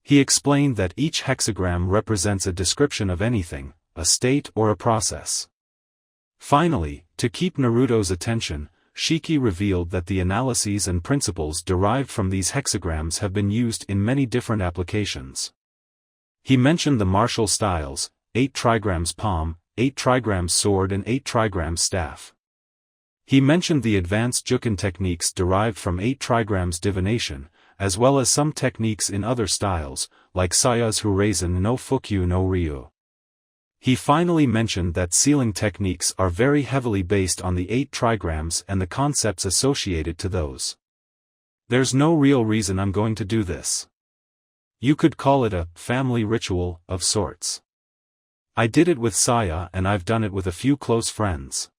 He explained that each hexagram represents a description of anything, a state or a process. Finally, to keep Naruto's attention, Shiki revealed that the analyses and principles derived from these hexagrams have been used in many different applications. He mentioned the martial styles, 8 trigrams palm, 8 trigrams sword and 8 trigrams staff. He mentioned the advanced Juken techniques derived from 8 trigrams divination, as well as some techniques in other styles, like Saiya's Huraisen no Fukyu no Ryu. He finally mentioned that sealing techniques are very heavily based on the 8 trigrams and the concepts associated to those. There's no real reason I'm going to do this. You could call it a family ritual of sorts. I did it with Saia and I've done it with a few close friends.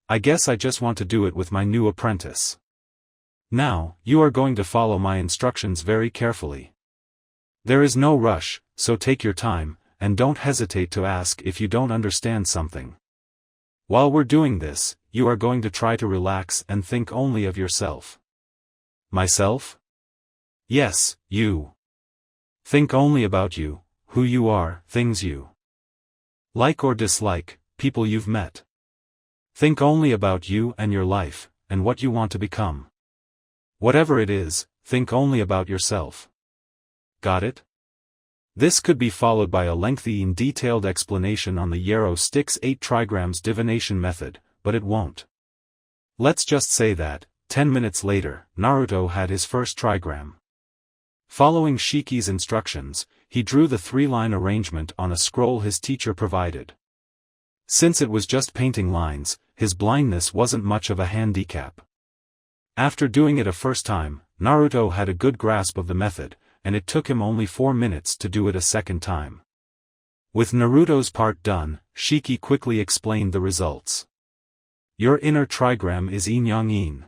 I guess I just want to do it with my new apprentice. Now, you are going to follow my instructions very carefully. There is no rush, so take your time, and don't hesitate to ask if you don't understand something. While we're doing this, you are going to try to relax and think only of yourself. Myself? Yes, you. Think only about you, who you are, things you like or dislike, people you've met. Think only about you and your life, and what you want to become. Whatever it is, think only about yourself. Got it? This could be followed by a lengthy and detailed explanation on the Yarrow Sticks 8 trigrams divination method, but it won't. Let's just say that, 10 minutes later, Naruto had his first trigram. Following Shiki's instructions, he drew the 3-line arrangement on a scroll his teacher provided. Since it was just painting lines, his blindness wasn't much of a handicap. After doing it a first time, Naruto had a good grasp of the method, and it took him only 4 minutes to do it a second time. With Naruto's part done, Shiki quickly explained the results. Your inner trigram is yin-yang yin.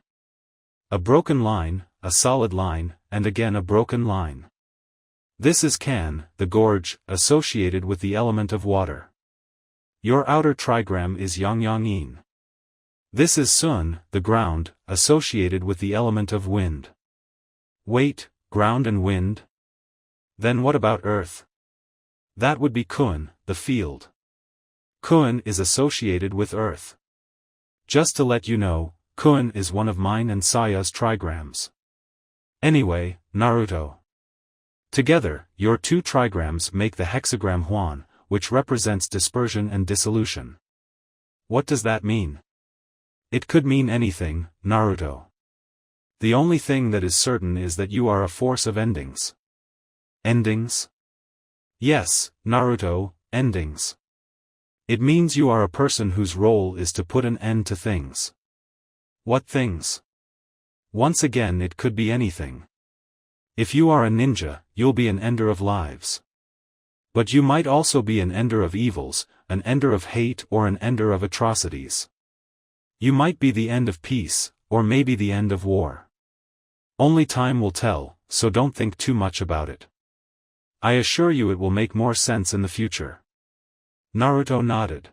A broken line, a solid line, and again a broken line. This is Kan, the gorge, associated with the element of water. Your outer trigram is yang-yang yin. This is Sun, the ground, associated with the element of wind. Wait, ground and wind? Then what about earth? That would be Kun, the field. Kun is associated with earth. Just to let you know, Kun is one of mine and Saiya's trigrams. Anyway, Naruto. Together, your 2 trigrams make the hexagram Huan, which represents dispersion and dissolution. What does that mean? It could mean anything, Naruto. The only thing that is certain is that you are a force of endings. Endings? Yes, Naruto, endings. It means you are a person whose role is to put an end to things. What things? Once again, it could be anything. If you are a ninja, you'll be an ender of lives. But you might also be an ender of evils, an ender of hate, or an ender of atrocities. You might be the end of peace, or maybe the end of war. Only time will tell, so don't think too much about it. I assure you it will make more sense in the future. Naruto nodded.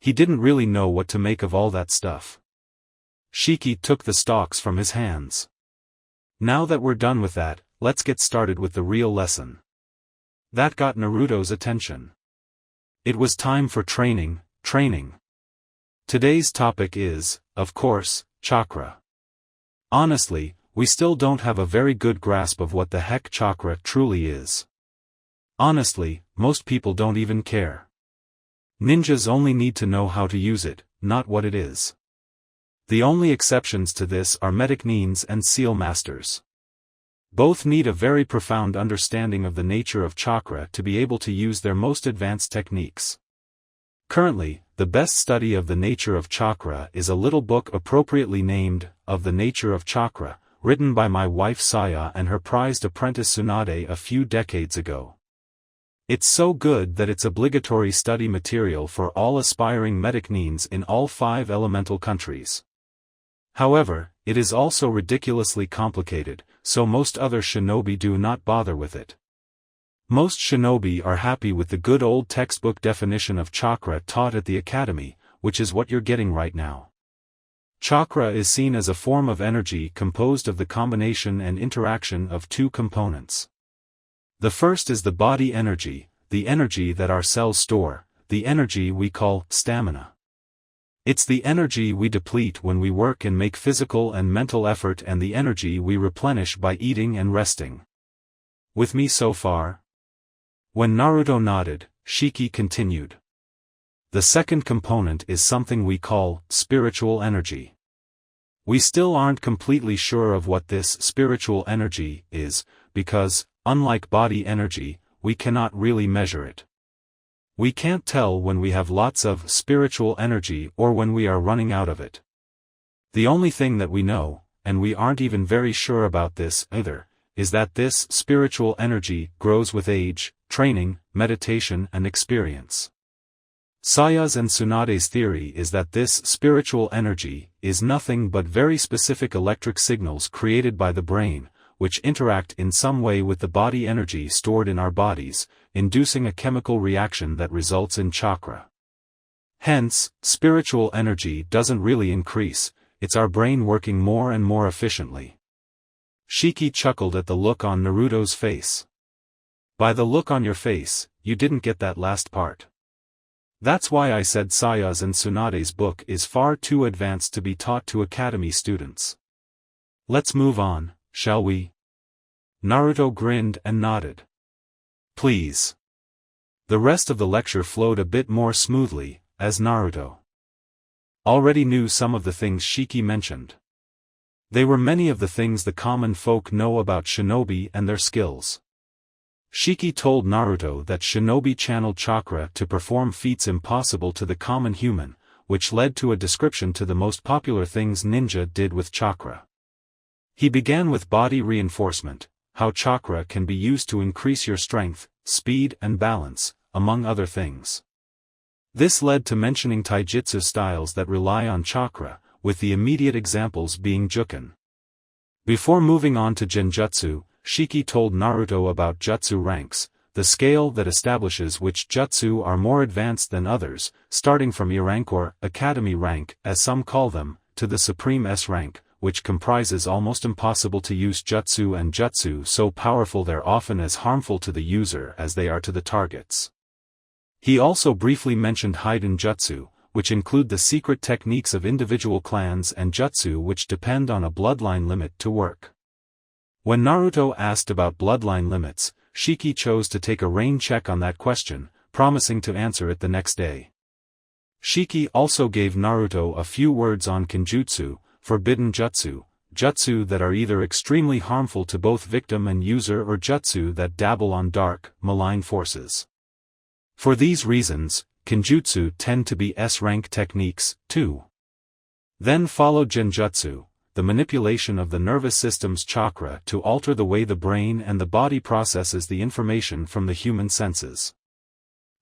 He didn't really know what to make of all that stuff. Shiki took the stalks from his hands. Now that we're done with that, let's get started with the real lesson. That got Naruto's attention. It was time for training. Today's topic is, of course, chakra. Honestly, we still don't have a very good grasp of what the heck chakra truly is. Honestly, most people don't even care. Ninjas only need to know how to use it, not what it is. The only exceptions to this are medic nines and seal masters. Both need a very profound understanding of the nature of chakra to be able to use their most advanced techniques. Currently, the best study of the nature of chakra is a little book appropriately named, Of the Nature of Chakra, written by my wife Saia and her prized apprentice Tsunade a few decades ago. It's so good that it's obligatory study material for all aspiring medic nines in all 5 elemental countries. However, it is also ridiculously complicated, so most other shinobi do not bother with it. Most shinobi are happy with the good old textbook definition of chakra taught at the academy, which is what you're getting right now. Chakra is seen as a form of energy composed of the combination and interaction of 2 components. The first is the body energy, the energy that our cells store, the energy we call stamina. It's the energy we deplete when we work and make physical and mental effort, and the energy we replenish by eating and resting. With me so far? When Naruto nodded, Shiki continued. The second component is something we call spiritual energy. We still aren't completely sure of what this spiritual energy is, because, unlike body energy, we cannot really measure it. We can't tell when we have lots of spiritual energy or when we are running out of it. The only thing that we know, and we aren't even very sure about this either, is that this spiritual energy grows with age, training, meditation and experience. Saiya's and Tsunade's theory is that this spiritual energy is nothing but very specific electric signals created by the brain, which interact in some way with the body energy stored in our bodies, inducing a chemical reaction that results in chakra. Hence, spiritual energy doesn't really increase, it's our brain working more and more efficiently. Shiki chuckled at the look on Naruto's face. By the look on your face, you didn't get that last part. That's why I said Saiya's and Tsunade's book is far too advanced to be taught to academy students. Let's move on, shall we? Naruto grinned and nodded. Please. The rest of the lecture flowed a bit more smoothly, as Naruto already knew some of the things Shiki mentioned. They were many of the things the common folk know about shinobi and their skills. Shiki told Naruto that shinobi channeled chakra to perform feats impossible to the common human, which led to a description to the most popular things ninja did with chakra. He began with body reinforcement, how chakra can be used to increase your strength, speed and balance, among other things. This led to mentioning taijutsu styles that rely on chakra, with the immediate examples being juken. Before moving on to genjutsu, Shiki told Naruto about jutsu ranks, the scale that establishes which jutsu are more advanced than others, starting from E rank or academy rank, as some call them, to the supreme S rank, which comprises almost impossible to use jutsu and jutsu so powerful they're often as harmful to the user as they are to the targets. He also briefly mentioned hidden jutsu, which include the secret techniques of individual clans, and jutsu which depend on a bloodline limit to work. When Naruto asked about bloodline limits, Shiki chose to take a rain check on that question, promising to answer it the next day. Shiki also gave Naruto a few words on kenjutsu, forbidden jutsu, jutsu that are either extremely harmful to both victim and user or jutsu that dabble on dark, malign forces. For these reasons, kenjutsu tend to be S-rank techniques, too. Then followed genjutsu, the manipulation of the nervous system's chakra to alter the way the brain and the body processes the information from the human senses.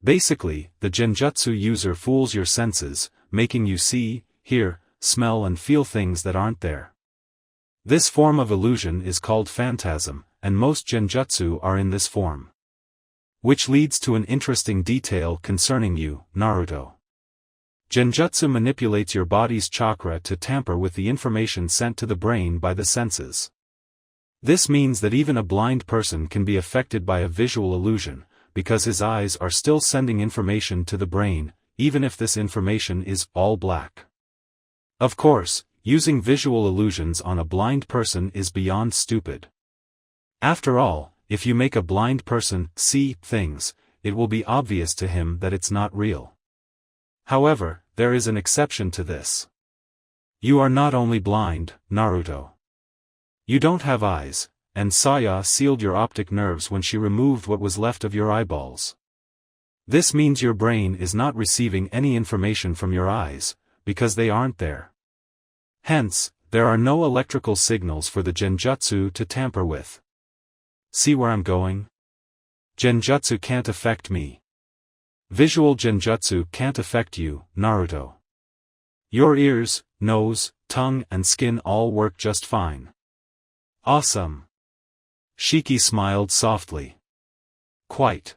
Basically, the genjutsu user fools your senses, making you see, hear, smell and feel things that aren't there. This form of illusion is called phantasm, and most genjutsu are in this form. Which leads to an interesting detail concerning you, Naruto. Genjutsu manipulates your body's chakra to tamper with the information sent to the brain by the senses. This means that even a blind person can be affected by a visual illusion, because his eyes are still sending information to the brain, even if this information is all black. Of course, using visual illusions on a blind person is beyond stupid. After all, if you make a blind person see things, it will be obvious to him that it's not real. However, there is an exception to this. You are not only blind, Naruto. You don't have eyes, and Saia sealed your optic nerves when she removed what was left of your eyeballs. This means your brain is not receiving any information from your eyes, because they aren't there. Hence, there are no electrical signals for the genjutsu to tamper with. See where I'm going? Genjutsu can't affect me. Visual genjutsu can't affect you, Naruto. Your ears, nose, tongue and skin all work just fine. Awesome. Shiki smiled softly. Quite.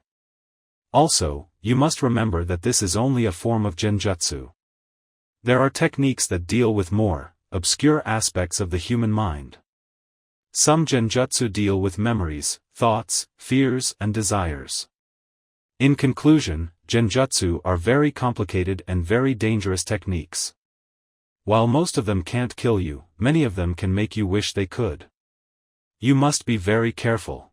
Also, you must remember that this is only a form of genjutsu. There are techniques that deal with more obscure aspects of the human mind. Some genjutsu deal with memories, thoughts, fears and desires. In conclusion, genjutsu are very complicated and very dangerous techniques. While most of them can't kill you, many of them can make you wish they could. You must be very careful.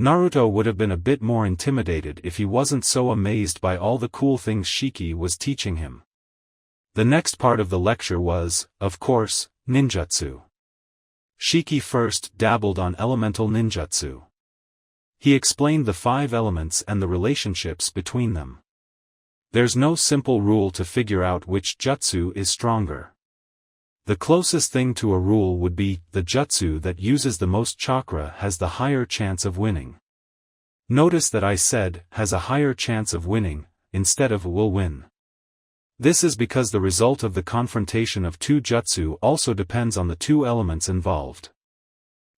Naruto would have been a bit more intimidated if he wasn't so amazed by all the cool things Shiki was teaching him. The next part of the lecture was, of course, ninjutsu. Shiki first dabbled on elemental ninjutsu. He explained the 5 elements and the relationships between them. There's no simple rule to figure out which jutsu is stronger. The closest thing to a rule would be, the jutsu that uses the most chakra has the higher chance of winning. Notice that I said, has a higher chance of winning, instead of will win. This is because the result of the confrontation of 2 jutsu also depends on the 2 elements involved.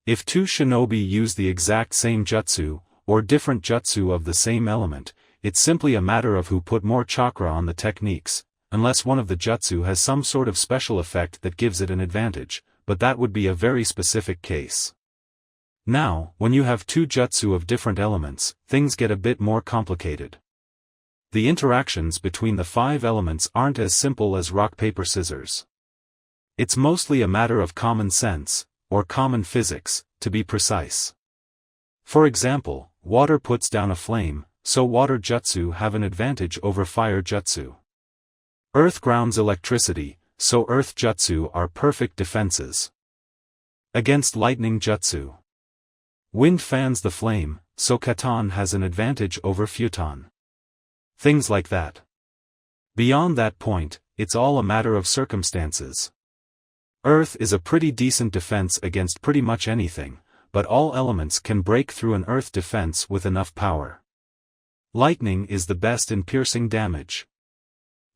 If 2 shinobi use the exact same jutsu, or different jutsu of the same element, it's simply a matter of who put more chakra on the techniques, unless one of the jutsu has some sort of special effect that gives it an advantage, but that would be a very specific case. Now, when you have 2 jutsu of different elements, things get a bit more complicated. The interactions between the 5 elements aren't as simple as rock paper scissors. It's mostly a matter of common sense, or common physics, to be precise. For example, water puts down a flame, so water jutsu have an advantage over fire jutsu. Earth grounds electricity, so earth jutsu are perfect defenses against lightning jutsu. Wind fans the flame, so katan has an advantage over futon. Things like that. Beyond that point, it's all a matter of circumstances. Earth is a pretty decent defense against pretty much anything, but all elements can break through an earth defense with enough power. Lightning is the best in piercing damage.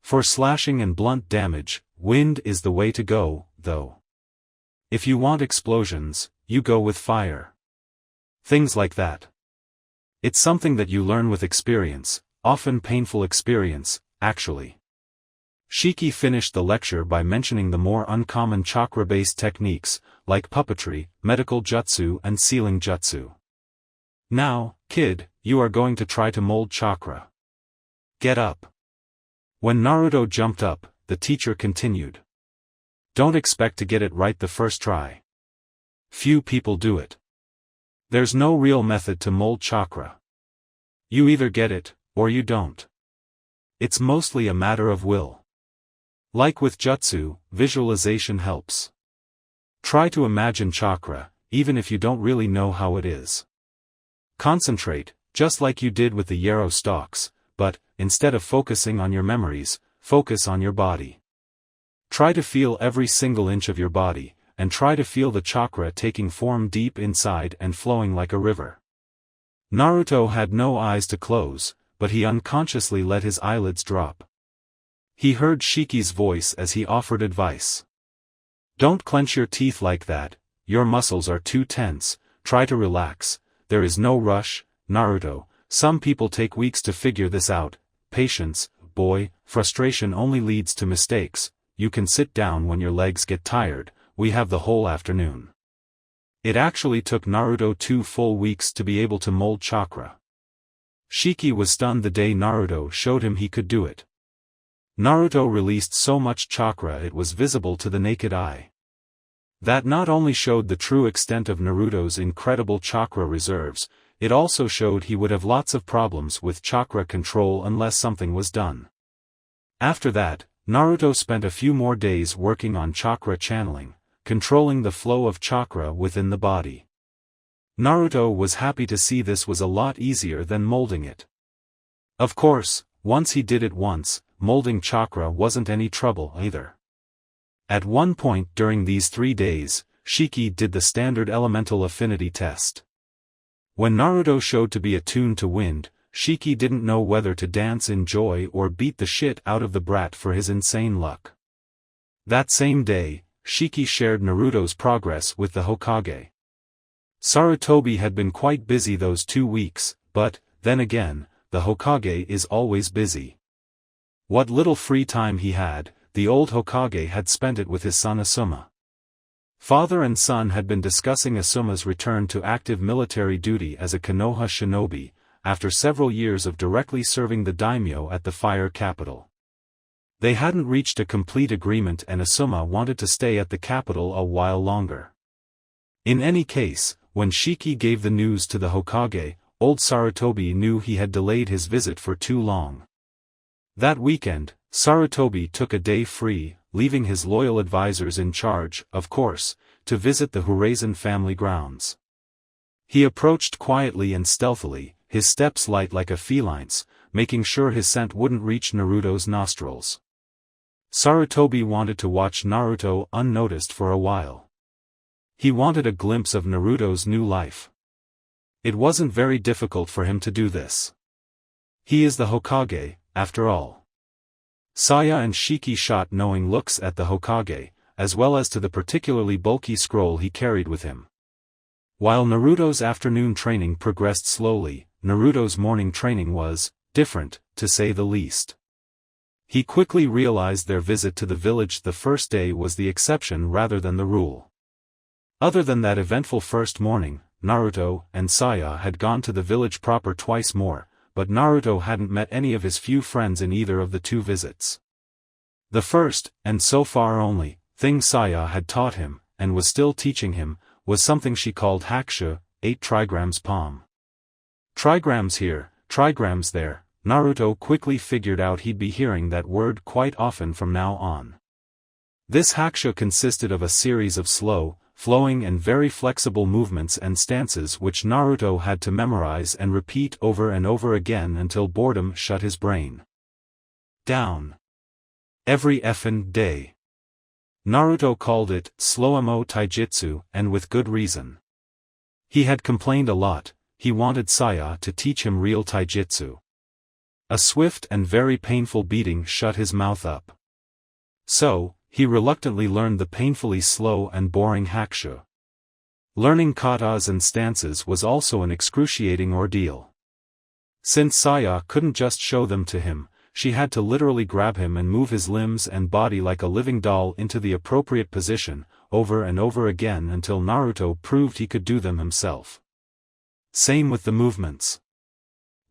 For slashing and blunt damage, wind is the way to go, though. If you want explosions, you go with fire. Things like that. It's something that you learn with experience. Often painful experience, actually. Shiki finished the lecture by mentioning the more uncommon chakra-based techniques, like puppetry, medical jutsu and sealing jutsu. Now, kid, you are going to try to mold chakra. Get up. When Naruto jumped up, the teacher continued. Don't expect to get it right the first try. Few people do it. There's no real method to mold chakra. You either get it, or you don't. It's mostly a matter of will. Like with Jutsu, visualization helps. Try to imagine chakra, even if you don't really know how it is. Concentrate, just like you did with the yarrow stalks, but, instead of focusing on your memories, focus on your body. Try to feel every single inch of your body, and try to feel the chakra taking form deep inside and flowing like a river. Naruto had no eyes to close, but he unconsciously let his eyelids drop. He heard Shiki's voice as he offered advice. Don't clench your teeth like that, your muscles are too tense, try to relax, there is no rush, Naruto, some people take weeks to figure this out, patience, boy, frustration only leads to mistakes, you can sit down when your legs get tired, we have the whole afternoon. It actually took Naruto 2 full weeks to be able to mold chakra. Shiki was stunned the day Naruto showed him he could do it. Naruto released so much chakra it was visible to the naked eye. That not only showed the true extent of Naruto's incredible chakra reserves, it also showed he would have lots of problems with chakra control unless something was done. After that, Naruto spent a few more days working on chakra channeling, controlling the flow of chakra within the body. Naruto was happy to see this was a lot easier than molding it. Of course, once he did it once, molding chakra wasn't any trouble either. At one point during these 3 days, Shiki did the standard elemental affinity test. When Naruto showed to be attuned to wind, Shiki didn't know whether to dance in joy or beat the shit out of the brat for his insane luck. That same day, Shiki shared Naruto's progress with the Hokage. Sarutobi had been quite busy those 2 weeks, but, then again, the Hokage is always busy. What little free time he had, the old Hokage had spent it with his son Asuma. Father and son had been discussing Asuma's return to active military duty as a Konoha shinobi, after several years of directly serving the daimyo at the fire capital. They hadn't reached a complete agreement and Asuma wanted to stay at the capital a while longer. In any case, when Shiki gave the news to the Hokage, old Sarutobi knew he had delayed his visit for too long. That weekend, Sarutobi took a day free, leaving his loyal advisors in charge, of course, to visit the Horizon family grounds. He approached quietly and stealthily, his steps light like a feline's, making sure his scent wouldn't reach Naruto's nostrils. Sarutobi wanted to watch Naruto unnoticed for a while. He wanted a glimpse of Naruto's new life. It wasn't very difficult for him to do this. He is the Hokage, after all. Saya and Shiki shot knowing looks at the Hokage, as well as to the particularly bulky scroll he carried with him. While Naruto's afternoon training progressed slowly, Naruto's morning training was different, to say the least. He quickly realized their visit to the village the first day was the exception rather than the rule. Other than that eventful first morning, Naruto and Saya had gone to the village proper twice more, but Naruto hadn't met any of his few friends in either of the 2 visits. The first, and so far only, thing Saya had taught him, and was still teaching him, was something she called haksha, 8 trigrams palm. Trigrams here, trigrams there, Naruto quickly figured out he'd be hearing that word quite often from now on. This haksha consisted of a series of slow, flowing and very flexible movements and stances which Naruto had to memorize and repeat over and over again until boredom shut his brain down. Every effin' day. Naruto called it slow-mo taijutsu, and with good reason. He had complained a lot, he wanted Saya to teach him real taijutsu. A swift and very painful beating shut his mouth up. So, he reluctantly learned the painfully slow and boring haksha. Learning katas and stances was also an excruciating ordeal. Since Saya couldn't just show them to him, she had to literally grab him and move his limbs and body like a living doll into the appropriate position, over and over again until Naruto proved he could do them himself. Same with the movements.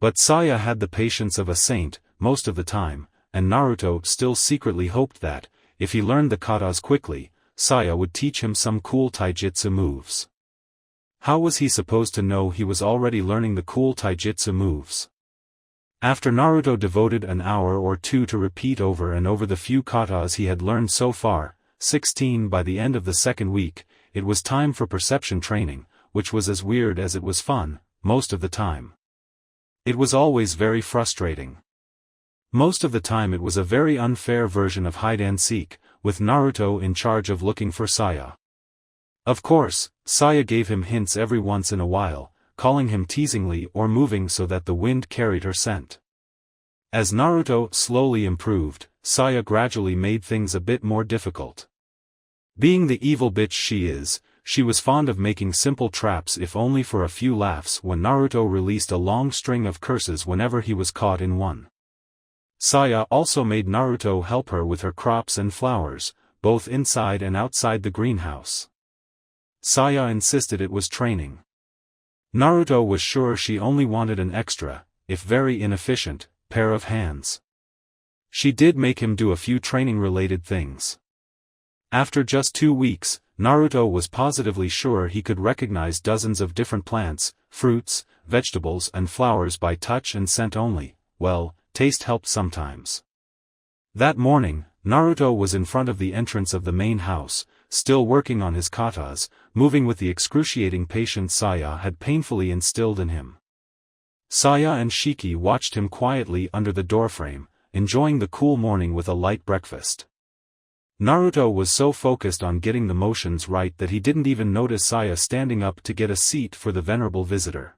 But Saya had the patience of a saint, most of the time, and Naruto still secretly hoped that, if he learned the katas quickly, Saya would teach him some cool taijutsu moves. How was he supposed to know he was already learning the cool taijutsu moves? After Naruto devoted an hour or two to repeat over and over the few katas he had learned so far, 16 by the end of the second week, it was time for perception training, which was as weird as it was fun, most of the time. It was always very frustrating. Most of the time it was a very unfair version of hide-and-seek, with Naruto in charge of looking for Saia. Of course, Saia gave him hints every once in a while, calling him teasingly or moving so that the wind carried her scent. As Naruto slowly improved, Saia gradually made things a bit more difficult. Being the evil bitch she is, she was fond of making simple traps if only for a few laughs when Naruto released a long string of curses whenever he was caught in one. Saia also made Naruto help her with her crops and flowers, both inside and outside the greenhouse. Saia insisted it was training. Naruto was sure she only wanted an extra, if very inefficient, pair of hands. She did make him do a few training-related things. After just 2 weeks, Naruto was positively sure he could recognize dozens of different plants, fruits, vegetables and flowers by touch and scent only. Well, taste helped sometimes. That morning, Naruto was in front of the entrance of the main house, still working on his katas, moving with the excruciating patience Saia had painfully instilled in him. Saia and Shiki watched him quietly under the doorframe, enjoying the cool morning with a light breakfast. Naruto was so focused on getting the motions right that he didn't even notice Saia standing up to get a seat for the venerable visitor.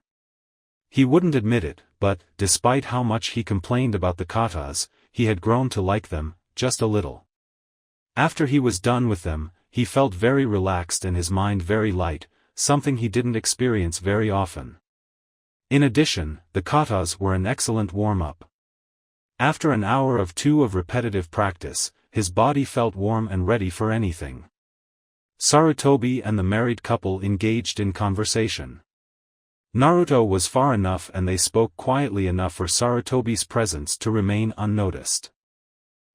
He wouldn't admit it, but, despite how much he complained about the katas, he had grown to like them, just a little. After he was done with them, he felt very relaxed and his mind very light, something he didn't experience very often. In addition, the katas were an excellent warm-up. After an hour or two of repetitive practice, his body felt warm and ready for anything. Sarutobi and the married couple engaged in conversation. Naruto was far enough and they spoke quietly enough for Sarutobi's presence to remain unnoticed.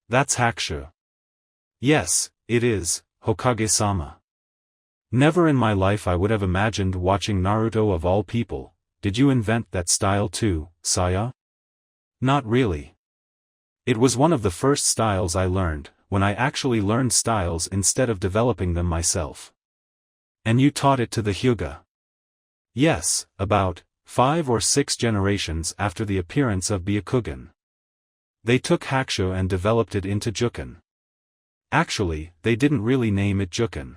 "That's Hakusho." "Yes, it is, Hokage-sama." "Never in my life I would have imagined watching Naruto of all people. Did you invent that style too, Saia?" "Not really. It was one of the first styles I learned, when I actually learned styles instead of developing them myself." "And you taught it to the Hyuga?" "Yes, about 5 or 6 generations after the appearance of Byakugan. They took Hakusho and developed it into Juken. Actually, they didn't really name it Juken.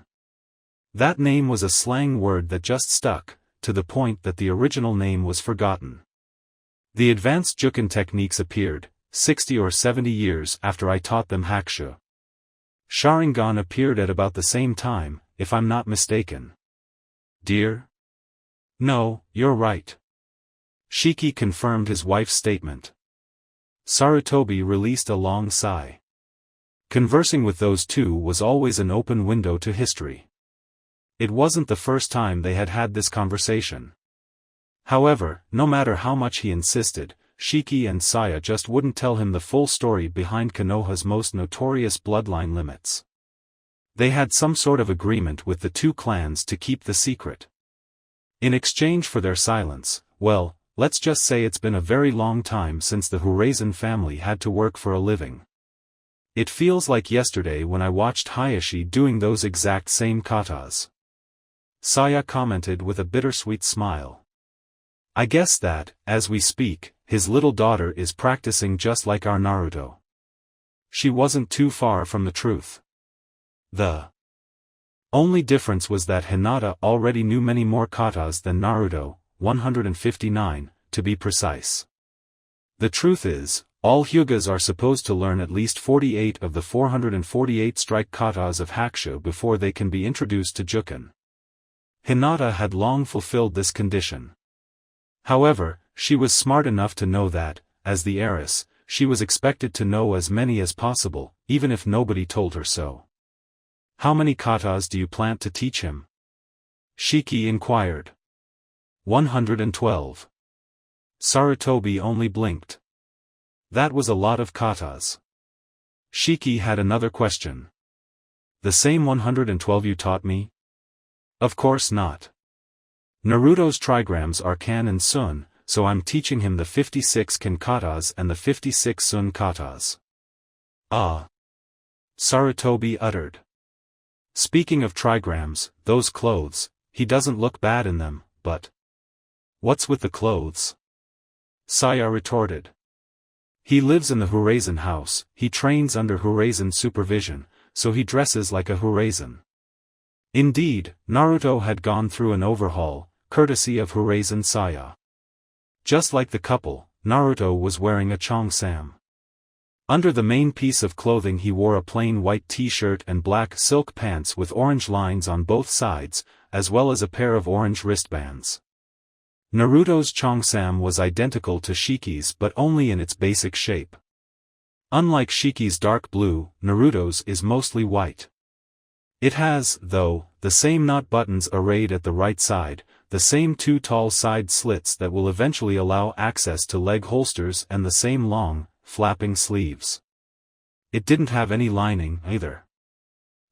That name was a slang word that just stuck, to the point that the original name was forgotten. The advanced Juken techniques appeared, 60 or 70 years after I taught them Hakusho. Sharingan appeared at about the same time, if I'm not mistaken." "Dear?" "No, you're right." Shiki confirmed his wife's statement. Sarutobi released a long sigh. Conversing with those two was always an open window to history. It wasn't the first time they had had this conversation. However, no matter how much he insisted, Shiki and Saia just wouldn't tell him the full story behind Konoha's most notorious bloodline limits. They had some sort of agreement with the two clans to keep the secret. In exchange for their silence, well, let's just say it's been a very long time since the Urazen family had to work for a living. It feels like yesterday when I watched Hayashi doing those exact same katas. Saia commented with a bittersweet smile. "I guess that, as we speak, his little daughter is practicing just like our Naruto." She wasn't too far from the truth. The only difference was that Hinata already knew many more katas than Naruto, 159, to be precise. The truth is, all Hyugas are supposed to learn at least 48 of the 448 strike katas of Hakusho before they can be introduced to Juken. Hinata had long fulfilled this condition. However, she was smart enough to know that, as the heiress, she was expected to know as many as possible, even if nobody told her so. "How many katas do you plan to teach him?" Shiki inquired. 112. Sarutobi only blinked. That was a lot of katas. Shiki had another question. "The same 112 you taught me?" "Of course not. Naruto's trigrams are Kan and Sun, so I'm teaching him the 56 kin katas and the 56 sun katas. Ah! Sarutobi uttered. Speaking of trigrams, those clothes, he doesn't look bad in them, but... What's with the clothes? Saia retorted. He lives in the Horizon house, he trains under Horizon supervision, so he dresses like a Horizon. Indeed, Naruto had gone through an overhaul, courtesy of Horizon Saia. Just like the couple, Naruto was wearing a cheongsam. Under the main piece of clothing he wore a plain white t-shirt and black silk pants with orange lines on both sides, as well as a pair of orange wristbands. Naruto's cheongsam was identical to Shiki's but only in its basic shape. Unlike Shiki's dark blue, Naruto's is mostly white. It has, though, the same knot buttons arrayed at the right side, the same two tall side slits that will eventually allow access to leg holsters and the same long, flapping sleeves. It didn't have any lining, either.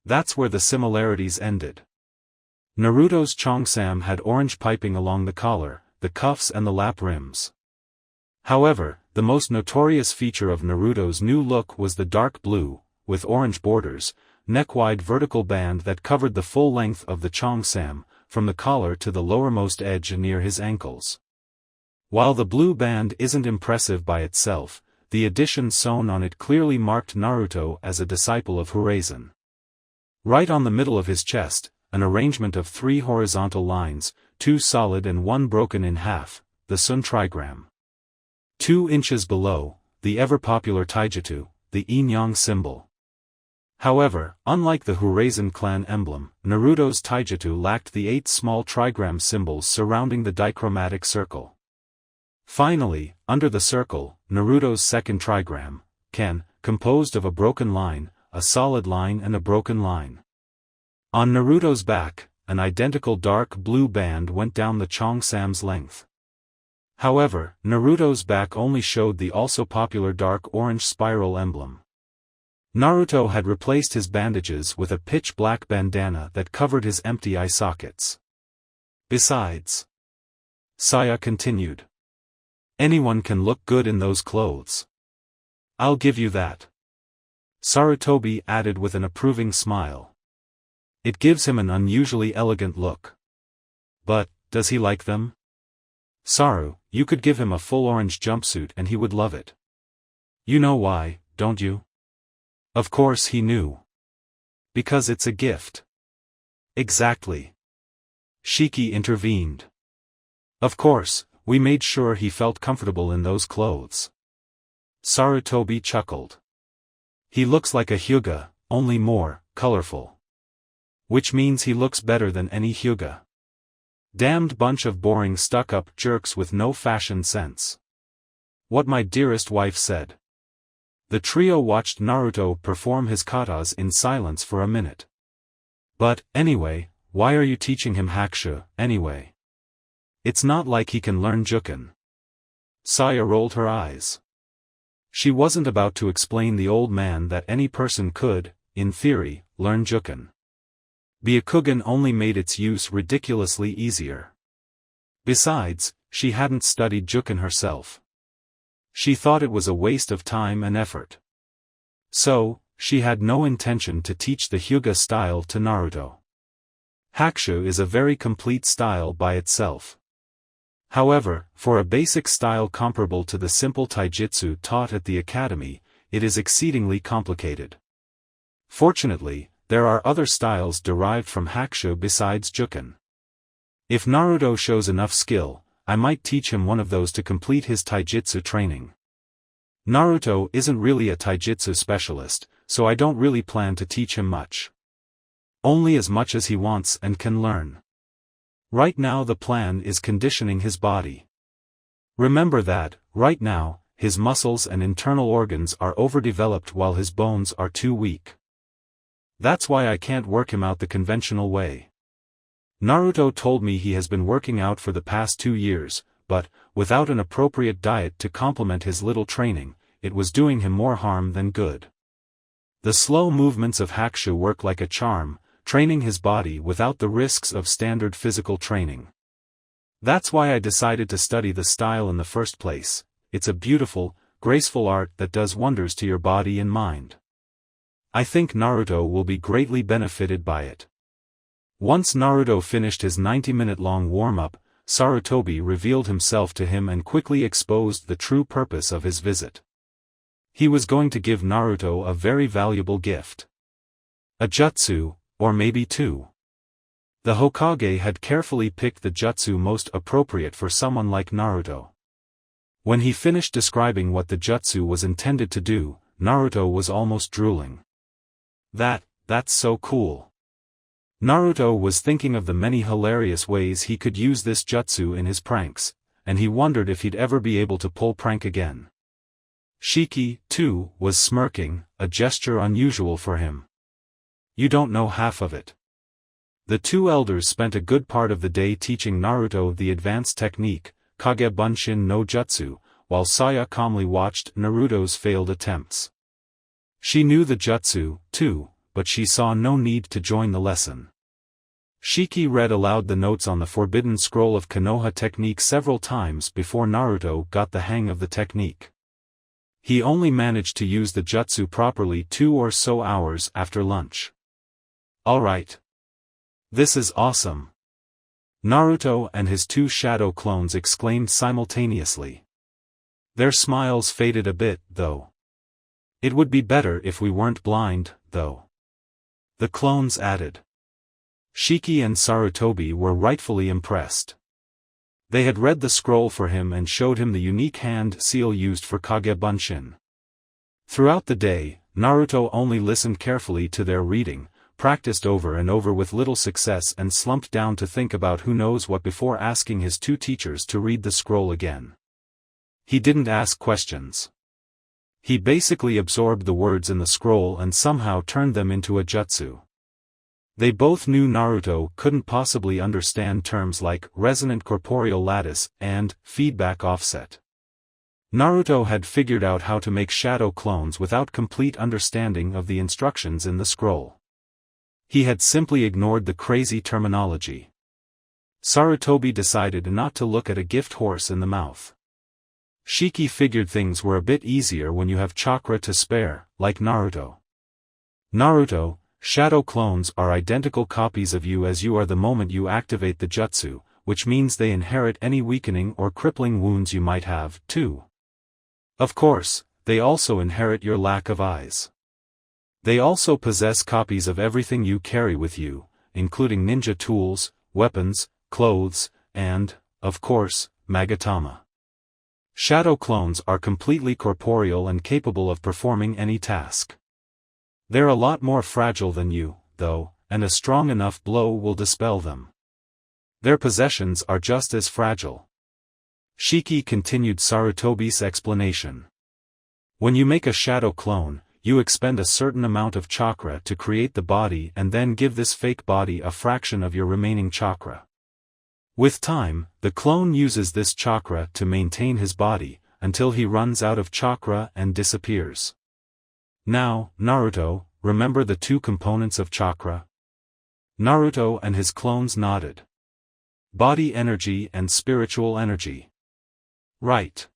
That's where the similarities ended. Naruto's cheongsam had orange piping along the collar, the cuffs and the lap rims. However, the most notorious feature of Naruto's new look was the dark blue, with orange borders, neck-wide vertical band that covered the full length of the cheongsam, from the collar to the lowermost edge near his ankles. While the blue band isn't impressive by itself, the addition sewn on it clearly marked Naruto as a disciple of Horizon. Right on the middle of his chest, an arrangement of 3 horizontal lines, 2 solid and 1 broken in half, the Sun trigram. 2 inches below, the ever-popular taijutsu, the yin-yang symbol. However, unlike the Horizon clan emblem, Naruto's taijutsu lacked the 8 small trigram symbols surrounding the dichromatic circle. Finally, under the circle, Naruto's second trigram, ken, composed of a broken line, a solid line and a broken line. On Naruto's back, an identical dark blue band went down the cheongsam's length. However, Naruto's back only showed the also popular dark orange spiral emblem. Naruto had replaced his bandages with a pitch-black bandana that covered his empty eye sockets. Besides, Saia continued, anyone can look good in those clothes. I'll give you that. Sarutobi added with an approving smile. It gives him an unusually elegant look. But, does he like them? Saru, you could give him a full orange jumpsuit and he would love it. You know why, don't you? Of course he knew. Because it's a gift. Exactly. Shiki intervened. Of course, we made sure he felt comfortable in those clothes. Sarutobi chuckled. He looks like a Hyuga, only more colorful. Which means he looks better than any Hyuga. Damned bunch of boring stuck-up jerks with no fashion sense. What my dearest wife said. The trio watched Naruto perform his katas in silence for a minute. But, anyway, why are you teaching him hakushu, anyway? It's not like he can learn juken. Saia rolled her eyes. She wasn't about to explain the old man that any person could, in theory, learn juken. Byakugan only made its use ridiculously easier. Besides, she hadn't studied juken herself. She thought it was a waste of time and effort. So, she had no intention to teach the Hyuga style to Naruto. Hakushu is a very complete style by itself. However, for a basic style comparable to the simple taijutsu taught at the academy, it is exceedingly complicated. Fortunately, there are other styles derived from hakushu besides juken. If Naruto shows enough skill, I might teach him one of those to complete his taijutsu training. Naruto isn't really a taijutsu specialist, so I don't really plan to teach him much. Only as much as he wants and can learn. Right now the plan is conditioning his body. Remember that, right now, his muscles and internal organs are overdeveloped while his bones are too weak. That's why I can't work him out the conventional way. Naruto told me he has been working out for the past 2 years, but, without an appropriate diet to complement his little training, it was doing him more harm than good. The slow movements of hakushu work like a charm, training his body without the risks of standard physical training. That's why I decided to study the style in the first place. It's a beautiful, graceful art that does wonders to your body and mind. I think Naruto will be greatly benefited by it. Once Naruto finished his 90-minute-long warm-up, Sarutobi revealed himself to him and quickly exposed the true purpose of his visit. He was going to give Naruto a very valuable gift. A jutsu, or maybe two. The Hokage had carefully picked the jutsu most appropriate for someone like Naruto. When he finished describing what the jutsu was intended to do, Naruto was almost drooling. That's so cool. Naruto was thinking of the many hilarious ways he could use this jutsu in his pranks, and he wondered if he'd ever be able to pull prank again. Shiki, too, was smirking, a gesture unusual for him. You don't know half of it. The two elders spent a good part of the day teaching Naruto the advanced technique, Kage Bunshin no Jutsu, while Saya calmly watched Naruto's failed attempts. She knew the jutsu, too, but she saw no need to join the lesson. Shiki read aloud the notes on the forbidden scroll of Konoha technique several times before Naruto got the hang of the technique. He only managed to use the jutsu properly 2 or so hours after lunch. Alright. This is awesome. Naruto and his two shadow clones exclaimed simultaneously. Their smiles faded a bit, though. It would be better if we weren't blind, though. The clones added. Shiki and Sarutobi were rightfully impressed. They had read the scroll for him and showed him the unique hand seal used for Kage Bunshin. Throughout the day, Naruto only listened carefully to their reading, practiced over and over with little success and slumped down to think about who knows what before asking his two teachers to read the scroll again. He didn't ask questions. He basically absorbed the words in the scroll and somehow turned them into a jutsu. They both knew Naruto couldn't possibly understand terms like resonant corporeal lattice and feedback offset. Naruto had figured out how to make shadow clones without complete understanding of the instructions in the scroll. He had simply ignored the crazy terminology. Sarutobi decided not to look at a gift horse in the mouth. Shiki figured things were a bit easier when you have chakra to spare, like Naruto. Naruto, shadow clones are identical copies of you as you are the moment you activate the jutsu, which means they inherit any weakening or crippling wounds you might have, too. Of course, they also inherit your lack of eyes. They also possess copies of everything you carry with you, including ninja tools, weapons, clothes, and, of course, Magatama. Shadow clones are completely corporeal and capable of performing any task. They're a lot more fragile than you, though, and a strong enough blow will dispel them. Their possessions are just as fragile. Shiki continued Sarutobi's explanation. When you make a shadow clone, you expend a certain amount of chakra to create the body and then give this fake body a fraction of your remaining chakra. With time, the clone uses this chakra to maintain his body, until he runs out of chakra and disappears. Now, Naruto, remember the two components of chakra? Naruto and his clones nodded. Body energy and spiritual energy. Right.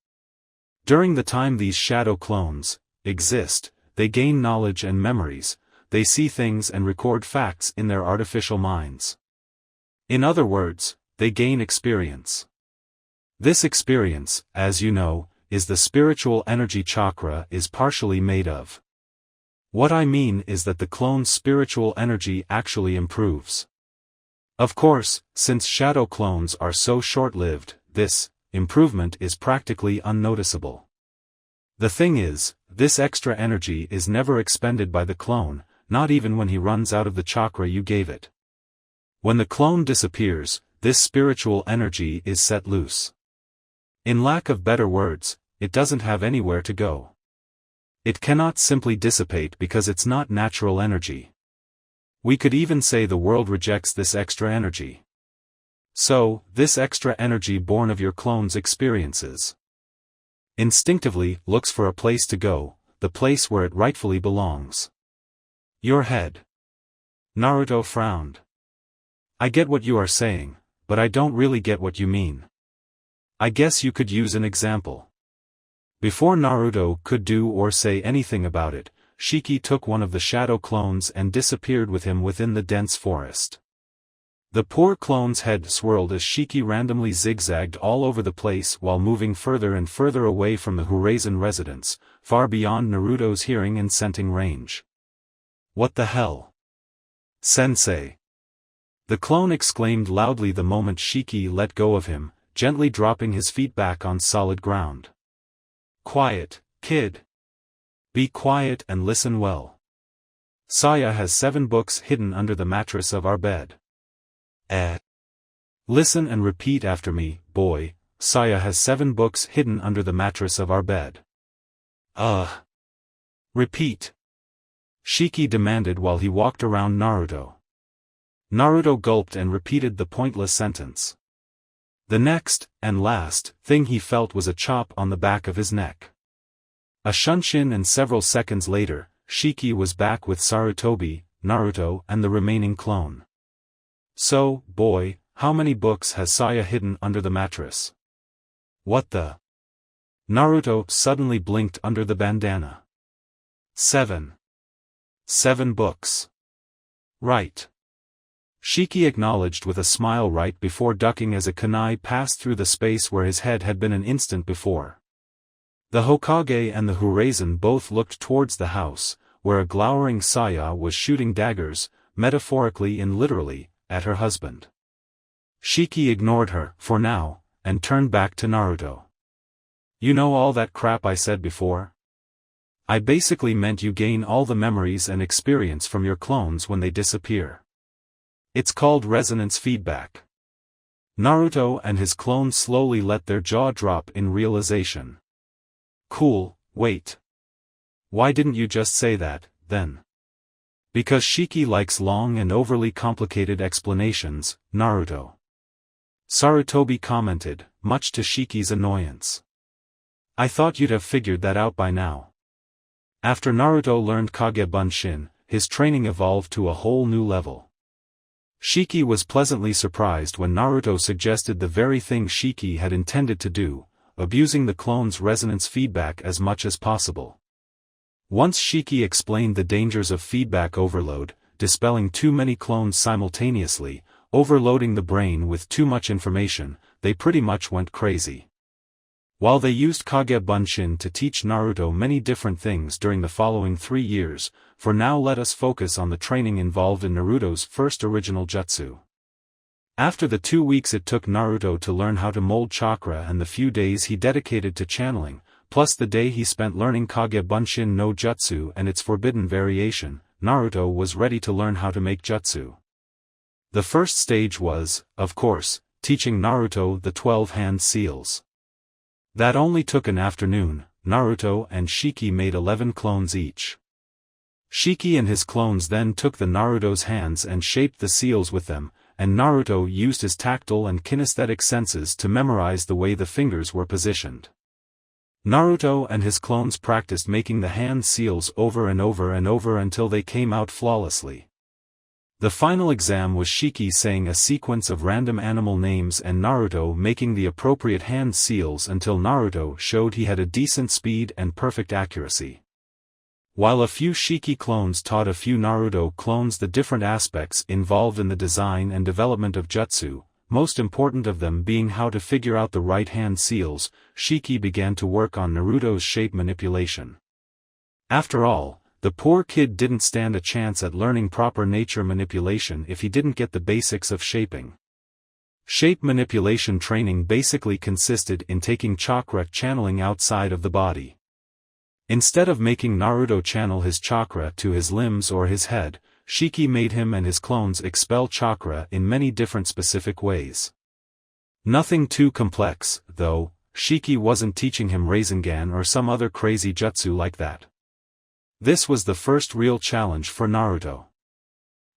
During the time these shadow clones exist, they gain knowledge and memories, they see things and record facts in their artificial minds. In other words, they gain experience. This experience, as you know, is the spiritual energy chakra is partially made of. What I mean is that the clone's spiritual energy actually improves. Of course, since shadow clones are so short-lived, this improvement is practically unnoticeable. The thing is, this extra energy is never expended by the clone, not even when he runs out of the chakra you gave it. When the clone disappears, this spiritual energy is set loose. In lack of better words, it doesn't have anywhere to go. It cannot simply dissipate because it's not natural energy. We could even say the world rejects this extra energy. So, this extra energy born of your clone's experiences instinctively looks for a place to go, the place where it rightfully belongs. Your head. Naruto frowned. I get what you are saying, but I don't really get what you mean. I guess you could use an example. Before Naruto could do or say anything about it, Shiki took one of the shadow clones and disappeared with him within the dense forest. The poor clone's head swirled as Shiki randomly zigzagged all over the place while moving further and further away from the Horizon residence, far beyond Naruto's hearing and scenting range. What the hell? Sensei! The clone exclaimed loudly the moment Shiki let go of him, gently dropping his feet back on solid ground. Quiet, kid. Be quiet and listen well. Saya has 7 books hidden under the mattress of our bed. Listen and repeat after me, boy. Saya has 7 books hidden under the mattress of our bed. Repeat. Shiki demanded while he walked around Naruto. Naruto gulped and repeated the pointless sentence. The next, and last, thing he felt was a chop on the back of his neck. A shunshin and several seconds later, Shiki was back with Sarutobi, Naruto and the remaining clone. So, boy, how many books has Saya hidden under the mattress? What the? Naruto suddenly blinked under the bandana. 7. 7 books. Right. Shiki acknowledged with a smile right before ducking as a kunai passed through the space where his head had been an instant before. The Hokage and the Horizon both looked towards the house, where a glowering Saya was shooting daggers, metaphorically and literally, at her husband. Shiki ignored her, for now, and turned back to Naruto. You know all that crap I said before? I basically meant you gain all the memories and experience from your clones when they disappear. It's called resonance feedback. Naruto and his clones slowly let their jaw drop in realization. Cool, wait. Why didn't you just say that, then? Because Shiki likes long and overly complicated explanations, Naruto. Sarutobi commented, much to Shiki's annoyance. I thought you'd have figured that out by now. After Naruto learned Kage Bunshin, his training evolved to a whole new level. Shiki was pleasantly surprised when Naruto suggested the very thing Shiki had intended to do, abusing the clone's resonance feedback as much as possible. Once Shiki explained the dangers of feedback overload, dispelling too many clones simultaneously, overloading the brain with too much information, they pretty much went crazy. While they used Kage Bunshin to teach Naruto many different things during the following 3 years, for now let us focus on the training involved in Naruto's first original jutsu. After the 2 weeks it took Naruto to learn how to mold chakra and the few days he dedicated to channeling, plus the day he spent learning Kage Bunshin no Jutsu and its forbidden variation, Naruto was ready to learn how to make jutsu. The first stage was, of course, teaching Naruto the 12 hand seals. That only took an afternoon. Naruto and Shiki made 11 clones each. Shiki and his clones then took the Naruto's hands and shaped the seals with them, and Naruto used his tactile and kinesthetic senses to memorize the way the fingers were positioned. Naruto and his clones practiced making the hand seals over and over and over until they came out flawlessly. The final exam was Shiki saying a sequence of random animal names and Naruto making the appropriate hand seals until Naruto showed he had a decent speed and perfect accuracy. While a few Shiki clones taught a few Naruto clones the different aspects involved in the design and development of jutsu, most important of them being how to figure out the right hand seals, Shiki began to work on Naruto's shape manipulation. After all, the poor kid didn't stand a chance at learning proper nature manipulation if he didn't get the basics of shaping. Shape manipulation training basically consisted in taking chakra channeling outside of the body. Instead of making Naruto channel his chakra to his limbs or his head, Shiki made him and his clones expel chakra in many different specific ways. Nothing too complex, though. Shiki wasn't teaching him Rasengan or some other crazy jutsu like that. This was the first real challenge for Naruto.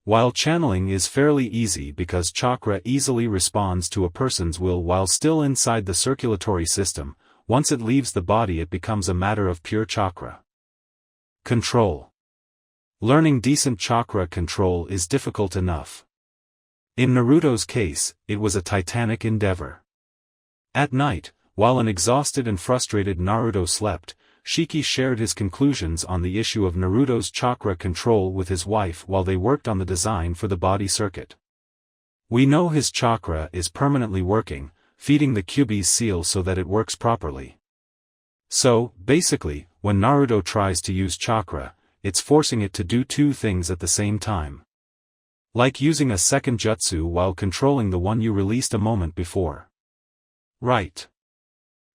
While channeling is fairly easy because chakra easily responds to a person's will while still inside the circulatory system, once it leaves the body it becomes a matter of pure chakra control. Learning decent chakra control is difficult enough. In Naruto's case, it was a titanic endeavor. At night, while an exhausted and frustrated Naruto slept, Shiki shared his conclusions on the issue of Naruto's chakra control with his wife while they worked on the design for the body circuit. We know his chakra is permanently working, feeding the Kyuubi's seal so that it works properly. So, basically, when Naruto tries to use chakra, it's forcing it to do two things at the same time. Like using a second jutsu while controlling the one you released a moment before. Right.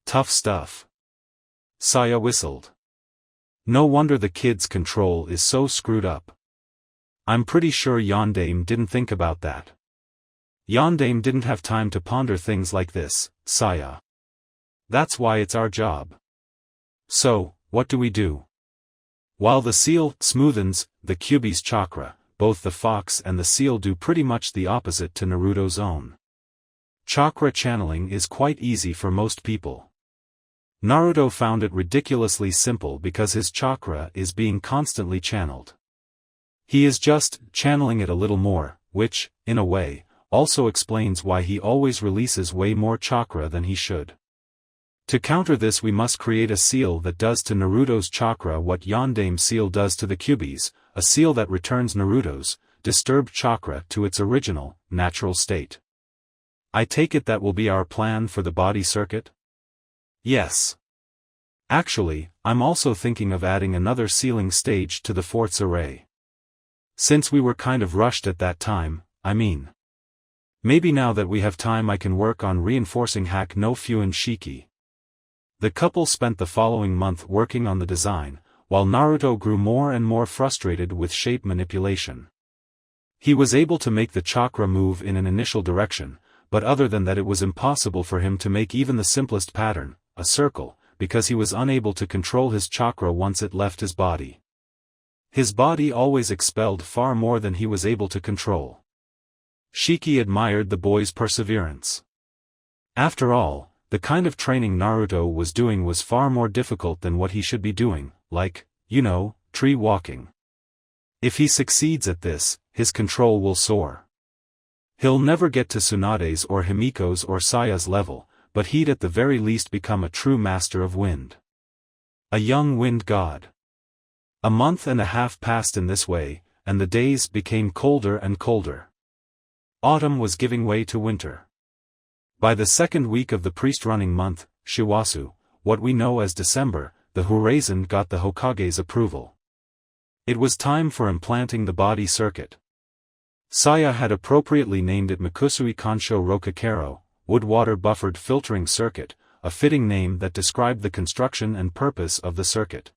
Tough stuff. Saya whistled. No wonder the kid's control is so screwed up. I'm pretty sure Yondaime didn't think about that. Yondaime didn't have time to ponder things like this, Saya. That's why it's our job. So, what do we do? While the seal smoothens the Kyuubi's chakra, both the fox and the seal do pretty much the opposite to Naruto's own. Chakra channeling is quite easy for most people. Naruto found it ridiculously simple because his chakra is being constantly channeled. He is just channeling it a little more, which, in a way, also explains why he always releases way more chakra than he should. To counter this, we must create a seal that does to Naruto's chakra what Yondaime's seal does to the Kyuubi's, a seal that returns Naruto's disturbed chakra to its original, natural state. I take it that will be our plan for the body circuit? Yes. Actually, I'm also thinking of adding another sealing stage to the fourth's array. Since we were kind of rushed at that time, I mean. Maybe now that we have time I can work on reinforcing Hack no Fuin Shiki. The couple spent the following month working on the design, while Naruto grew more and more frustrated with shape manipulation. He was able to make the chakra move in an initial direction, but other than that it was impossible for him to make even the simplest pattern, a circle, because he was unable to control his chakra once it left his body. His body always expelled far more than he was able to control. Shiki admired the boy's perseverance. After all, the kind of training Naruto was doing was far more difficult than what he should be doing, like, tree walking. If he succeeds at this, his control will soar. He'll never get to Tsunade's or Himiko's or Saya's level, but he'd at the very least become a true master of wind. A young wind god. A month and a half passed in this way, and the days became colder and colder. Autumn was giving way to winter. By the second week of the priest-running month, Shiwasu, what we know as December, the Horizon got the Hokage's approval. It was time for implanting the body circuit. Saya had appropriately named it Mikusui Kansho Rokakero, wood-water buffered filtering circuit, a fitting name that described the construction and purpose of the circuit.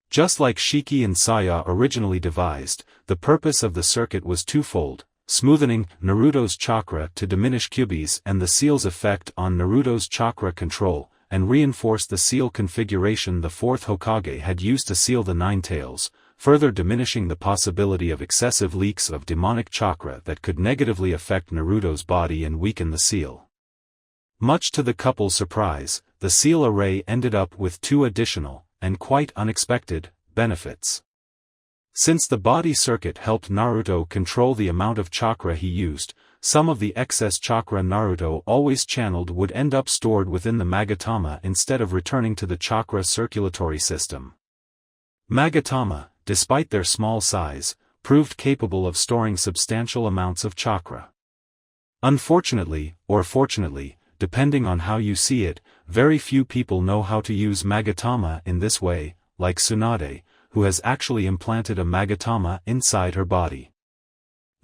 Just like Shiki and Saya originally devised, the purpose of the circuit was twofold: smoothing Naruto's chakra to diminish Kyuubi's and the seal's effect on Naruto's chakra control, and reinforce the seal configuration the fourth Hokage had used to seal the Nine Tails, further diminishing the possibility of excessive leaks of demonic chakra that could negatively affect Naruto's body and weaken the seal. Much to the couple's surprise, the seal array ended up with two additional, and quite unexpected, benefits. Since the body circuit helped Naruto control the amount of chakra he used, some of the excess chakra Naruto always channeled would end up stored within the Magatama instead of returning to the chakra circulatory system. Magatama, despite their small size, proved capable of storing substantial amounts of chakra. Unfortunately, or fortunately, depending on how you see it, very few people know how to use Magatama in this way, like Tsunade, who has actually implanted a Magatama inside her body.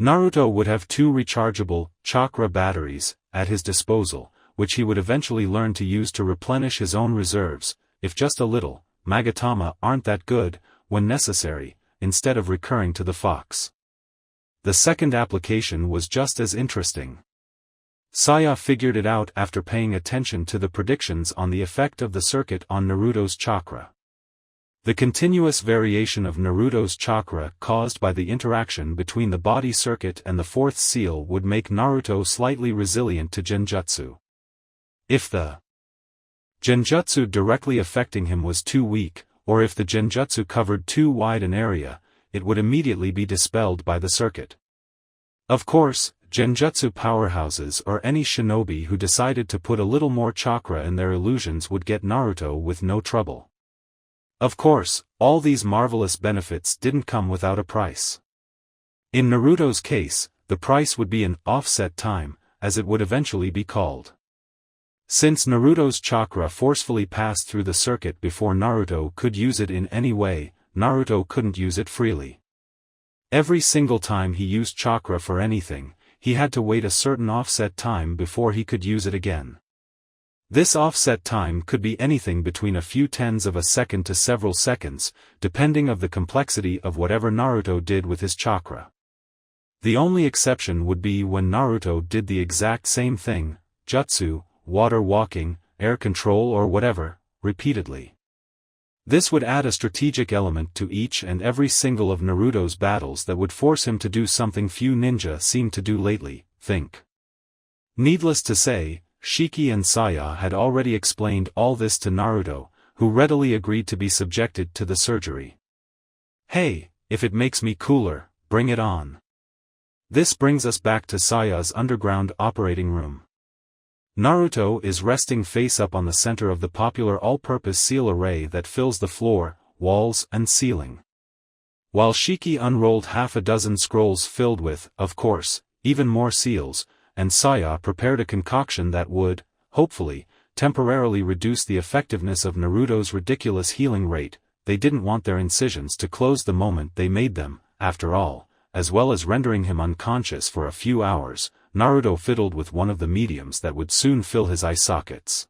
Naruto would have two rechargeable chakra batteries at his disposal, which he would eventually learn to use to replenish his own reserves, if just a little. Magatama aren't that good, when necessary, instead of recurring to the fox. The second application was just as interesting. Saya figured it out after paying attention to the predictions on the effect of the circuit on Naruto's chakra. The continuous variation of Naruto's chakra caused by the interaction between the body circuit and the fourth seal would make Naruto slightly resilient to genjutsu. If the genjutsu directly affecting him was too weak, or if the genjutsu covered too wide an area, it would immediately be dispelled by the circuit. Of course, genjutsu powerhouses or any shinobi who decided to put a little more chakra in their illusions would get Naruto with no trouble. Of course, all these marvelous benefits didn't come without a price. In Naruto's case, the price would be an offset time, as it would eventually be called. Since Naruto's chakra forcefully passed through the circuit before Naruto could use it in any way, Naruto couldn't use it freely. Every single time he used chakra for anything, he had to wait a certain offset time before he could use it again. This offset time could be anything between a few tens of a second to several seconds, depending on the complexity of whatever Naruto did with his chakra. The only exception would be when Naruto did the exact same thing, jutsu, water walking, air control or whatever, repeatedly. This would add a strategic element to each and every single of Naruto's battles that would force him to do something few ninja seem to do lately, think. Needless to say, Shiki and Saia had already explained all this to Naruto, who readily agreed to be subjected to the surgery. Hey, if it makes me cooler, bring it on. This brings us back to Saiya's underground operating room. Naruto is resting face up on the center of the popular all-purpose seal array that fills the floor, walls and ceiling. While Shiki unrolled half a dozen scrolls filled with, of course, even more seals, and Saia prepared a concoction that would, hopefully, temporarily reduce the effectiveness of Naruto's ridiculous healing rate, they didn't want their incisions to close the moment they made them, after all, as well as rendering him unconscious for a few hours. Naruto fiddled with one of the mediums that would soon fill his eye sockets.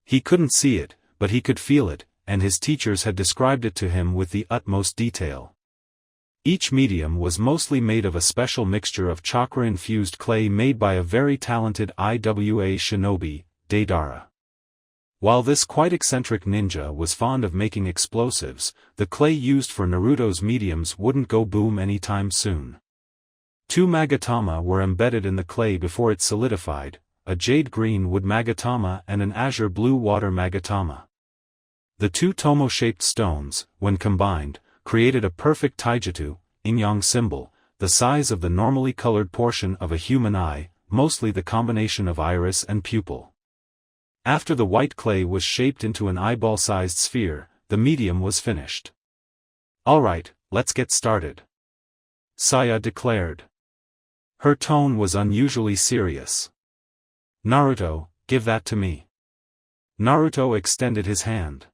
He couldn't see it, but he could feel it, and his teachers had described it to him with the utmost detail. Each medium was mostly made of a special mixture of chakra-infused clay made by a very talented IWA shinobi, Deidara. While this quite eccentric ninja was fond of making explosives, the clay used for Naruto's mediums wouldn't go boom anytime soon. 2 magatama were embedded in the clay before it solidified, a jade green wood magatama and an azure blue water magatama. The 2 tomo-shaped stones, when combined, created a perfect taijutsu, yin-yang symbol, the size of the normally colored portion of a human eye, mostly the combination of iris and pupil. After the white clay was shaped into an eyeball-sized sphere, the medium was finished. "Alright, let's get started," Saia declared. Her tone was unusually serious. "Naruto, give that to me." Naruto extended his hand.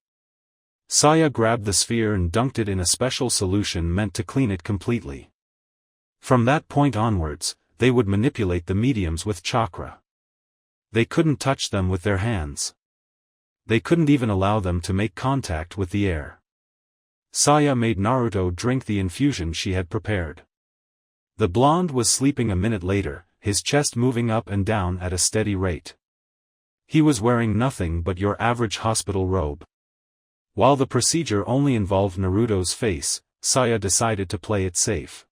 Saia grabbed the sphere and dunked it in a special solution meant to clean it completely. From that point onwards, they would manipulate the mediums with chakra. They couldn't touch them with their hands. They couldn't even allow them to make contact with the air. Saia made Naruto drink the infusion she had prepared. The blonde was sleeping a minute later, his chest moving up and down at a steady rate. He was wearing nothing but your average hospital robe. While the procedure only involved Naruto's face, Saia decided to play it safe.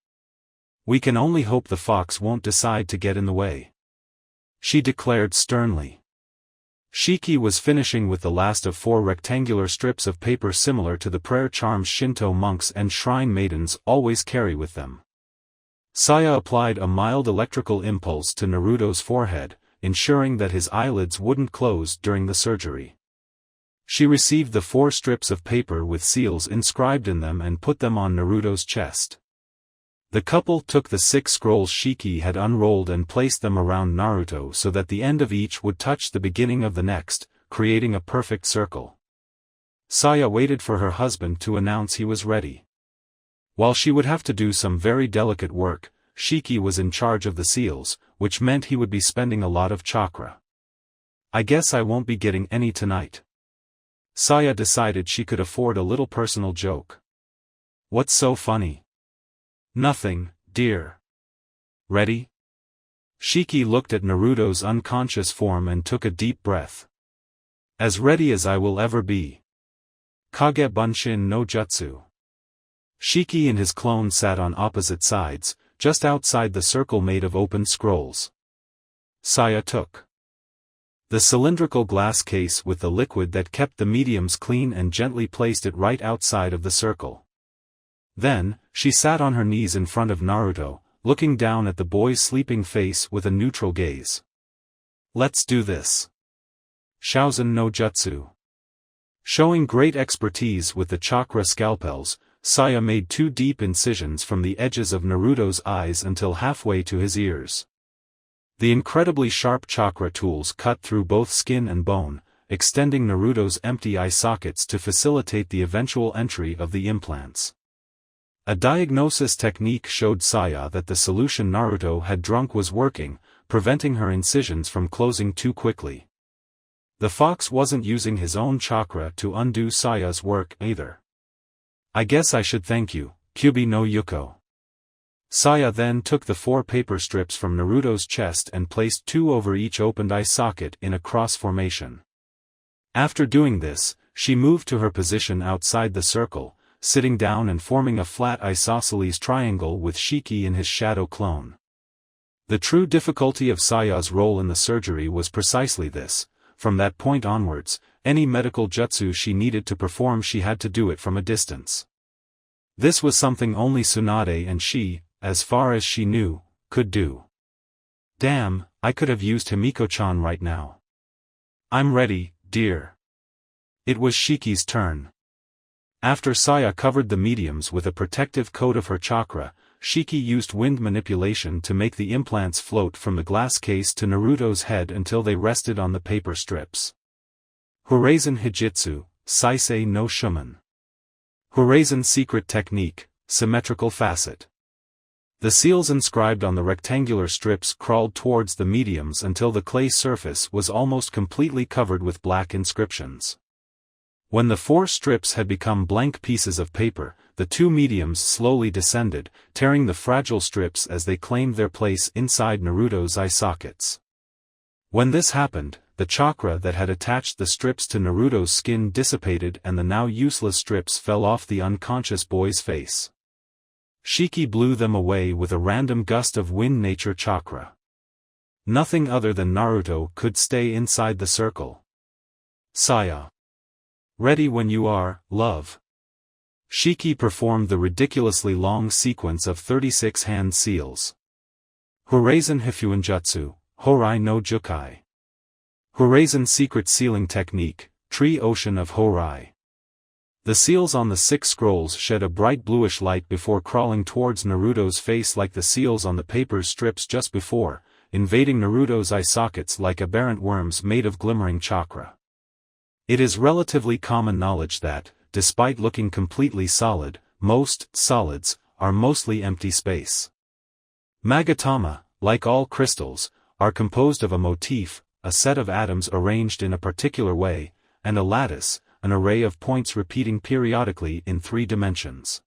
"We can only hope the fox won't decide to get in the way," she declared sternly. Shiki was finishing with the last of 4 rectangular strips of paper similar to the prayer charms Shinto monks and shrine maidens always carry with them. Saia applied a mild electrical impulse to Naruto's forehead, ensuring that his eyelids wouldn't close during the surgery. She received the 4 strips of paper with seals inscribed in them and put them on Naruto's chest. The couple took the 6 scrolls Shiki had unrolled and placed them around Naruto so that the end of each would touch the beginning of the next, creating a perfect circle. Saia waited for her husband to announce he was ready. While she would have to do some very delicate work, Shiki was in charge of the seals, which meant he would be spending a lot of chakra. "I guess I won't be getting any tonight." Saia decided she could afford a little personal joke. "What's so funny?" "Nothing, dear." "Ready?" Shiki looked at Naruto's unconscious form and took a deep breath. "As ready as I will ever be." Kage Bunshin no Jutsu. Shiki and his clone sat on opposite sides, just outside the circle made of open scrolls. Saia took the cylindrical glass case with the liquid that kept the mediums clean and gently placed it right outside of the circle. Then, she sat on her knees in front of Naruto, looking down at the boy's sleeping face with a neutral gaze. "Let's do this." Shaozen no Jutsu. Showing great expertise with the chakra scalpels, Saia made 2 deep incisions from the edges of Naruto's eyes until halfway to his ears. The incredibly sharp chakra tools cut through both skin and bone, extending Naruto's empty eye sockets to facilitate the eventual entry of the implants. A diagnosis technique showed Saia that the solution Naruto had drunk was working, preventing her incisions from closing too quickly. The fox wasn't using his own chakra to undo Saia's work either. "I guess I should thank you, Kyubi no Yuko." Saia then took the 4 paper strips from Naruto's chest and placed 2 over each opened eye socket in a cross formation. After doing this, she moved to her position outside the circle, sitting down and forming a flat isosceles triangle with Shiki in his shadow clone. The true difficulty of Saia's role in the surgery was precisely this. From that point onwards, any medical jutsu she needed to perform she had to do it from a distance. This was something only Tsunade and she, as far as she knew, could do. "Damn, I could have used Himiko-chan right now." "I'm ready, dear." It was Shiki's turn. After Saia covered the mediums with a protective coat of her chakra, Shiki used wind manipulation to make the implants float from the glass case to Naruto's head until they rested on the paper strips. Horazen Hijitsu, Saisei no Shuman. Horazen secret technique, symmetrical facet. The seals inscribed on the rectangular strips crawled towards the mediums until the clay surface was almost completely covered with black inscriptions. When the 4 strips had become blank pieces of paper, the 2 mediums slowly descended, tearing the fragile strips as they claimed their place inside Naruto's eye sockets. When this happened, the chakra that had attached the strips to Naruto's skin dissipated and the now useless strips fell off the unconscious boy's face. Shiki blew them away with a random gust of wind nature chakra. Nothing other than Naruto could stay inside the circle. "Saia. Ready when you are, love." Shiki performed the ridiculously long sequence of 36 hand seals. Horazen Hifuinjutsu, Horai no Jukai. Horazen secret sealing technique, Tree Ocean of Horai. The seals on the 6 scrolls shed a bright bluish light before crawling towards Naruto's face like the seals on the paper strips just before, invading Naruto's eye sockets like aberrant worms made of glimmering chakra. It is relatively common knowledge that, despite looking completely solid, most solids are mostly empty space. Magatama, like all crystals, are composed of a motif, a set of atoms arranged in a particular way, and a lattice, an array of points repeating periodically in 3 dimensions.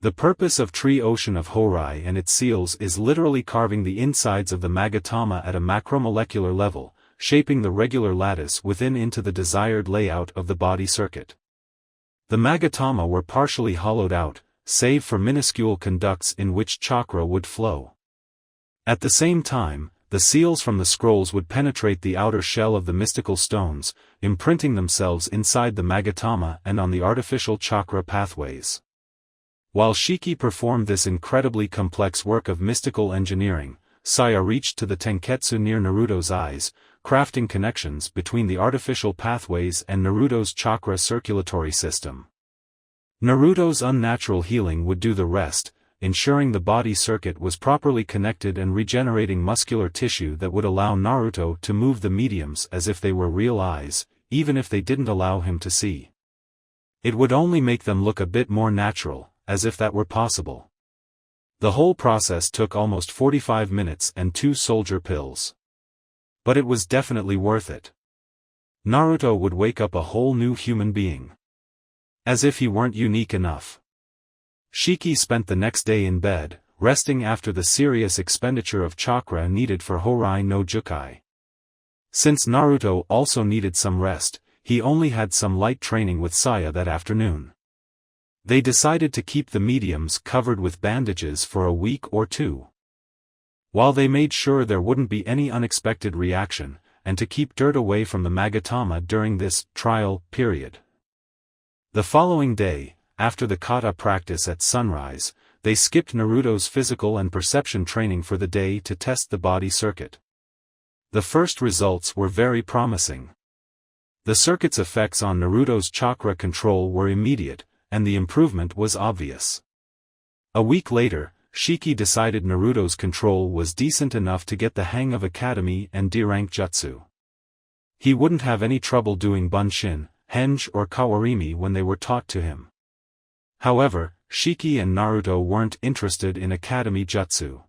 The purpose of Tree Ocean of Horai and its seals is literally carving the insides of the Magatama at a macromolecular level, shaping the regular lattice within into the desired layout of the body circuit. The Magatama were partially hollowed out, save for minuscule conducts in which chakra would flow. At the same time, the seals from the scrolls would penetrate the outer shell of the mystical stones, imprinting themselves inside the Magatama and on the artificial chakra pathways. While Shiki performed this incredibly complex work of mystical engineering, Saia reached to the tenketsu near Naruto's eyes, crafting connections between the artificial pathways and Naruto's chakra circulatory system. Naruto's unnatural healing would do the rest, ensuring the body circuit was properly connected and regenerating muscular tissue that would allow Naruto to move the mediums as if they were real eyes, even if they didn't allow him to see. It would only make them look a bit more natural, as if that were possible. The whole process took almost 45 minutes and 2 soldier pills. But it was definitely worth it. Naruto would wake up a whole new human being. As if he weren't unique enough. Shiki spent the next day in bed, resting after the serious expenditure of chakra needed for Horai no Jukai. Since Naruto also needed some rest, he only had some light training with Saia that afternoon. They decided to keep the mediums covered with bandages for a week or 2. While they made sure there wouldn't be any unexpected reaction, and to keep dirt away from the Magatama during this trial period. The following day, after the kata practice at sunrise, they skipped Naruto's physical and perception training for the day to test the body circuit. The first results were very promising. The circuit's effects on Naruto's chakra control were immediate, and the improvement was obvious. A week later, Shiki decided Naruto's control was decent enough to get the hang of Academy and D-rank Jutsu. He wouldn't have any trouble doing Bunshin, Henge or Kawarimi when they were taught to him. However, Shiki and Naruto weren't interested in Academy Jutsu.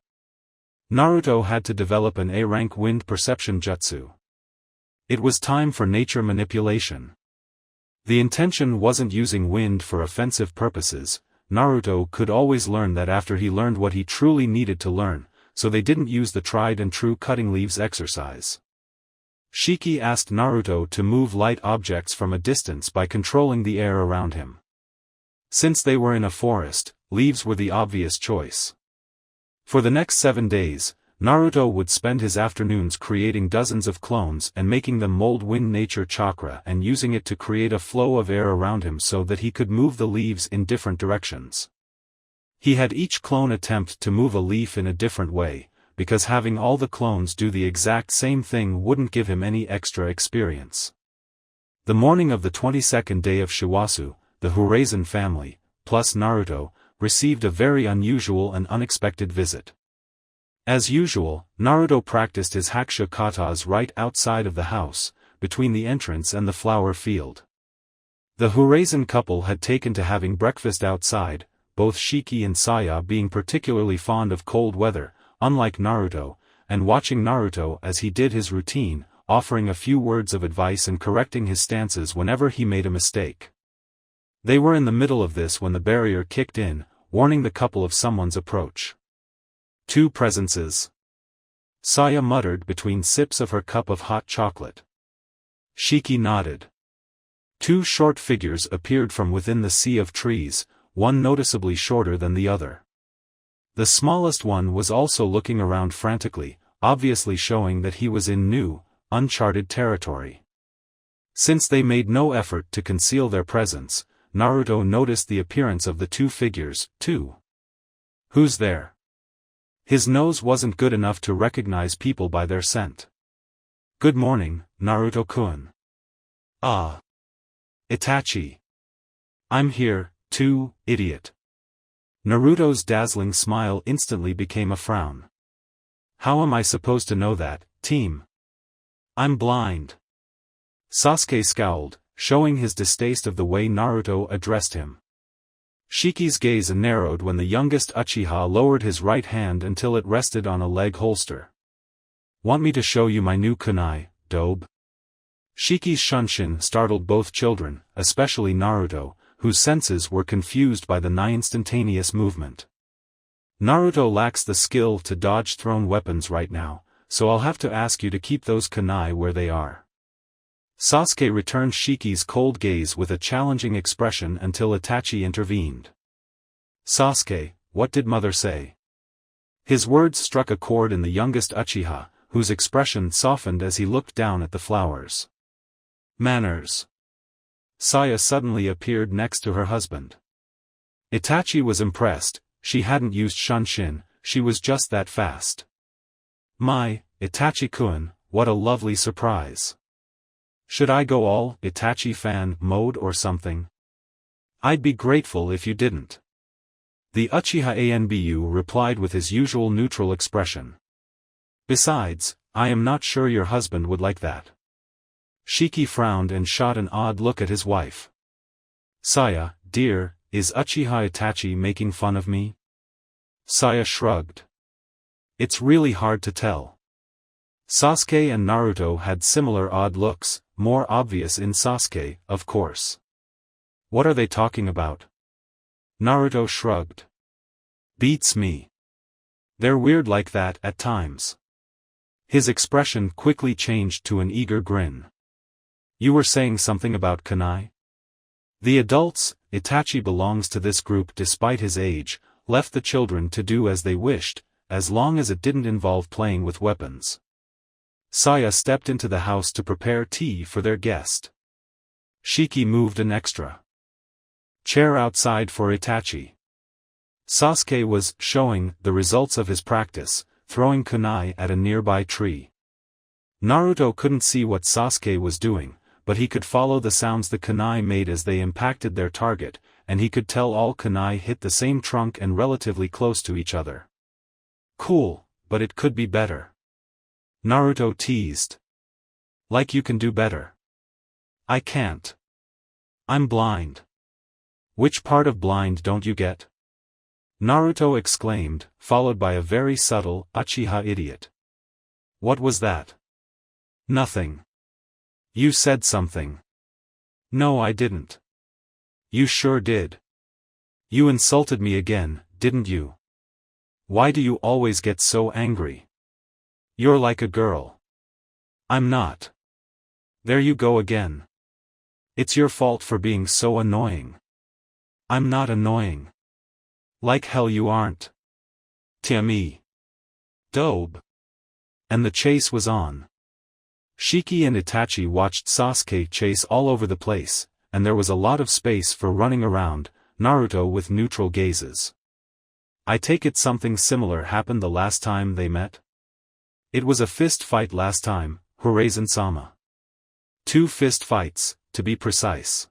Naruto had to develop an A-rank wind perception jutsu. It was time for nature manipulation. The intention wasn't using wind for offensive purposes. Naruto could always learn that after he learned what he truly needed to learn, so they didn't use the tried and true cutting leaves exercise. Shiki asked Naruto to move light objects from a distance by controlling the air around him. Since they were in a forest, leaves were the obvious choice. For the next 7 days, Naruto would spend his afternoons creating dozens of clones and making them mold wind nature chakra and using it to create a flow of air around him so that he could move the leaves in different directions. He had each clone attempt to move a leaf in a different way, because having all the clones do the exact same thing wouldn't give him any extra experience. The morning of the 22nd day of Shiwasu, the Horizon family, plus Naruto, received a very unusual and unexpected visit. As usual, Naruto practiced his hakusho katas right outside of the house, between the entrance and the flower field. The Horizon couple had taken to having breakfast outside, both Shiki and Saia being particularly fond of cold weather, unlike Naruto, and watching Naruto as he did his routine, offering a few words of advice and correcting his stances whenever he made a mistake. They were in the middle of this when the barrier kicked in, warning the couple of someone's approach. 2 presences. Saia muttered between sips of her cup of hot chocolate. Shiki nodded. 2 short figures appeared from within the sea of trees, one noticeably shorter than the other. The smallest one was also looking around frantically, obviously showing that he was in new, uncharted territory. Since they made no effort to conceal their presence, Naruto noticed the appearance of the 2 figures, too. Who's there? His nose wasn't good enough to recognize people by their scent. Good morning, Naruto-kun. Ah. Itachi. I'm here, too, idiot. Naruto's dazzling smile instantly became a frown. How am I supposed to know that, team? I'm blind. Sasuke scowled, showing his distaste of the way Naruto addressed him. Shiki's gaze narrowed when the youngest Uchiha lowered his right hand until it rested on a leg holster. Want me to show you my new kunai, dobe? Shiki's shunshin startled both children, especially Naruto, whose senses were confused by the nigh-instantaneous movement. Naruto lacks the skill to dodge thrown weapons right now, so I'll have to ask you to keep those kunai where they are. Sasuke returned Shiki's cold gaze with a challenging expression until Itachi intervened. Sasuke, what did mother say? His words struck a chord in the youngest Uchiha, whose expression softened as he looked down at the flowers. Manners. Saia suddenly appeared next to her husband. Itachi was impressed. She hadn't used shunshin, she was just that fast. My, Itachi-kun, what a lovely surprise. Should I go all Itachi fan mode or something? I'd be grateful if you didn't. The Uchiha Anbu replied with his usual neutral expression. Besides, I am not sure your husband would like that. Shiki frowned and shot an odd look at his wife. Saia, dear, is Uchiha Itachi making fun of me? Saia shrugged. It's really hard to tell. Sasuke and Naruto had similar odd looks, more obvious in Sasuke, of course. What are they talking about? Naruto shrugged. Beats me. They're weird like that at times. His expression quickly changed to an eager grin. You were saying something about kunai? The adults, Itachi belongs to this group despite his age, left the children to do as they wished, as long as it didn't involve playing with weapons. Saia stepped into the house to prepare tea for their guest. Shiki moved an extra chair outside for Itachi. Sasuke was showing the results of his practice, throwing kunai at a nearby tree. Naruto couldn't see what Sasuke was doing, but he could follow the sounds the kunai made as they impacted their target, and he could tell all kunai hit the same trunk and relatively close to each other. Cool, but it could be better. Naruto teased. Like you can do better. I can't. I'm blind. Which part of blind don't you get? Naruto exclaimed, followed by a very subtle, Uchiha idiot. What was that? Nothing. You said something. No, I didn't. You sure did. You insulted me again, didn't you? Why do you always get so angry? You're like a girl. I'm not. There you go again. It's your fault for being so annoying. I'm not annoying. Like hell you aren't. Timmy. Dobe. And the chase was on. Shiki and Itachi watched Sasuke chase all over the place, and there was a lot of space for running around, Naruto with neutral gazes. I take it something similar happened the last time they met? It was a fist fight last time, Horazan-sama. 2 fist fights, to be precise.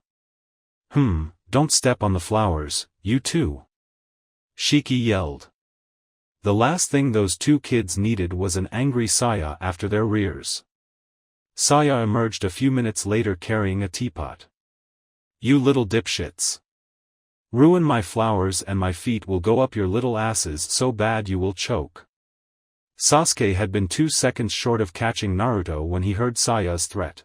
Don't step on the flowers, you two. Shiki yelled. The last thing those 2 kids needed was an angry Saia after their rears. Saia emerged a few minutes later carrying a teapot. You little dipshits. Ruin my flowers and my feet will go up your little asses so bad you will choke. Sasuke had been 2 seconds short of catching Naruto when he heard Saiya's threat.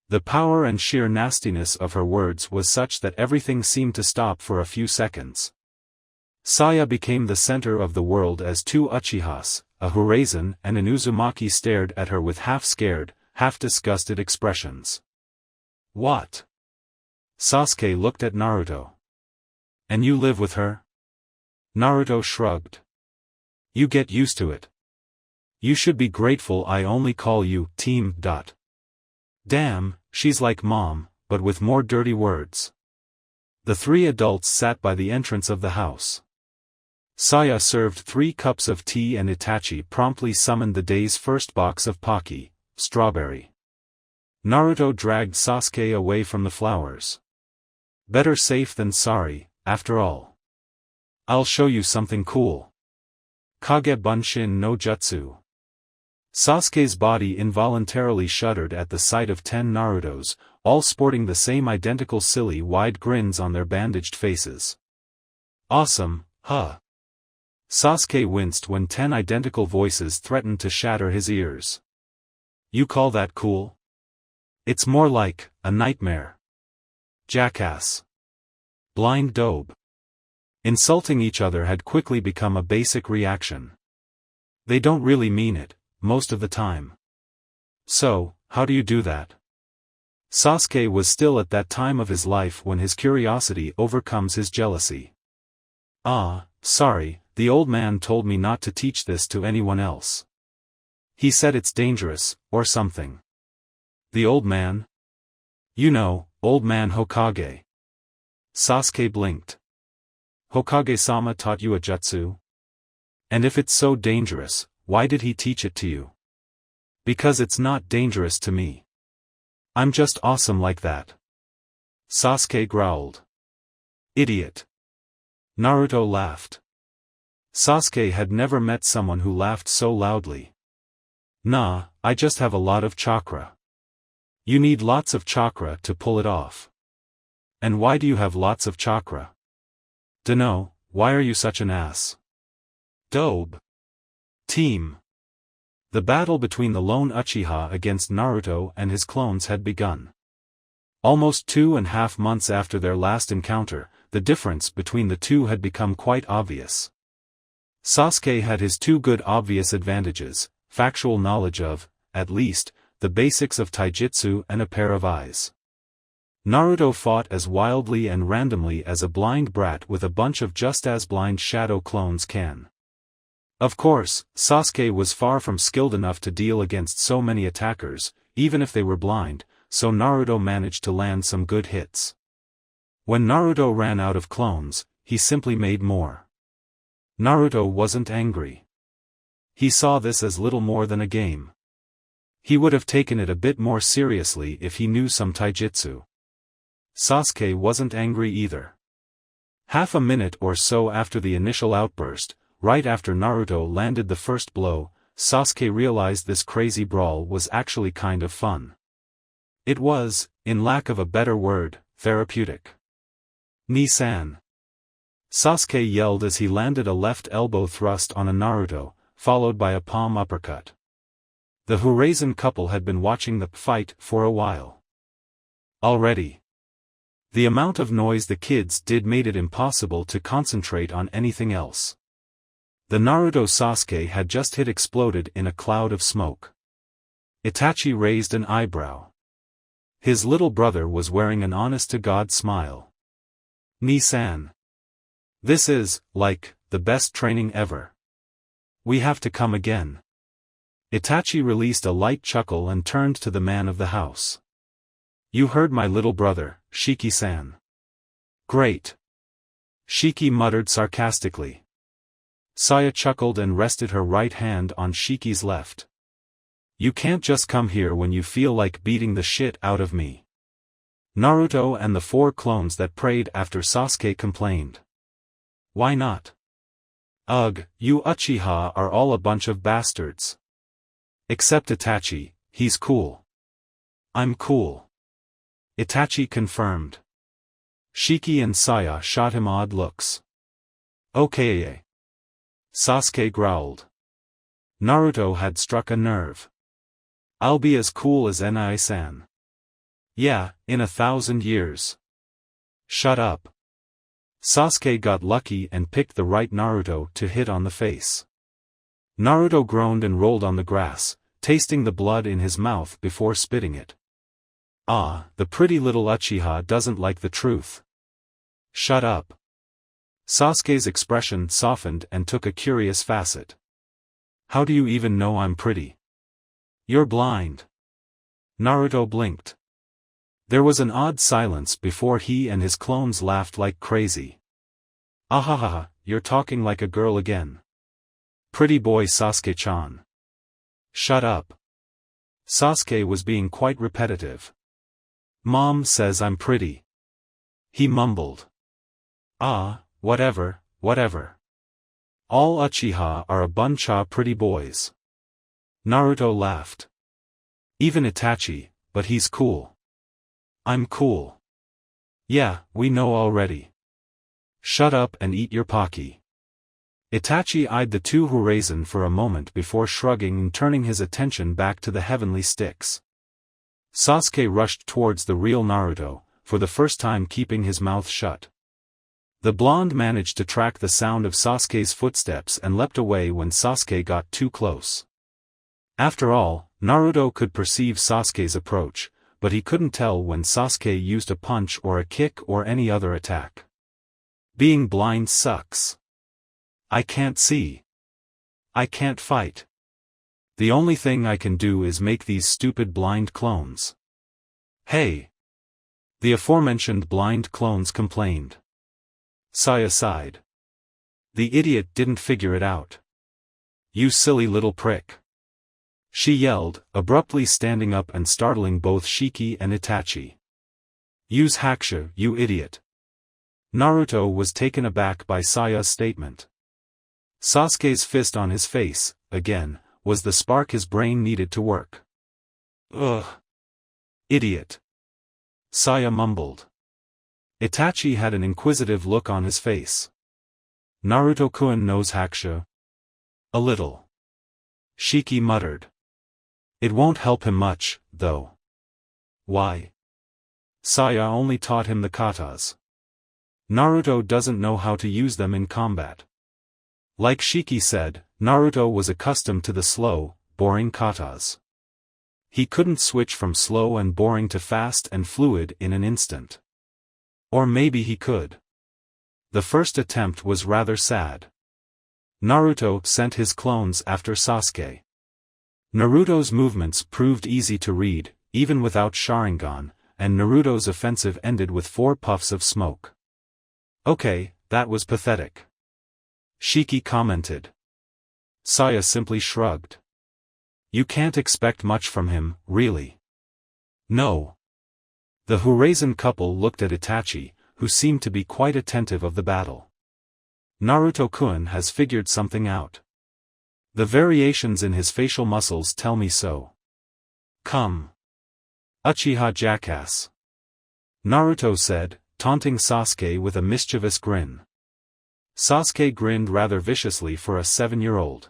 The power and sheer nastiness of her words was such that everything seemed to stop for a few seconds. Saia became the center of the world as 2 Uchihas, a Horazan and an Uzumaki stared at her with half-scared, half-disgusted expressions. What? Sasuke looked at Naruto. And you live with her? Naruto shrugged. You get used to it. You should be grateful I only call you team. Damn, she's like mom, but with more dirty words. The 3 adults sat by the entrance of the house. Saia served 3 cups of tea and Itachi promptly summoned the day's first box of Pocky, strawberry. Naruto dragged Sasuke away from the flowers. Better safe than sorry, after all. I'll show you something cool. Kage Bunshin no Jutsu. Sasuke's body involuntarily shuddered at the sight of 10 Narutos, all sporting the same identical silly wide grins on their bandaged faces. Awesome, huh? Sasuke winced when 10 identical voices threatened to shatter his ears. You call that cool? It's more like a nightmare. Jackass. Blind dobe. Insulting each other had quickly become a basic reaction. They don't really mean it, most of the time. So, how do you do that? Sasuke was still at that time of his life when his curiosity overcomes his jealousy. Sorry, the old man told me not to teach this to anyone else. He said it's dangerous, or something. The old man? You know, old man Hokage. Sasuke blinked. Hokage-sama taught you a jutsu? And if it's so dangerous, why did he teach it to you? Because it's not dangerous to me. I'm just awesome like that. Sasuke growled. Idiot. Naruto laughed. Sasuke had never met someone who laughed so loudly. Nah, I just have a lot of chakra. You need lots of chakra to pull it off. And why do you have lots of chakra? Dunno, why are you such an ass? Dobe. Team. The battle between the lone Uchiha against Naruto and his clones had begun. Almost 2.5 months after their last encounter, the difference between the two had become quite obvious. Sasuke had his 2 good obvious advantages, factual knowledge of, at least, the basics of taijutsu and a pair of eyes. Naruto fought as wildly and randomly as a blind brat with a bunch of just as blind shadow clones can. Of course, Sasuke was far from skilled enough to deal against so many attackers, even if they were blind, so Naruto managed to land some good hits. When Naruto ran out of clones, he simply made more. Naruto wasn't angry. He saw this as little more than a game. He would have taken it a bit more seriously if he knew some taijutsu. Sasuke wasn't angry either. Half a minute or so after the initial outburst, right after Naruto landed the first blow, Sasuke realized this crazy brawl was actually kind of fun. It was, in lack of a better word, therapeutic. Ni-san. Sasuke yelled as he landed a left elbow thrust on a Naruto, followed by a palm uppercut. The Horizon couple had been watching the fight for a while already. The amount of noise the kids did made it impossible to concentrate on anything else. The Naruto Sasuke had just hit exploded in a cloud of smoke. Itachi raised an eyebrow. His little brother was wearing an honest-to-God smile. Ni-san. This is, like, the best training ever. We have to come again. Itachi released a light chuckle and turned to the man of the house. You heard my little brother, Shiki-san. Great. Shiki muttered sarcastically. Saia chuckled and rested her right hand on Shiki's left. You can't just come here when you feel like beating the shit out of me. Naruto and the 4 clones that prayed after Sasuke complained. Why not? Ugh, you Uchiha are all a bunch of bastards. Except Itachi, he's cool. I'm cool. Itachi confirmed. Shiki and Saia shot him odd looks. Okay. Sasuke growled. Naruto had struck a nerve. I'll be as cool as Ni-san. Yeah, in 1,000 years. Shut up. Sasuke got lucky and picked the right Naruto to hit on the face. Naruto groaned and rolled on the grass, tasting the blood in his mouth before spitting it. Ah, the pretty little Uchiha doesn't like the truth. Shut up. Sasuke's expression softened and took a curious facet. How do you even know I'm pretty? You're blind. Naruto blinked. There was an odd silence before he and his clones laughed like crazy. Ahahaha, you're talking like a girl again. Pretty boy Sasuke-chan. Shut up. Sasuke was being quite repetitive. Mom says I'm pretty. He mumbled. Ah, whatever. All Uchiha are a bunch of pretty boys. Naruto laughed. Even Itachi, but he's cool. I'm cool. Yeah, we know already. Shut up and eat your Pocky. Itachi eyed the 2 Horizon for a moment before shrugging and turning his attention back to the heavenly sticks. Sasuke rushed towards the real Naruto, for the first time keeping his mouth shut. The blonde managed to track the sound of Sasuke's footsteps and leapt away when Sasuke got too close. After all, Naruto could perceive Sasuke's approach, but he couldn't tell when Sasuke used a punch or a kick or any other attack. Being blind sucks. I can't see. I can't fight. The only thing I can do is make these stupid blind clones. Hey! The aforementioned blind clones complained. Saia sighed. The idiot didn't figure it out. You silly little prick. She yelled, abruptly standing up and startling both Shiki and Itachi. Use Hakusho, you idiot. Naruto was taken aback by Saiya's statement. Sasuke's fist on his face, again, was the spark his brain needed to work. Ugh. Idiot. Saia mumbled. Itachi had an inquisitive look on his face. Naruto-kun knows Hakusho? A little. Shiki muttered. It won't help him much, though. Why? Saia only taught him the katas. Naruto doesn't know how to use them in combat. Like Shiki said, Naruto was accustomed to the slow, boring katas. He couldn't switch from slow and boring to fast and fluid in an instant. Or maybe he could. The first attempt was rather sad. Naruto sent his clones after Sasuke. Naruto's movements proved easy to read, even without Sharingan, and Naruto's offensive ended with 4 puffs of smoke. Okay, that was pathetic. Shiki commented. Saia simply shrugged. You can't expect much from him, really. No. The Horizon couple looked at Itachi, who seemed to be quite attentive of the battle. Naruto-kun has figured something out. The variations in his facial muscles tell me so. Come. Uchiha jackass. Naruto said, taunting Sasuke with a mischievous grin. Sasuke grinned rather viciously for a 7-year-old.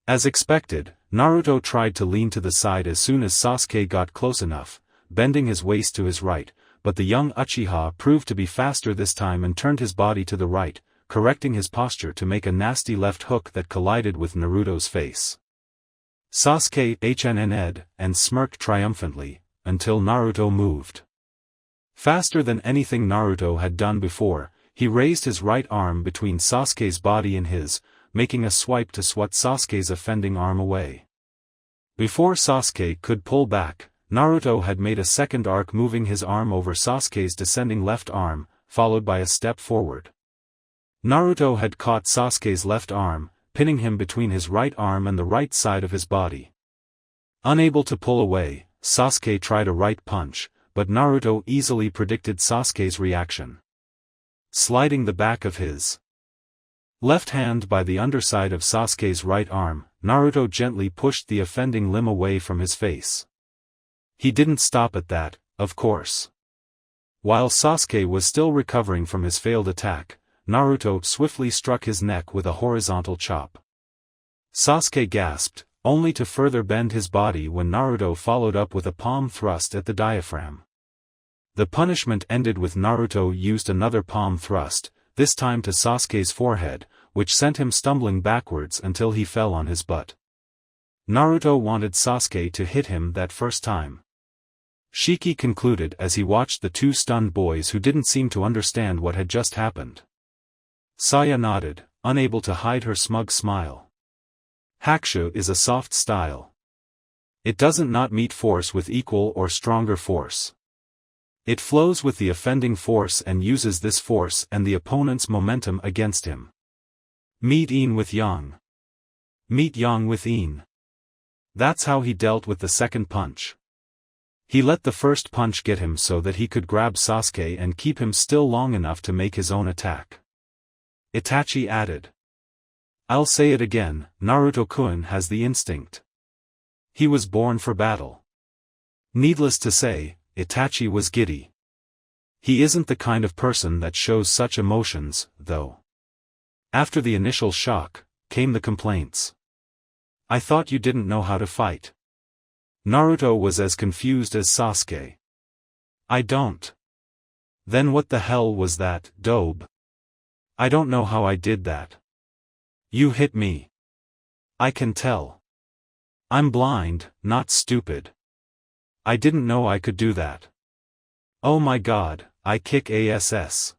As expected, Naruto tried to lean to the side as soon as Sasuke got close enough, bending his waist to his right, but the young Uchiha proved to be faster this time and turned his body to the right, correcting his posture to make a nasty left hook that collided with Naruto's face. Sasuke HNN'd and smirked triumphantly, until Naruto moved. Faster than anything Naruto had done before, he raised his right arm between Sasuke's body and his, making a swipe to swat Sasuke's offending arm away. Before Sasuke could pull back, Naruto had made a second arc, moving his arm over Sasuke's descending left arm, followed by a step forward. Naruto had caught Sasuke's left arm, pinning him between his right arm and the right side of his body. Unable to pull away, Sasuke tried a right punch, but Naruto easily predicted Sasuke's reaction. Sliding the back of his left hand by the underside of Sasuke's right arm, Naruto gently pushed the offending limb away from his face. He didn't stop at that, of course. While Sasuke was still recovering from his failed attack, Naruto swiftly struck his neck with a horizontal chop. Sasuke gasped, only to further bend his body when Naruto followed up with a palm thrust at the diaphragm. The punishment ended with Naruto used another palm thrust, this time to Sasuke's forehead, which sent him stumbling backwards until he fell on his butt. Naruto wanted Sasuke to hit him that first time. Shiki concluded as he watched the two stunned boys who didn't seem to understand what had just happened. Saia nodded, unable to hide her smug smile. Hakusho is a soft style. It doesn't not meet force with equal or stronger force. It flows with the offending force and uses this force and the opponent's momentum against him. Meet yin with yang. Meet yang with yin. That's how he dealt with the second punch. He let the first punch get him so that he could grab Sasuke and keep him still long enough to make his own attack. Itachi added. I'll say it again, Naruto-kun has the instinct. He was born for battle. Needless to say, Itachi was giddy. He isn't the kind of person that shows such emotions, though. After the initial shock, came the complaints. I thought you didn't know how to fight. Naruto was as confused as Sasuke. I don't. Then what the hell was that, dobe? I don't know how I did that. You hit me. I can tell. I'm blind, not stupid. I didn't know I could do that. Oh my god, I kick ass.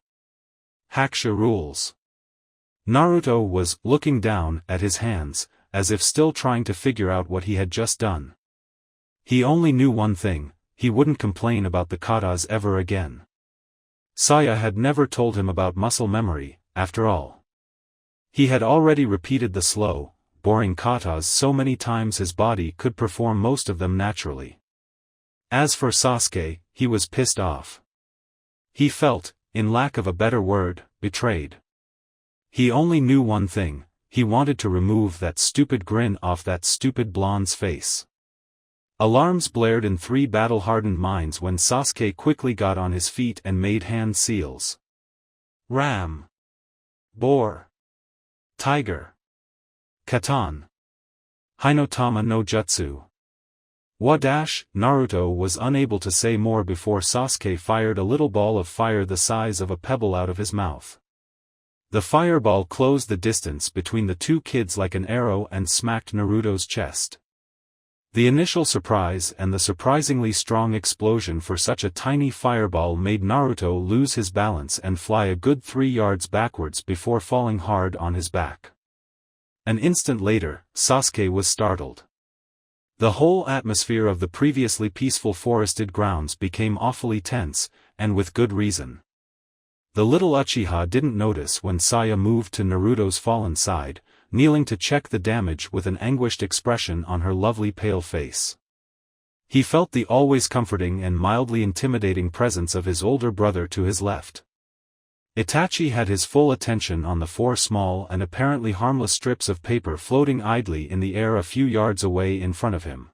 Hakusho rules. Naruto was looking down at his hands, as if still trying to figure out what he had just done. He only knew one thing, he wouldn't complain about the katas ever again. Saia had never told him about muscle memory, after all. He had already repeated the slow, boring katas so many times his body could perform most of them naturally. As for Sasuke, he was pissed off. He felt, in lack of a better word, betrayed. He only knew one thing, he wanted to remove that stupid grin off that stupid blonde's face. Alarms blared in 3 battle-hardened minds when Sasuke quickly got on his feet and made hand seals. Ram. Boar. Tiger. Katan. Hinotama no Jutsu. Wadash. Naruto was unable to say more before Sasuke fired a little ball of fire the size of a pebble out of his mouth. The fireball closed the distance between the two kids like an arrow and smacked Naruto's chest. The initial surprise and the surprisingly strong explosion for such a tiny fireball made Naruto lose his balance and fly a good 3 yards backwards before falling hard on his back. An instant later, Sasuke was startled. The whole atmosphere of the previously peaceful forested grounds became awfully tense, and with good reason. The little Uchiha didn't notice when Saya moved to Naruto's fallen side, kneeling to check the damage with an anguished expression on her lovely pale face. He felt the always comforting and mildly intimidating presence of his older brother to his left. Itachi had his full attention on the 4 small and apparently harmless strips of paper floating idly in the air a few yards away in front of him.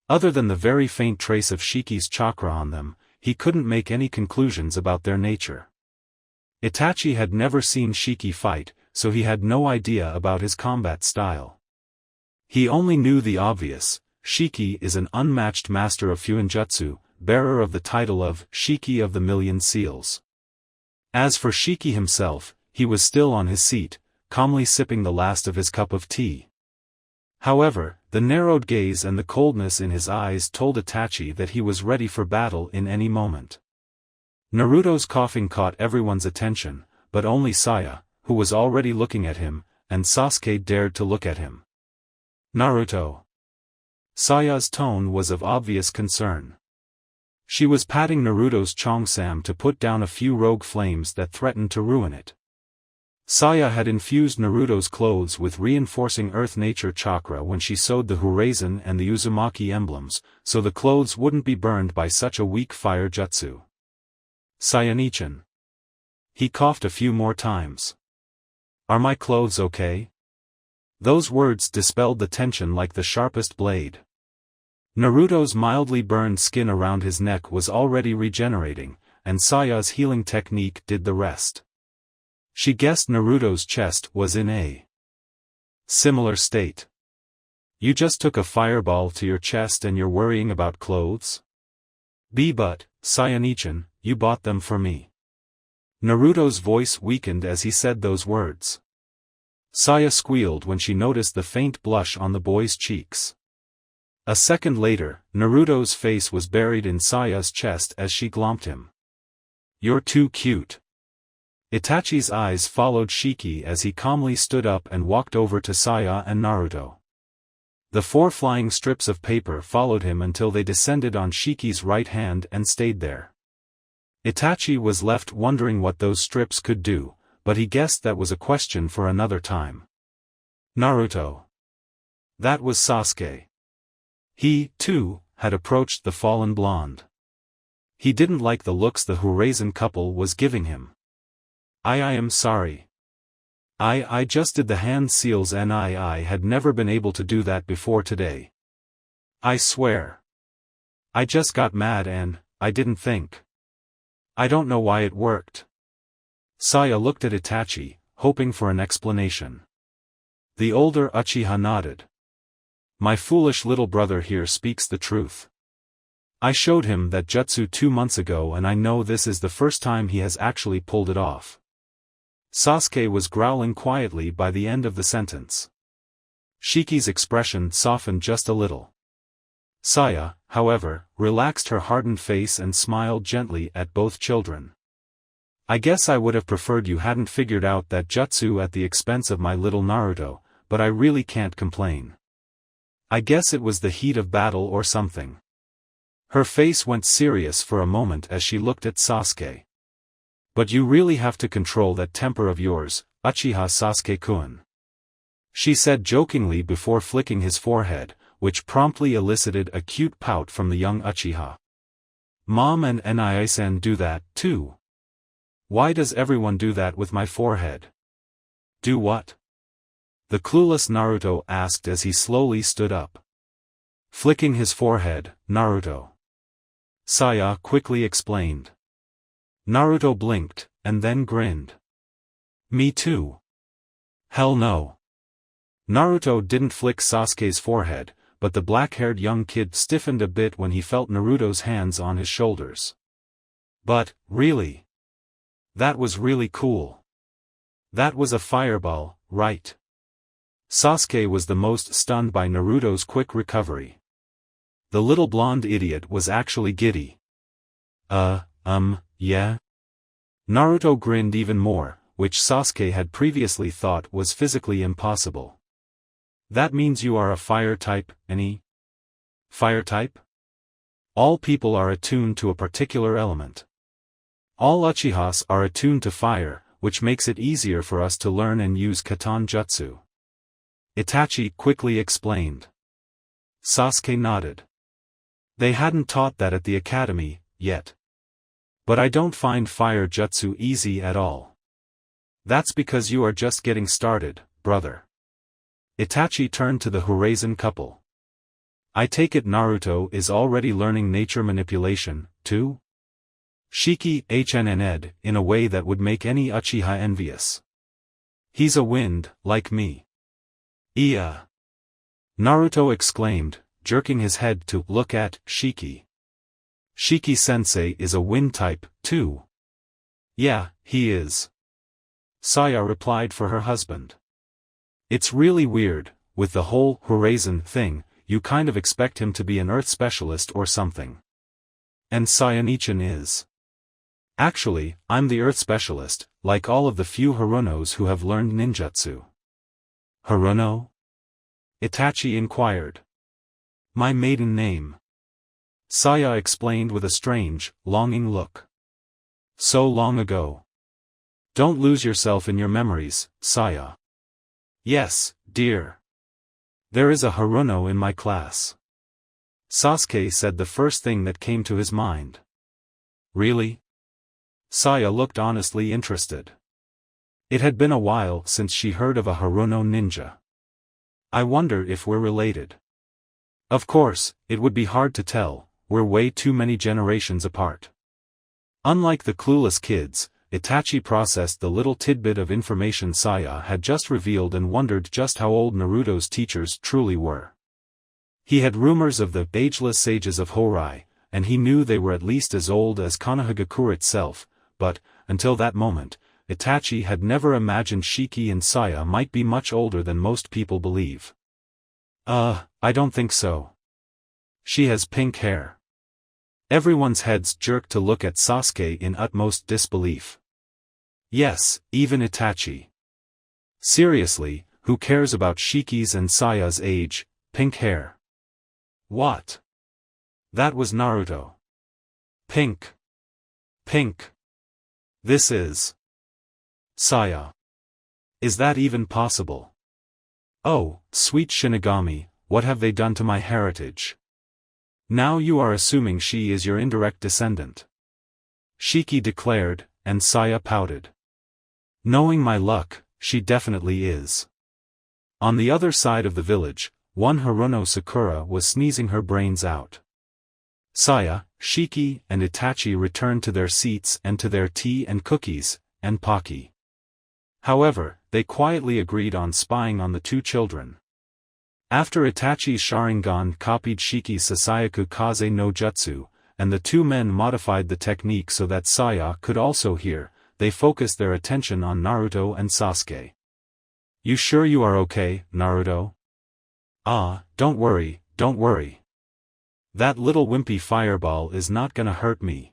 Other than the very faint trace of Shiki's chakra on them, he couldn't make any conclusions about their nature. Itachi had never seen Shiki fight, so he had no idea about his combat style. He only knew the obvious: Shiki is an unmatched master of Fuinjutsu, bearer of the title of Shiki of the Million Seals. As for Shiki himself, he was still on his seat, calmly sipping the last of his cup of tea. However, the narrowed gaze and the coldness in his eyes told Itachi that he was ready for battle in any moment. Naruto's coughing caught everyone's attention, but only Saya, who was already looking at him, and Sasuke dared to look at him. Naruto. Saya's tone was of obvious concern. She was patting Naruto's cheongsam to put down a few rogue flames that threatened to ruin it. Saya had infused Naruto's clothes with reinforcing earth-nature chakra when she sewed the Horizon and the Uzumaki emblems, so the clothes wouldn't be burned by such a weak fire jutsu. Saya-nichan. He coughed a few more times. Are my clothes okay? Those words dispelled the tension like the sharpest blade. Naruto's mildly burned skin around his neck was already regenerating, and Saya's healing technique did the rest. She guessed Naruto's chest was in a similar state. You just took a fireball to your chest and you're worrying about clothes? But, Saya-nichan, you bought them for me. Naruto's voice weakened as he said those words. Saya squealed when she noticed the faint blush on the boy's cheeks. A second later, Naruto's face was buried in Saya's chest as she glomped him. You're too cute. Itachi's eyes followed Shiki as he calmly stood up and walked over to Saya and Naruto. The 4 flying strips of paper followed him until they descended on Shiki's right hand and stayed there. Itachi was left wondering what those strips could do, but he guessed that was a question for another time. Naruto. That was Sasuke. He, too, had approached the fallen blonde. He didn't like the looks the Horizon couple was giving him. I am sorry. I just did the hand seals and I had never been able to do that before today. I swear. I just got mad and, I didn't think. I don't know why it worked. Saya looked at Itachi, hoping for an explanation. The older Uchiha nodded. My foolish little brother here speaks the truth. I showed him that jutsu 2 months ago and I know this is the first time he has actually pulled it off. Sasuke was growling quietly by the end of the sentence. Shiki's expression softened just a little. Saya, however, relaxed her hardened face and smiled gently at both children. I guess I would have preferred you hadn't figured out that jutsu at the expense of my little Naruto, but I really can't complain. I guess it was the heat of battle or something. Her face went serious for a moment as she looked at Sasuke. But you really have to control that temper of yours, Uchiha Sasuke-kun. She said jokingly before flicking his forehead, which promptly elicited a cute pout from the young Uchiha. Mom and Nai-san do that, too. Why does everyone do that with my forehead? Do what? The clueless Naruto asked as he slowly stood up. Flicking his forehead, Naruto. Saya quickly explained. Naruto blinked, and then grinned. Me too. Hell no. Naruto didn't flick Sasuke's forehead, but the black-haired young kid stiffened a bit when he felt Naruto's hands on his shoulders. But, really? That was really cool. That was a fireball, right? Sasuke was the most stunned by Naruto's quick recovery. The little blonde idiot was actually giddy. Yeah? Naruto grinned even more, which Sasuke had previously thought was physically impossible. That means you are a fire type, any? Fire type? All people are attuned to a particular element. All Uchihas are attuned to fire, which makes it easier for us to learn and use Katan Jutsu. Itachi quickly explained. Sasuke nodded. They hadn't taught that at the academy, yet. But I don't find fire jutsu easy at all. That's because you are just getting started, brother. Itachi turned to the Horizon couple. I take it Naruto is already learning nature manipulation, too? Shiki HNN'd in a way that would make any Uchiha envious. He's a wind, like me. Iya! Naruto exclaimed, jerking his head to look at Shiki. Shiki-sensei is a wind type, too. Yeah, he is. Saya replied for her husband. It's really weird, with the whole Horizon thing, you kind of expect him to be an earth specialist or something. And Sayanichan is. Actually, I'm the earth specialist, like all of the few Harunos who have learned ninjutsu. Haruno? Itachi inquired. My maiden name. Saya explained with a strange, longing look. So long ago. Don't lose yourself in your memories, Saya. Yes, dear. There is a Haruno in my class. Sasuke said the first thing that came to his mind. Really? Saya looked honestly interested. It had been a while since she heard of a Haruno ninja. I wonder if we're related. Of course, it would be hard to tell, we're way too many generations apart. Unlike the clueless kids, Itachi processed the little tidbit of information Saya had just revealed and wondered just how old Naruto's teachers truly were. He had rumors of the ageless sages of Horai, and he knew they were at least as old as Konohagakure itself, but, until that moment, Itachi had never imagined Shiki and Saya might be much older than most people believe. I don't think so. She has pink hair. Everyone's heads jerked to look at Sasuke in utmost disbelief. Yes, even Itachi. Seriously, who cares about Shiki's and Saya's age, pink hair? What? That was Naruto. Pink. Pink. This is Saya. Is that even possible? Oh, sweet Shinigami, what have they done to my heritage? Now you are assuming she is your indirect descendant. Shiki declared, and Saya pouted. Knowing my luck, she definitely is. On the other side of the village, one Haruno Sakura was sneezing her brains out. Saya, Shiki, and Itachi returned to their seats and to their tea and cookies, and Pocky. However, they quietly agreed on spying on the two children. After Itachi's Sharingan copied Shiki's Sasayaku Kaze no Jutsu, and the two men modified the technique so that Saya could also hear, they focused their attention on Naruto and Sasuke. You sure you are okay, Naruto? Don't worry, don't worry. That little wimpy fireball is not gonna hurt me.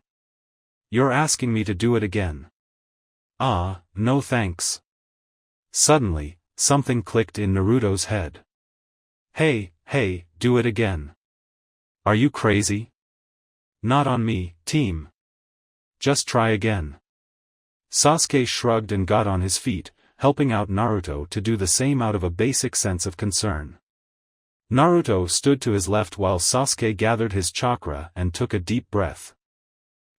You're asking me to do it again. No thanks. Suddenly, something clicked in Naruto's head. Hey, do it again. Are you crazy? Not on me, team. Just try again. Sasuke shrugged and got on his feet, helping out Naruto to do the same out of a basic sense of concern. Naruto stood to his left while Sasuke gathered his chakra and took a deep breath.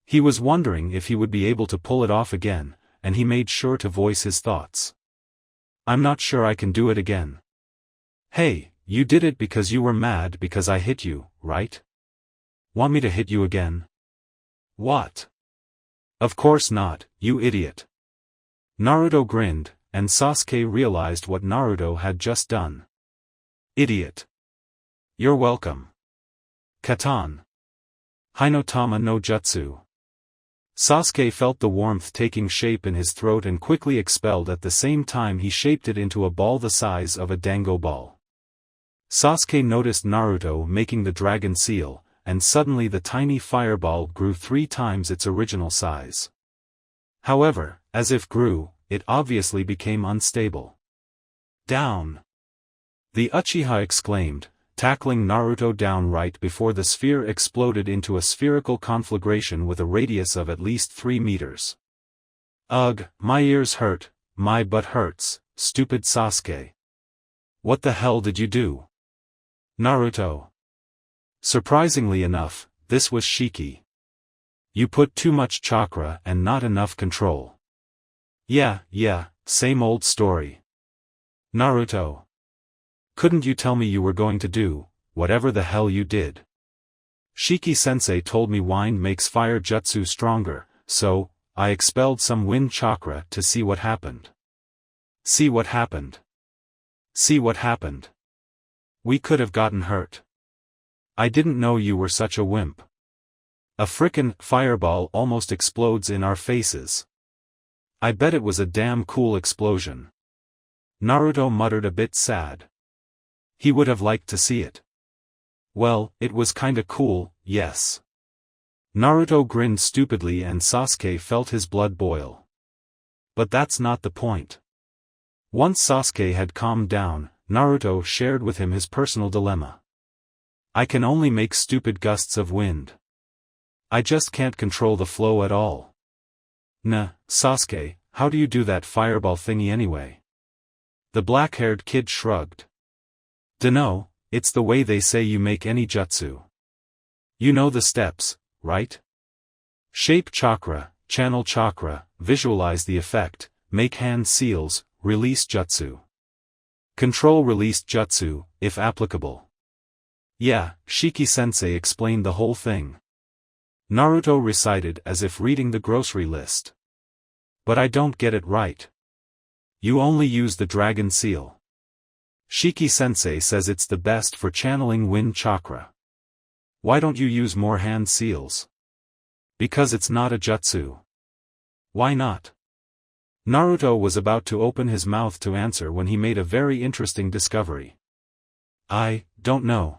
He was wondering if he would be able to pull it off again, and he made sure to voice his thoughts. I'm not sure I can do it again. Hey, you did it because you were mad because I hit you, right? Want me to hit you again? What? Of course not, you idiot. Naruto grinned, and Sasuke realized what Naruto had just done. Idiot. You're welcome. Katan. Hinotama no Jutsu. Sasuke felt the warmth taking shape in his throat and quickly expelled at the same time he shaped it into a ball the size of a dango ball. Sasuke noticed Naruto making the dragon seal, and suddenly the tiny fireball grew 3 times its original size. However, as if grew, it obviously became unstable. Down! The Uchiha exclaimed, tackling Naruto down right before the sphere exploded into a spherical conflagration with a radius of at least 3 meters. Ugh, my ears hurt, my butt hurts, stupid Sasuke. What the hell did you do? Naruto. Surprisingly enough, this was Shiki. You put too much chakra and not enough control. Yeah, same old story. Naruto. Couldn't you tell me you were going to do whatever the hell you did? Shiki-sensei told me wind makes fire jutsu stronger, so I expelled some wind chakra to see what happened. See what happened? See what happened? We could have gotten hurt. I didn't know you were such a wimp. A frickin' fireball almost explodes in our faces. I bet it was a damn cool explosion. Naruto muttered a bit sad. He would have liked to see it. Well, it was kinda cool, yes. Naruto grinned stupidly and Sasuke felt his blood boil. But that's not the point. Once Sasuke had calmed down, Naruto shared with him his personal dilemma. I can only make stupid gusts of wind. I just can't control the flow at all. Nah, Sasuke, how do you do that fireball thingy anyway? The black-haired kid shrugged. Dunno, it's the way they say you make any jutsu. You know the steps, right? Shape chakra, channel chakra, visualize the effect, make hand seals, release jutsu. Control release jutsu, if applicable. Yeah, Shiki-sensei explained the whole thing. Naruto recited as if reading the grocery list. But I don't get it right. You only use the dragon seal. Shiki-sensei says it's the best for channeling wind chakra. Why don't you use more hand seals? Because it's not a jutsu. Why not? Naruto was about to open his mouth to answer when he made a very interesting discovery. I don't know.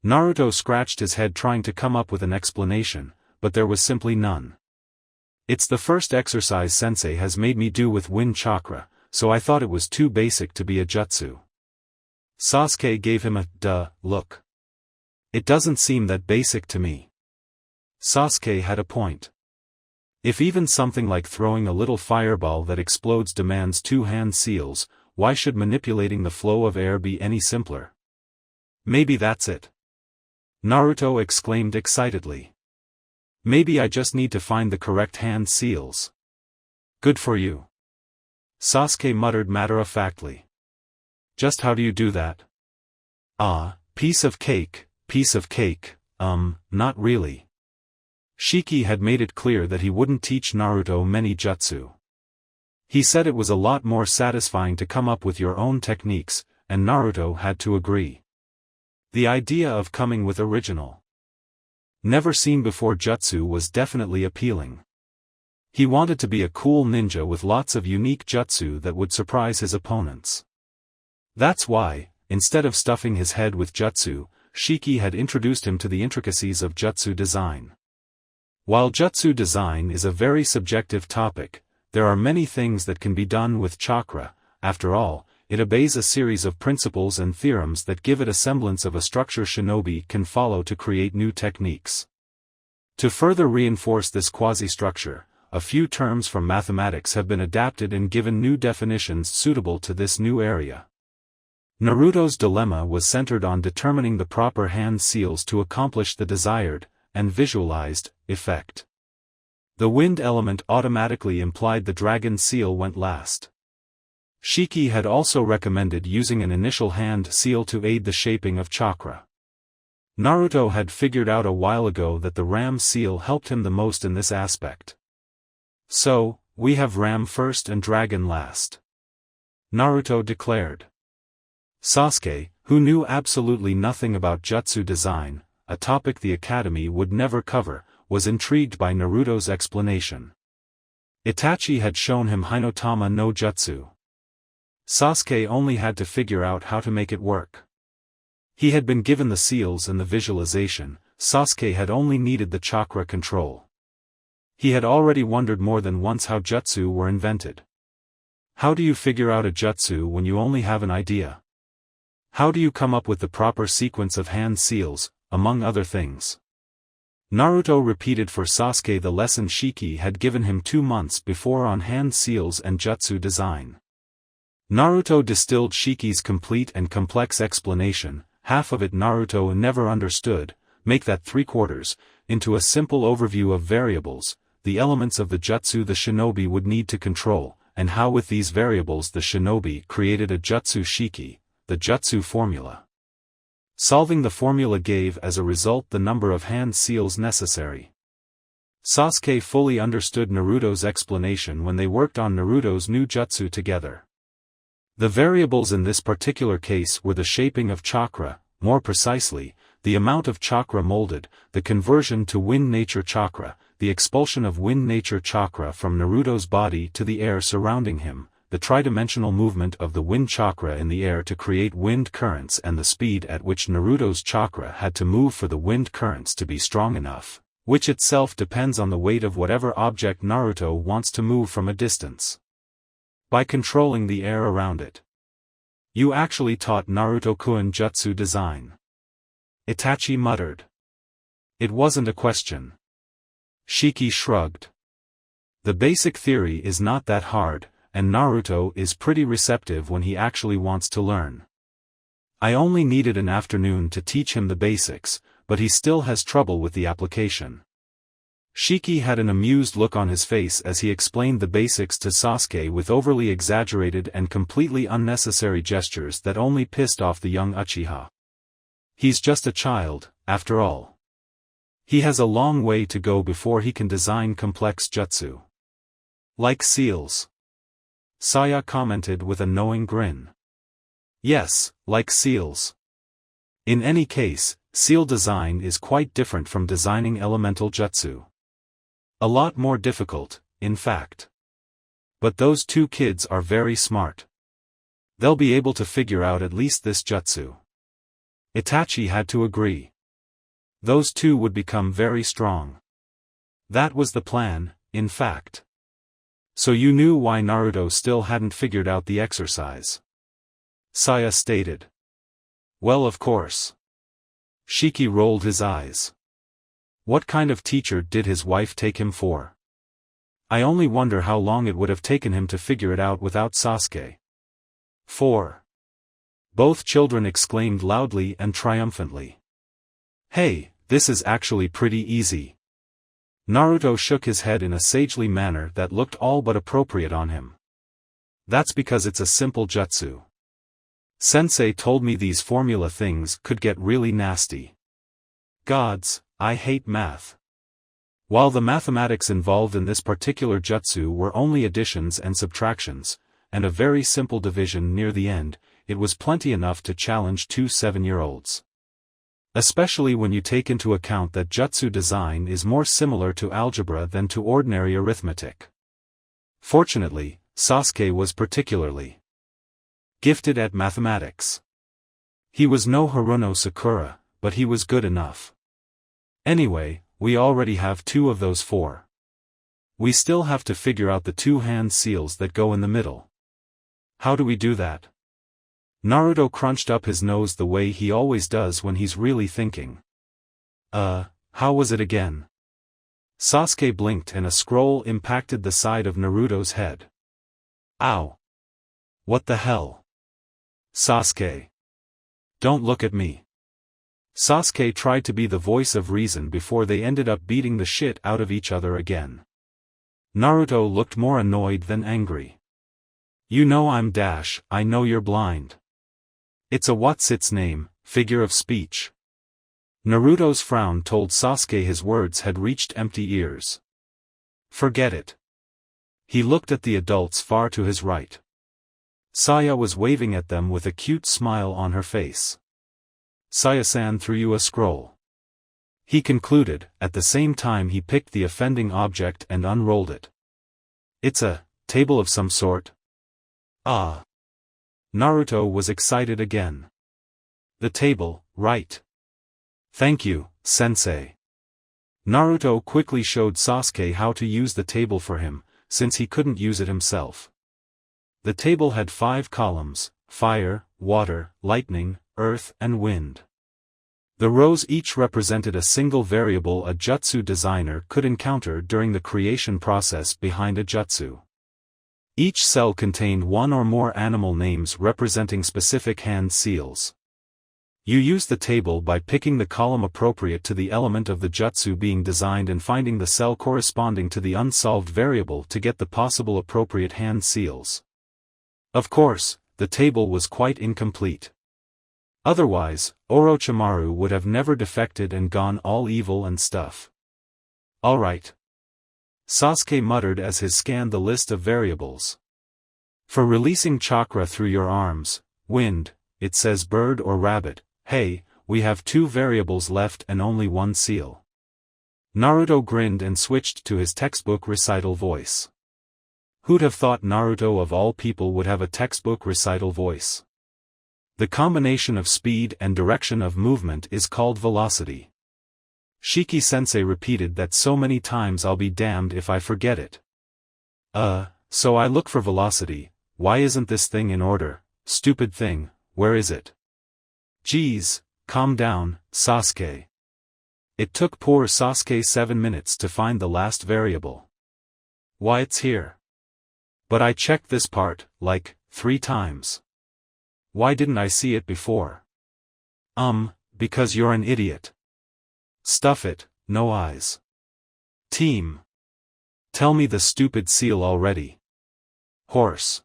Naruto scratched his head trying to come up with an explanation, but there was simply none. It's the first exercise sensei has made me do with wind chakra, so I thought it was too basic to be a jutsu. Sasuke gave him a duh look. It doesn't seem that basic to me. Sasuke had a point. If even something like throwing a little fireball that explodes demands 2 hand seals, why should manipulating the flow of air be any simpler? Maybe that's it. Naruto exclaimed excitedly. Maybe I just need to find the correct hand seals. Good for you. Sasuke muttered matter-of-factly. Just how do you do that? Piece of cake, not really. Shiki had made it clear that he wouldn't teach Naruto many jutsu. He said it was a lot more satisfying to come up with your own techniques, and Naruto had to agree. The idea of coming with original, never-seen-before jutsu was definitely appealing. He wanted to be a cool ninja with lots of unique jutsu that would surprise his opponents. That's why, instead of stuffing his head with jutsu, Shiki had introduced him to the intricacies of jutsu design. While jutsu design is a very subjective topic, there are many things that can be done with chakra. After all, it obeys a series of principles and theorems that give it a semblance of a structure shinobi can follow to create new techniques. To further reinforce this quasi-structure, a few terms from mathematics have been adapted and given new definitions suitable to this new area. Naruto's dilemma was centered on determining the proper hand seals to accomplish the desired, and visualized, effect. The wind element automatically implied the dragon seal went last. Shiki had also recommended using an initial hand seal to aid the shaping of chakra. Naruto had figured out a while ago that the ram seal helped him the most in this aspect. So, we have ram first and dragon last. Naruto declared. Sasuke, who knew absolutely nothing about jutsu design, a topic the academy would never cover, was intrigued by Naruto's explanation. Itachi had shown him Hinotama no Jutsu. Sasuke only had to figure out how to make it work. He had been given the seals and the visualization, Sasuke had only needed the chakra control. He had already wondered more than once how jutsu were invented. How do you figure out a jutsu when you only have an idea? How do you come up with the proper sequence of hand seals, among other things? Naruto repeated for Sasuke the lesson Shiki had given him 2 months before on hand seals and jutsu design. Naruto distilled Shiki's complete and complex explanation, half of it Naruto never understood, make that 3/4, into a simple overview of variables, the elements of the jutsu the shinobi would need to control, and how with these variables the shinobi created a jutsu Shiki, the jutsu formula. Solving the formula gave as a result the number of hand seals necessary. Sasuke fully understood Naruto's explanation when they worked on Naruto's new jutsu together. The variables in this particular case were the shaping of chakra, more precisely, the amount of chakra molded, the conversion to wind nature chakra, the expulsion of wind nature chakra from Naruto's body to the air surrounding him, the tridimensional movement of the wind chakra in the air to create wind currents and the speed at which Naruto's chakra had to move for the wind currents to be strong enough, which itself depends on the weight of whatever object Naruto wants to move from a distance. By controlling the air around it. You actually taught Naruto-kun jutsu design. Itachi muttered. It wasn't a question. Shiki shrugged. The basic theory is not that hard, and Naruto is pretty receptive when he actually wants to learn. I only needed an afternoon to teach him the basics, but he still has trouble with the application. Shiki had an amused look on his face as he explained the basics to Sasuke with overly exaggerated and completely unnecessary gestures that only pissed off the young Uchiha. He's just a child, after all. He has a long way to go before he can design complex jutsu. Like seals. Saya commented with a knowing grin. Yes, like seals. In any case, seal design is quite different from designing elemental jutsu. A lot more difficult, in fact. But those 2 kids are very smart. They'll be able to figure out at least this jutsu. Itachi had to agree. Those 2 would become very strong. That was the plan, in fact. So you knew why Naruto still hadn't figured out the exercise? Saya stated. Well, of course. Shiki rolled his eyes. What kind of teacher did his wife take him for? I only wonder how long it would have taken him to figure it out without Sasuke. 4. Both children exclaimed loudly and triumphantly. Hey, this is actually pretty easy. Naruto shook his head in a sagely manner that looked all but appropriate on him. That's because it's a simple jutsu. Sensei told me these formula things could get really nasty. Gods, I hate math. While the mathematics involved in this particular jutsu were only additions and subtractions, and a very simple division near the end, it was plenty enough to challenge 2 7-year-olds. Especially when you take into account that jutsu design is more similar to algebra than to ordinary arithmetic. Fortunately, Sasuke was particularly gifted at mathematics. He was no Haruno Sakura, but he was good enough. Anyway, we already have 2 of those 4. We still have to figure out the 2 hand seals that go in the middle. How do we do that? Naruto crunched up his nose the way he always does when he's really thinking. How was it again? Sasuke blinked and a scroll impacted the side of Naruto's head. Ow! What the hell? Sasuke! Don't look at me. Sasuke tried to be the voice of reason before they ended up beating the shit out of each other again. Naruto looked more annoyed than angry. You know I know you're blind. It's a what's its name, figure of speech. Naruto's frown told Sasuke his words had reached empty ears. Forget it. He looked at the adults far to his right. Saya was waving at them with a cute smile on her face. Saya-san threw you a scroll. He concluded, at the same time he picked the offending object and unrolled it. It's a table of some sort. Ah. Naruto was excited again. The table, right. Thank you, sensei. Naruto quickly showed Sasuke how to use the table for him, since he couldn't use it himself. The table had 5 columns, fire, water, lightning, earth, and wind. The rows each represented a single variable a jutsu designer could encounter during the creation process behind a jutsu. Each cell contained one or more animal names representing specific hand seals. You use the table by picking the column appropriate to the element of the jutsu being designed and finding the cell corresponding to the unsolved variable to get the possible appropriate hand seals. Of course, the table was quite incomplete. Otherwise, Orochimaru would have never defected and gone all evil and stuff. Alright. Sasuke muttered as he scanned the list of variables. For releasing chakra through your arms, wind, it says bird or rabbit. Hey, we have 2 variables left and only 1 seal. Naruto grinned and switched to his textbook recital voice. Who'd have thought Naruto of all people would have a textbook recital voice? The combination of speed and direction of movement is called velocity. Shiki-sensei repeated that so many times I'll be damned if I forget it. So I look for velocity. Why isn't this thing in order? Stupid thing, where is it? Geez, calm down, Sasuke. It took poor Sasuke 7 minutes to find the last variable. Why, it's here. But I checked this part, like, 3 times. Why didn't I see it before? Because you're an idiot. Stuff it, no eyes. Team. Tell me the stupid seal already. Horse.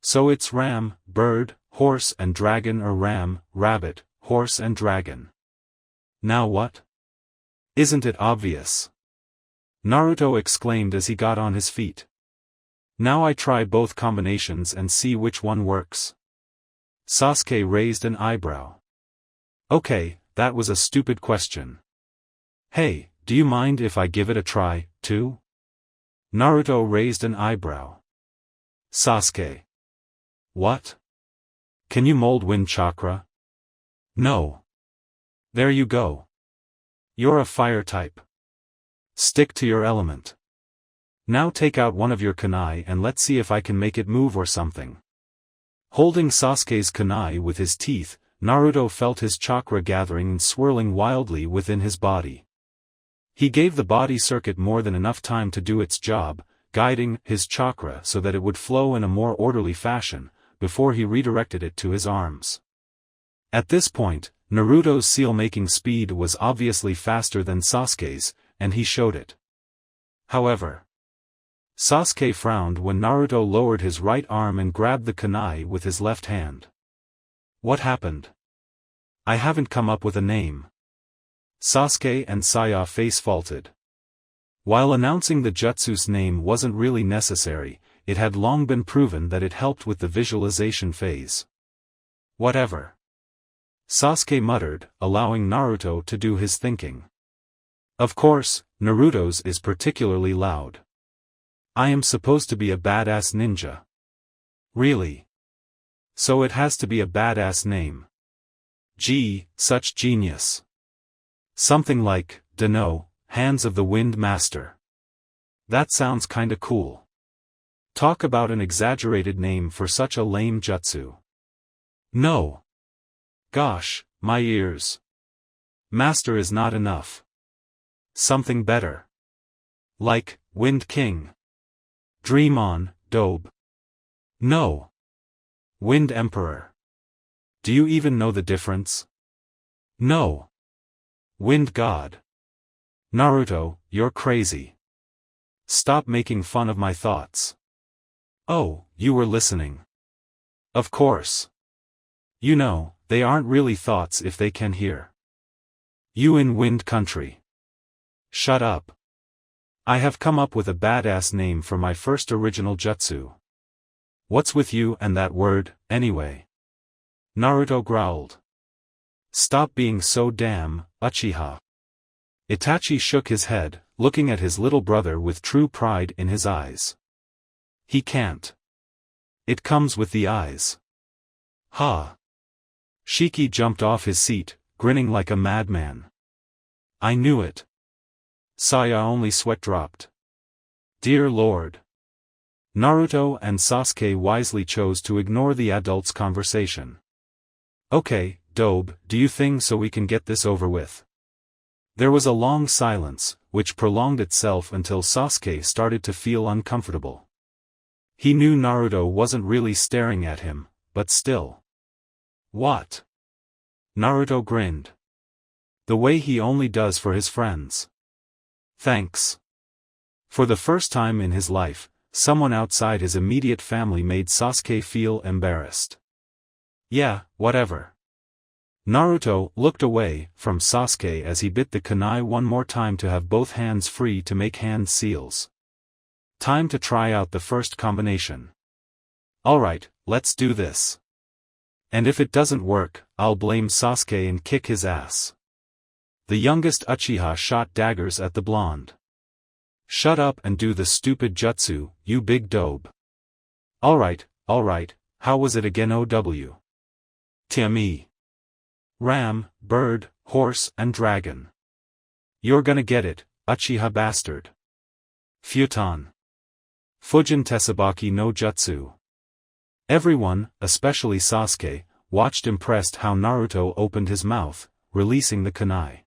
So it's ram, bird, horse and dragon, or ram, rabbit, horse and dragon. Now what? Isn't it obvious? Naruto exclaimed as he got on his feet. Now I try both combinations and see which one works. Sasuke raised an eyebrow. Okay, that was a stupid question. Hey, do you mind if I give it a try, too? Naruto raised an eyebrow. Sasuke. What? Can you mold wind chakra? No. There you go. You're a fire type. Stick to your element. Now take out one of your kunai and let's see if I can make it move or something. Holding Sasuke's kunai with his teeth, Naruto felt his chakra gathering and swirling wildly within his body. He gave the body circuit more than enough time to do its job, guiding his chakra so that it would flow in a more orderly fashion, before he redirected it to his arms. At this point, Naruto's seal-making speed was obviously faster than Sasuke's, and he showed it. However, Sasuke frowned when Naruto lowered his right arm and grabbed the kunai with his left hand. What happened? I haven't come up with a name. Sasuke and Saia face-faulted. While announcing the jutsu's name wasn't really necessary, it had long been proven that it helped with the visualization phase. Whatever. Sasuke muttered, allowing Naruto to do his thinking. Of course, Naruto's is particularly loud. I am supposed to be a badass ninja. Really? So it has to be a badass name. Gee, such genius. Something like, dunno, Hands of the Wind Master. That sounds kinda cool. Talk about an exaggerated name for such a lame jutsu. No. Gosh, my ears. Master is not enough. Something better. Like, Wind King. Dream on, Dobe. No. Wind Emperor. Do you even know the difference? No. Wind God. Naruto, you're crazy. Stop making fun of my thoughts. Oh, you were listening. Of course. You know, they aren't really thoughts if they can hear. You in Wind Country. Shut up. I have come up with a badass name for my first original jutsu. What's with you and that word, anyway? Naruto growled. Stop being so damn, Uchiha. Itachi shook his head, looking at his little brother with true pride in his eyes. He can't. It comes with the eyes. Ha. Shiki jumped off his seat, grinning like a madman. I knew it. Saya only sweat dropped. Dear Lord. Naruto and Sasuke wisely chose to ignore the adults' conversation. Okay, Dobe, do you think so we can get this over with? There was a long silence, which prolonged itself until Sasuke started to feel uncomfortable. He knew Naruto wasn't really staring at him, but still. What? Naruto grinned. The way he only does for his friends. Thanks. For the first time in his life, someone outside his immediate family made Sasuke feel embarrassed. Yeah, whatever. Naruto looked away from Sasuke as he bit the kunai one more time to have both hands free to make hand seals. Time to try out the first combination. Alright, let's do this. And if it doesn't work, I'll blame Sasuke and kick his ass. The youngest Uchiha shot daggers at the blonde. Shut up and do the stupid jutsu, you big dobe. Alright, how was it again OW? Timmy. Ram, bird, horse and dragon. You're gonna get it, Uchiha bastard. Futon. Fujin Tesabaki no Jutsu. Everyone, especially Sasuke, watched impressed how Naruto opened his mouth, releasing the kunai.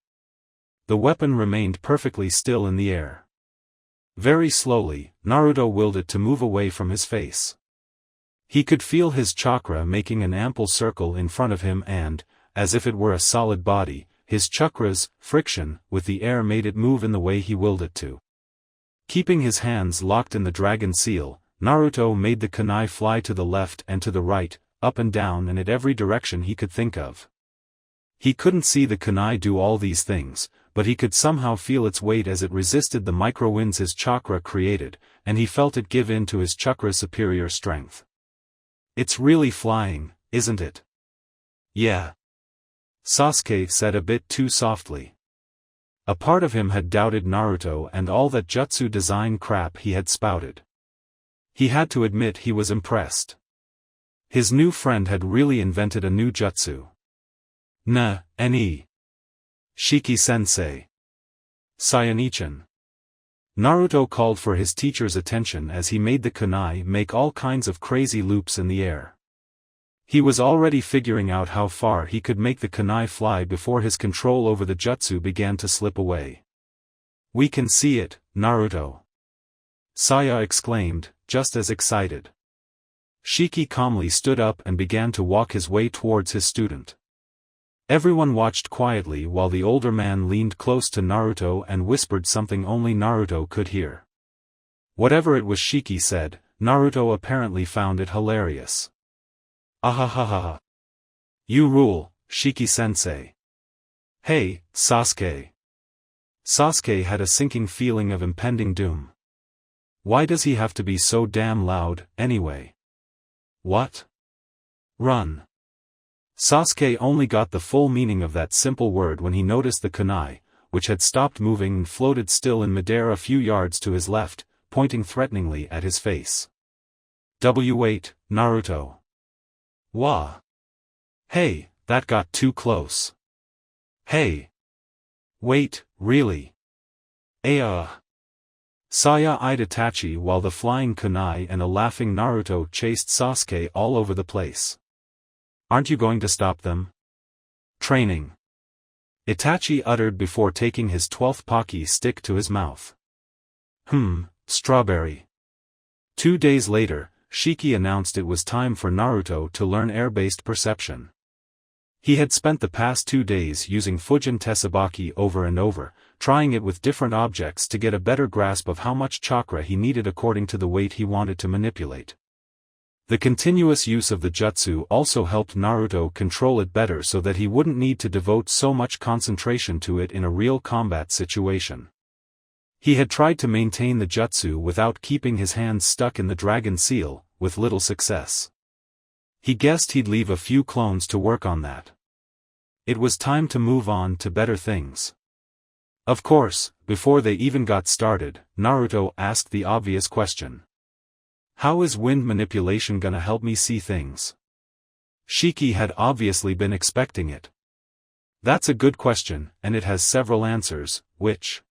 The weapon remained perfectly still in the air. Very slowly, Naruto willed it to move away from his face. He could feel his chakra making an ample circle in front of him and, as if it were a solid body, his chakra's friction with the air made it move in the way he willed it to. Keeping his hands locked in the dragon seal, Naruto made the kunai fly to the left and to the right, up and down and at every direction he could think of. He couldn't see the kunai do all these things, but he could somehow feel its weight as it resisted the micro-winds his chakra created, and he felt it give in to his chakra's superior strength. It's really flying, isn't it? Yeah. Sasuke said a bit too softly. A part of him had doubted Naruto and all that jutsu design crap he had spouted. He had to admit he was impressed. His new friend had really invented a new jutsu. Ni. Shiki-sensei. Saia-nichan. Naruto called for his teacher's attention as he made the kunai make all kinds of crazy loops in the air. He was already figuring out how far he could make the kunai fly before his control over the jutsu began to slip away. We can see it, Naruto. Saya exclaimed, just as excited. Shiki calmly stood up and began to walk his way towards his student. Everyone watched quietly while the older man leaned close to Naruto and whispered something only Naruto could hear. Whatever it was Shiki said, Naruto apparently found it hilarious. Ahahaha. You rule, Shiki-sensei. Hey, Sasuke. Sasuke had a sinking feeling of impending doom. Why does he have to be so damn loud, anyway? What? Run. Sasuke only got the full meaning of that simple word when he noticed the kunai, which had stopped moving and floated still in midair a few yards to his left, pointing threateningly at his face. Wait, Naruto. Wah. Hey, that got too close. Hey. Wait, really? Saya eyed Itachi while the flying kunai and a laughing Naruto chased Sasuke all over the place. Aren't you going to stop them? Training. Itachi uttered before taking his 12th Pocky stick to his mouth. Strawberry. 2 days later, Shiki announced it was time for Naruto to learn air-based perception. He had spent the past 2 days using Fujin Tesabaki over and over, trying it with different objects to get a better grasp of how much chakra he needed according to the weight he wanted to manipulate. The continuous use of the jutsu also helped Naruto control it better so that he wouldn't need to devote so much concentration to it in a real combat situation. He had tried to maintain the jutsu without keeping his hands stuck in the dragon seal, with little success. He guessed he'd leave a few clones to work on that. It was time to move on to better things. Of course, before they even got started, Naruto asked the obvious question. How is wind manipulation gonna help me see things? Shiki had obviously been expecting it. That's a good question, and it has several answers, which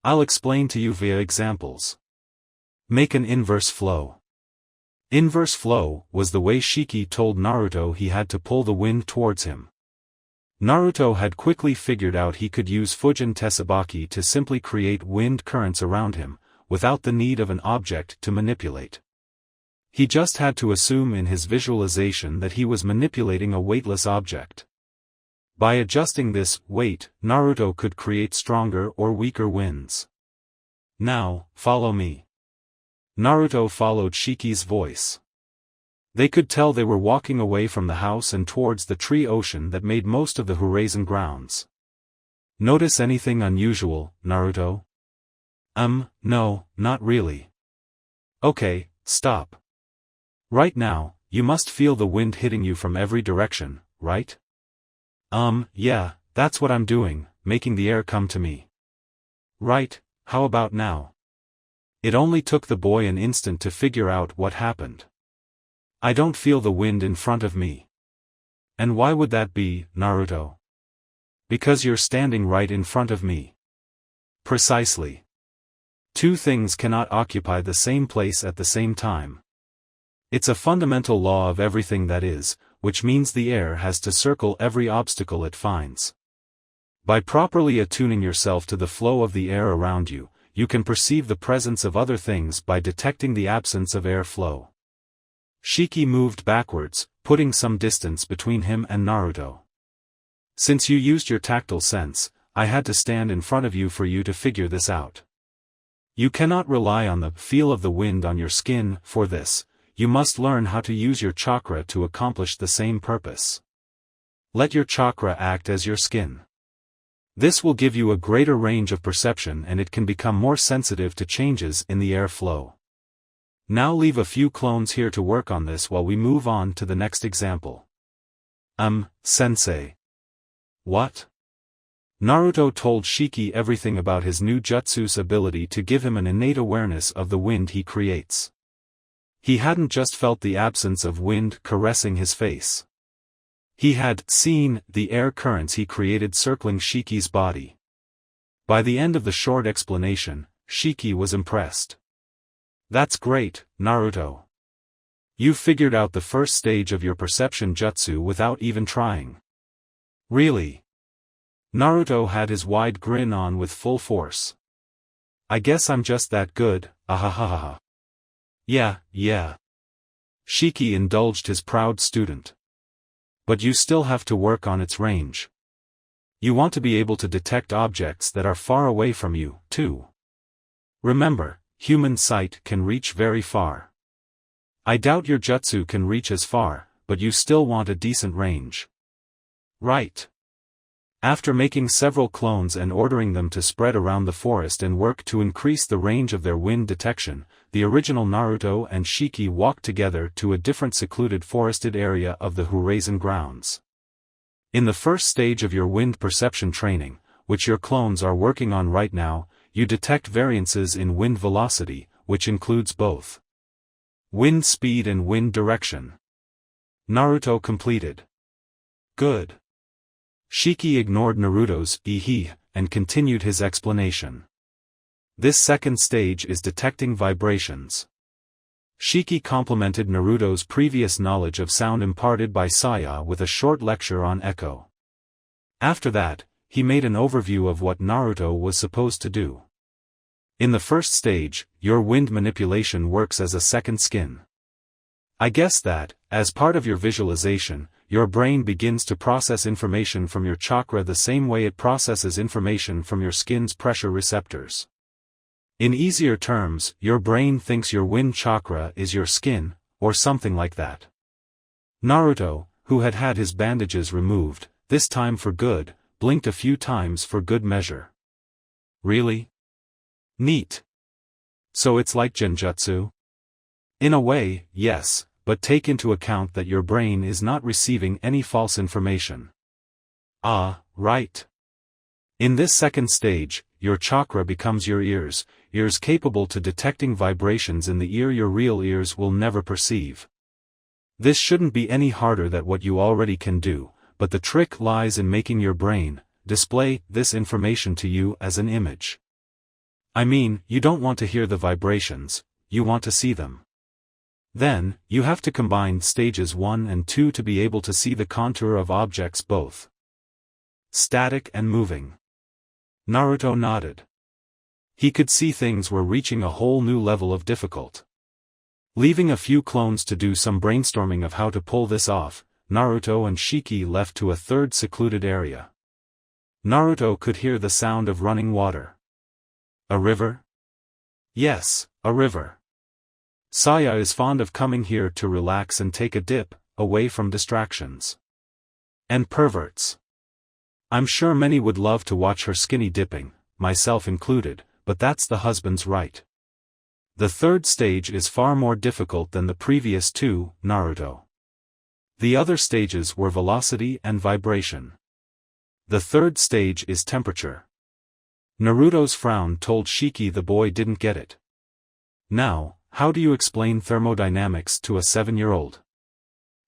I'll explain to you via examples. Make an inverse flow. Inverse flow was the way Shiki told Naruto he had to pull the wind towards him. Naruto had quickly figured out he could use Fujin Tesabaki to simply create wind currents around him, without the need of an object to manipulate. He just had to assume in his visualization that he was manipulating a weightless object. By adjusting this weight, Naruto could create stronger or weaker winds. Now, follow me. Naruto followed Shiki's voice. They could tell they were walking away from the house and towards the tree ocean that made most of the Horizon grounds. Notice anything unusual, Naruto? No, not really. Okay, stop. Right now, you must feel the wind hitting you from every direction, right? Yeah, that's what I'm doing, making the air come to me. Right, how about now? It only took the boy an instant to figure out what happened. I don't feel the wind in front of me. And why would that be, Naruto? Because you're standing right in front of me. Precisely. Two things cannot occupy the same place at the same time. It's a fundamental law of everything that is, which means the air has to circle every obstacle it finds. By properly attuning yourself to the flow of the air around you, you can perceive the presence of other things by detecting the absence of air flow. Shiki moved backwards, putting some distance between him and Naruto. Since you used your tactile sense, I had to stand in front of you for you to figure this out. You cannot rely on the feel of the wind on your skin for this, you must learn how to use your chakra to accomplish the same purpose. Let your chakra act as your skin. This will give you a greater range of perception and it can become more sensitive to changes in the air flow. Now leave a few clones here to work on this while we move on to the next example. Sensei. What? Naruto told Shiki everything about his new jutsu's ability to give him an innate awareness of the wind he creates. He hadn't just felt the absence of wind caressing his face. He had seen the air currents he created circling Shiki's body. By the end of the short explanation, Shiki was impressed. That's great, Naruto. You figured out the first stage of your perception jutsu without even trying. Really? Naruto had his wide grin on with full force. I guess I'm just that good, ahahaha. Yeah. Shiki indulged his proud student. But you still have to work on its range. You want to be able to detect objects that are far away from you, too. Remember, human sight can reach very far. I doubt your jutsu can reach as far, but you still want a decent range. Right. After making several clones and ordering them to spread around the forest and work to increase the range of their wind detection, the original Naruto and Shiki walked together to a different secluded forested area of the Horizon grounds. In the first stage of your wind perception training, which your clones are working on right now, you detect variances in wind velocity, which includes both wind speed and wind direction. Naruto completed. Good. Shiki ignored Naruto's and continued his explanation. This second stage is detecting vibrations. Shiki complimented Naruto's previous knowledge of sound imparted by Saia with a short lecture on echo. After that, he made an overview of what Naruto was supposed to do. In the first stage, your wind manipulation works as a second skin. I guess that, as part of your visualization, your brain begins to process information from your chakra the same way it processes information from your skin's pressure receptors. In easier terms, your brain thinks your wind chakra is your skin, or something like that. Naruto, who had had his bandages removed, this time for good, blinked a few times for good measure. Really? Neat. So it's like genjutsu? In a way, yes, but take into account that your brain is not receiving any false information. Ah, right. In this second stage, your chakra becomes your ears capable to detecting vibrations in the ear your real ears will never perceive. This shouldn't be any harder than what you already can do, but the trick lies in making your brain display this information to you as an image. I mean, you don't want to hear the vibrations, you want to see them. Then, you have to combine stages 1 and 2 to be able to see the contour of objects both static and moving. Naruto nodded. He could see things were reaching a whole new level of difficult. Leaving a few clones to do some brainstorming of how to pull this off, Naruto and Shiki left to a third secluded area. Naruto could hear the sound of running water. A river? Yes, a river. Saia is fond of coming here to relax and take a dip, away from distractions. And perverts. I'm sure many would love to watch her skinny dipping, myself included, but that's the husband's right. The third stage is far more difficult than the previous two, Naruto. The other stages were velocity and vibration. The third stage is temperature. Naruto's frown told Shiki the boy didn't get it. Now, how do you explain thermodynamics to a 7-year-old?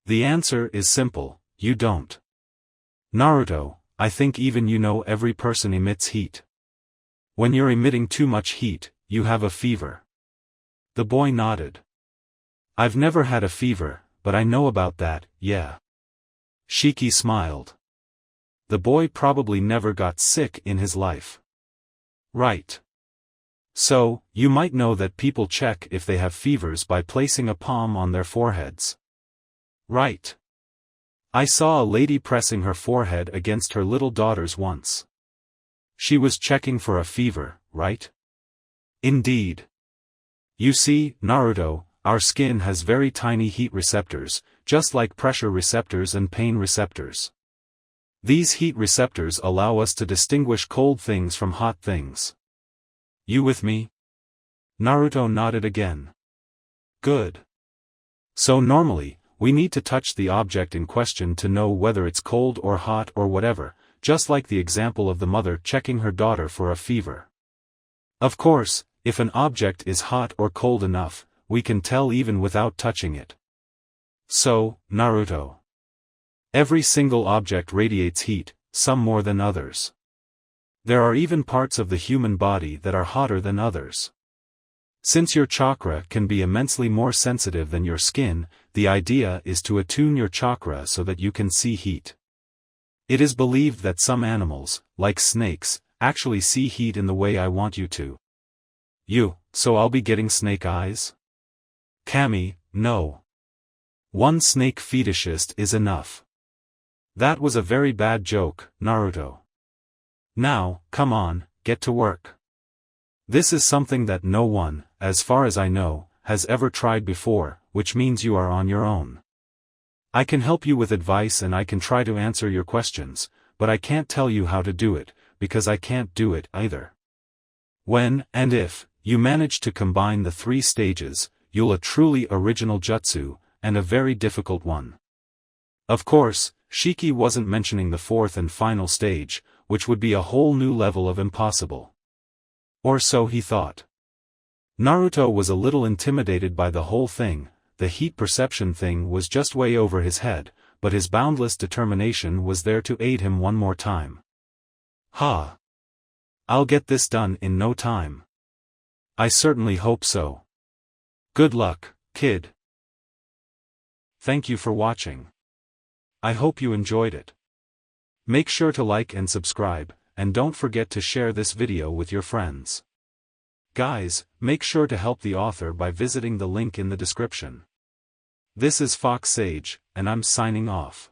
The answer is simple, you don't. Naruto, I think even you know every person emits heat. When you're emitting too much heat, you have a fever. The boy nodded. I've never had a fever, but I know about that, yeah. Shiki smiled. The boy probably never got sick in his life. Right. So, you might know that people check if they have fevers by placing a palm on their foreheads. Right. I saw a lady pressing her forehead against her little daughter's once. She was checking for a fever, right? Indeed. You see, Naruto, our skin has very tiny heat receptors, just like pressure receptors and pain receptors. These heat receptors allow us to distinguish cold things from hot things. You with me? Naruto nodded again. Good. So normally, we need to touch the object in question to know whether it's cold or hot or whatever, just like the example of the mother checking her daughter for a fever. Of course, if an object is hot or cold enough, we can tell even without touching it. So, Naruto. Every single object radiates heat, some more than others. There are even parts of the human body that are hotter than others. Since your chakra can be immensely more sensitive than your skin, the idea is to attune your chakra so that you can see heat. It is believed that some animals, like snakes, actually see heat in the way I want you to. So I'll be getting snake eyes? Kami, no. One snake fetishist is enough. That was a very bad joke, Naruto. Now, come on, get to work. This is something that no one, as far as I know, has ever tried before, which means you are on your own. I can help you with advice and I can try to answer your questions, but I can't tell you how to do it, because I can't do it either. When, and if, you manage to combine the 3 stages, you'll a truly original jutsu, and a very difficult one. Of course, Shiki wasn't mentioning the 4th and final stage, which would be a whole new level of impossible. Or so he thought. Naruto was a little intimidated by the whole thing. The heat perception thing was just way over his head, but his boundless determination was there to aid him one more time. Ha! I'll get this done in no time. I certainly hope so. Good luck, kid. Thank you for watching. I hope you enjoyed it. Make sure to like and subscribe, and don't forget to share this video with your friends. Guys, make sure to help the author by visiting the link in the description. This is Fox Sage, and I'm signing off.